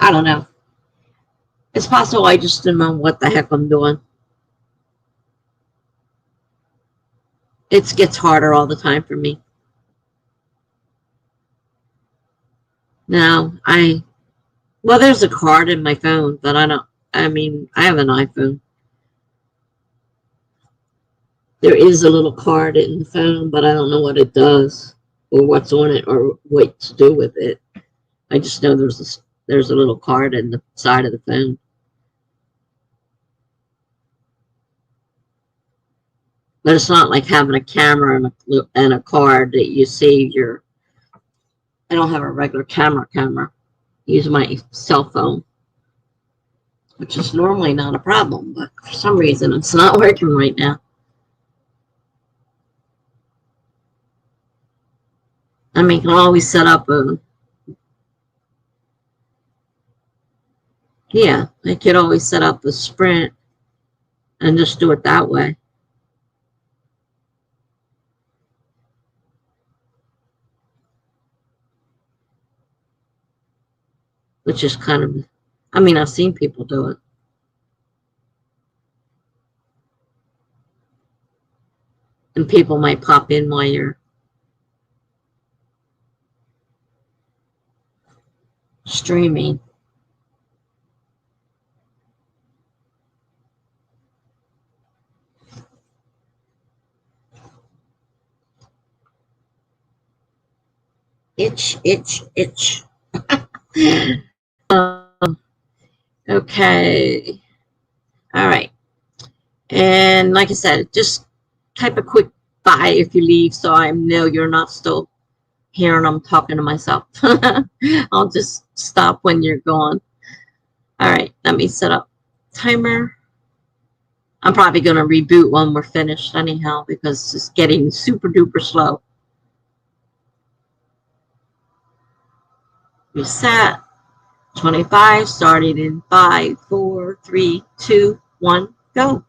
Speaker 1: I don't know. It's possible I just don't know what the heck I'm doing. It gets harder all the time for me. Now, well, there's a card in my phone, but I have an iPhone. There is a little card in the phone, but I don't know what it does or what's on it or what to do with it. I just know there's a little card in the side of the phone. But it's not like having a camera and a card that you save your. I don't have a regular camera. I use my cell phone, which is normally not a problem, but for some reason it's not working right now. I mean, you can always set up I could always set up a sprint and just do it that way. Which is kind of, I've seen people do it. And people might pop in while you're streaming. Itch, itch, itch. Okay. All right. And like I said, just type a quick bye if you leave so I know you're not still here and I'm talking to myself. I'll just stop when you're gone. All right. Let me set up timer. I'm probably going to reboot when we're finished anyhow because it's getting super duper slow. Reset. 25 starting in 5, 4, 3, 2, 1, go.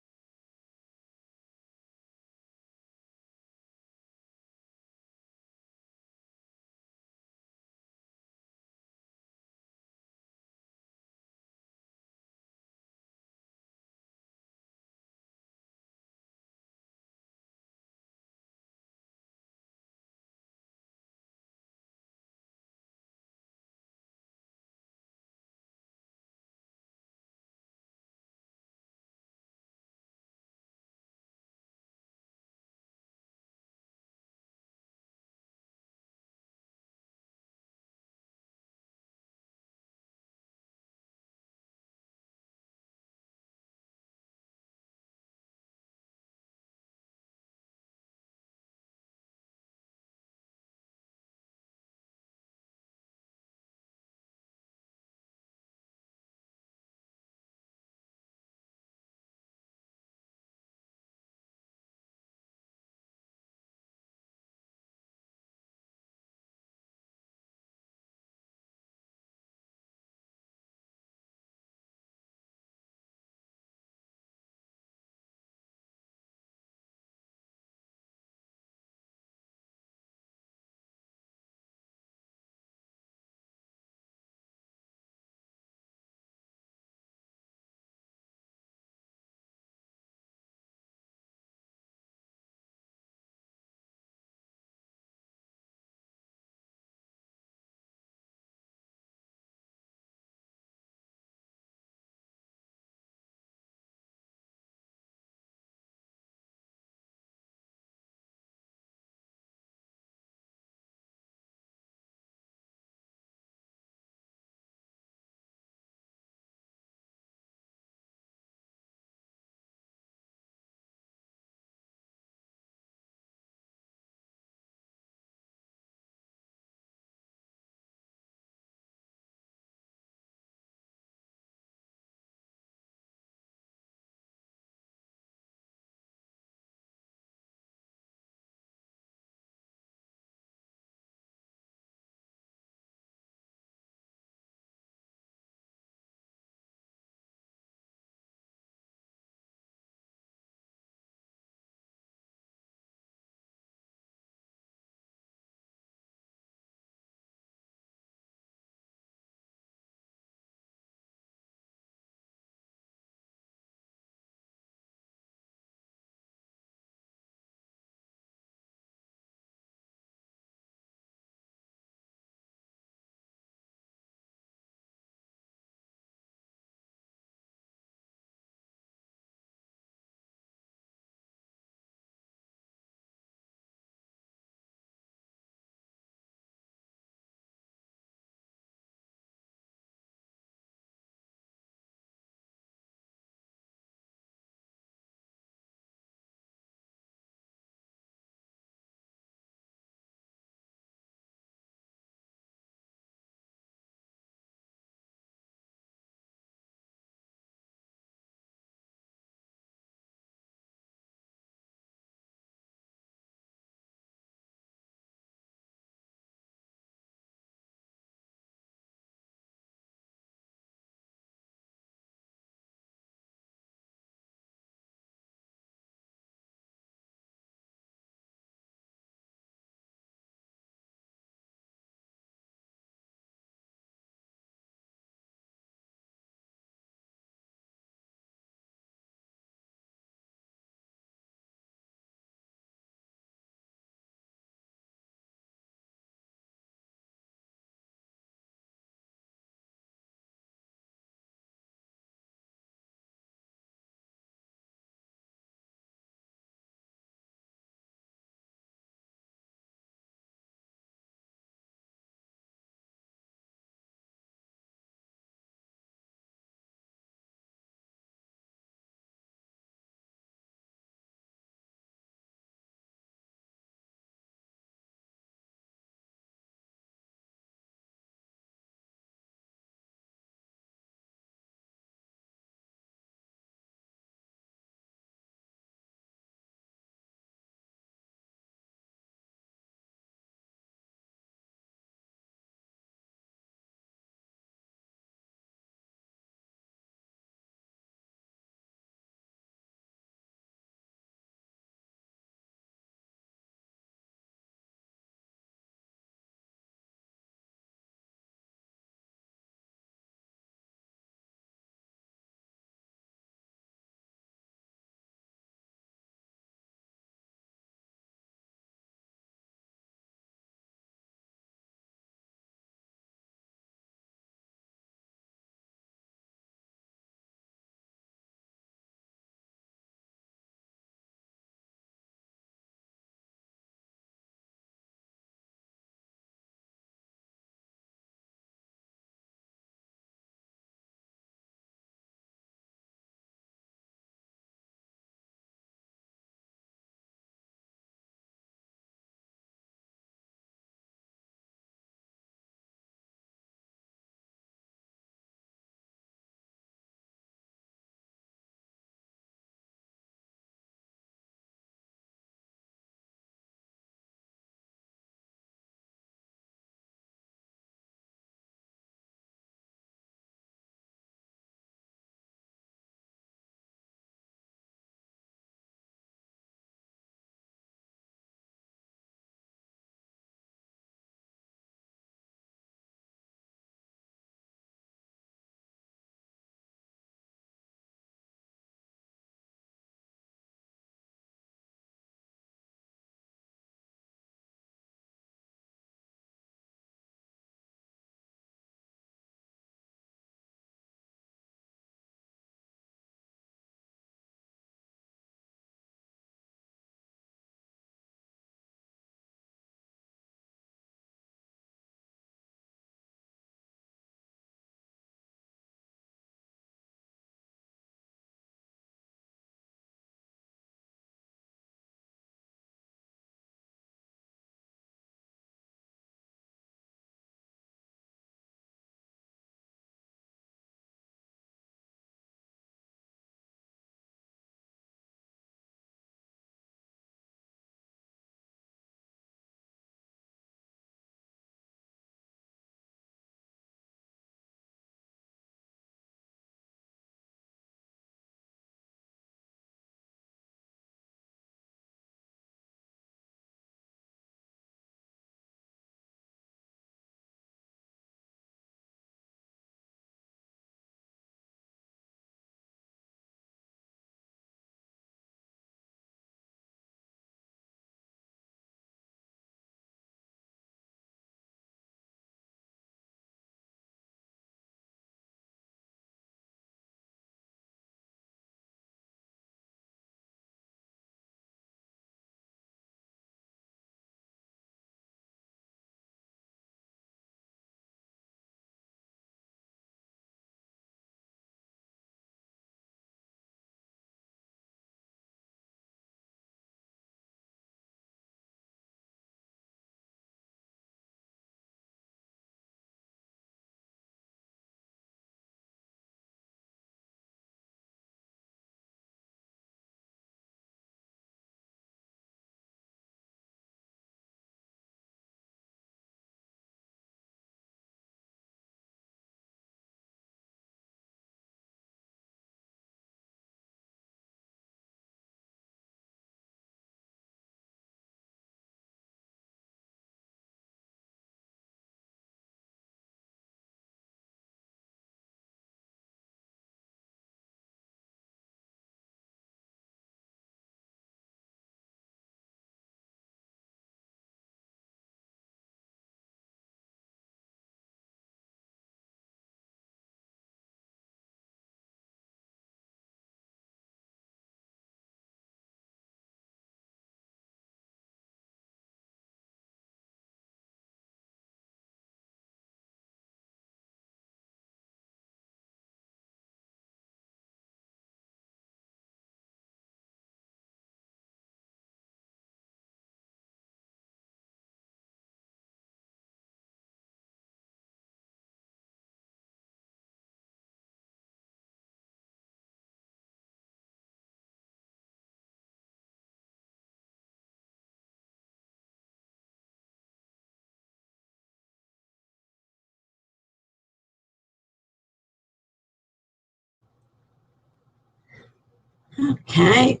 Speaker 1: Okay.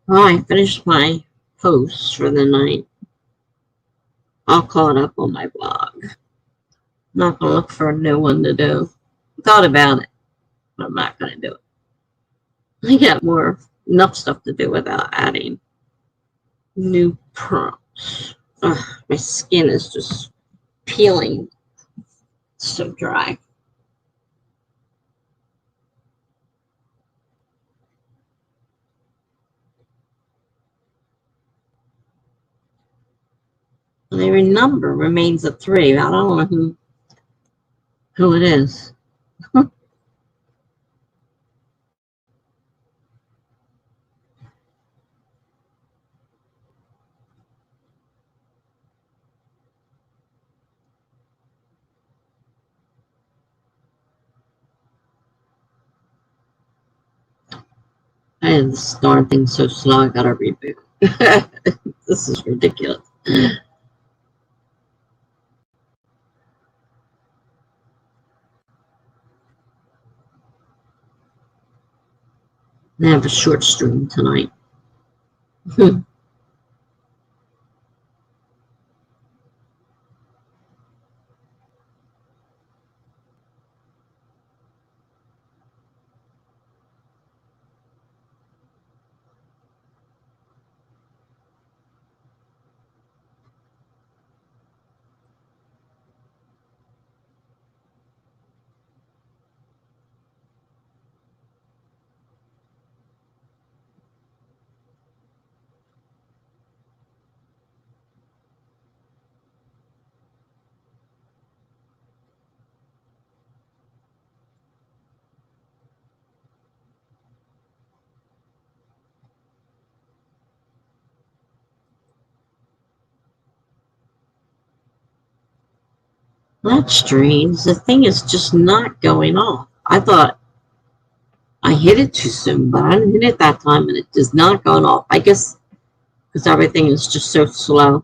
Speaker 1: Well, I finished my posts for the night. All caught up on my blog. Not gonna look for a new one to do. Thought about it, but I'm not gonna do it. I got enough stuff to do without adding new prompts. Ugh, my skin is just peeling. It's so dry. Their number remains a 3. I don't know who it is. And this darn thing's so slow, I gotta reboot. This is ridiculous. I have a short stream tonight. That's strange. The thing is just not going off. I thought I hit it too soon, but I didn't hit it that time and it is not going off. I guess because everything is just so slow.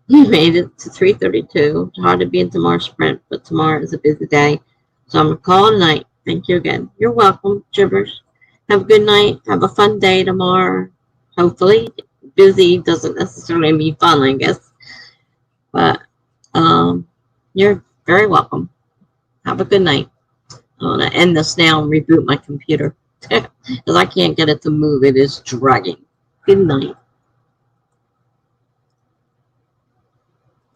Speaker 1: You made it to 3:32. It's hard to be in tomorrow's sprint, but tomorrow is a busy day. So I'm going to call it a night. Thank you again. You're welcome, Gibbers. Have a good night. Have a fun day tomorrow. Hopefully. Busy doesn't necessarily mean fun, I guess. But you're very welcome. Have a good night. I'm going to end this now and reboot my computer. Because I can't get it to move. It is dragging. Good night.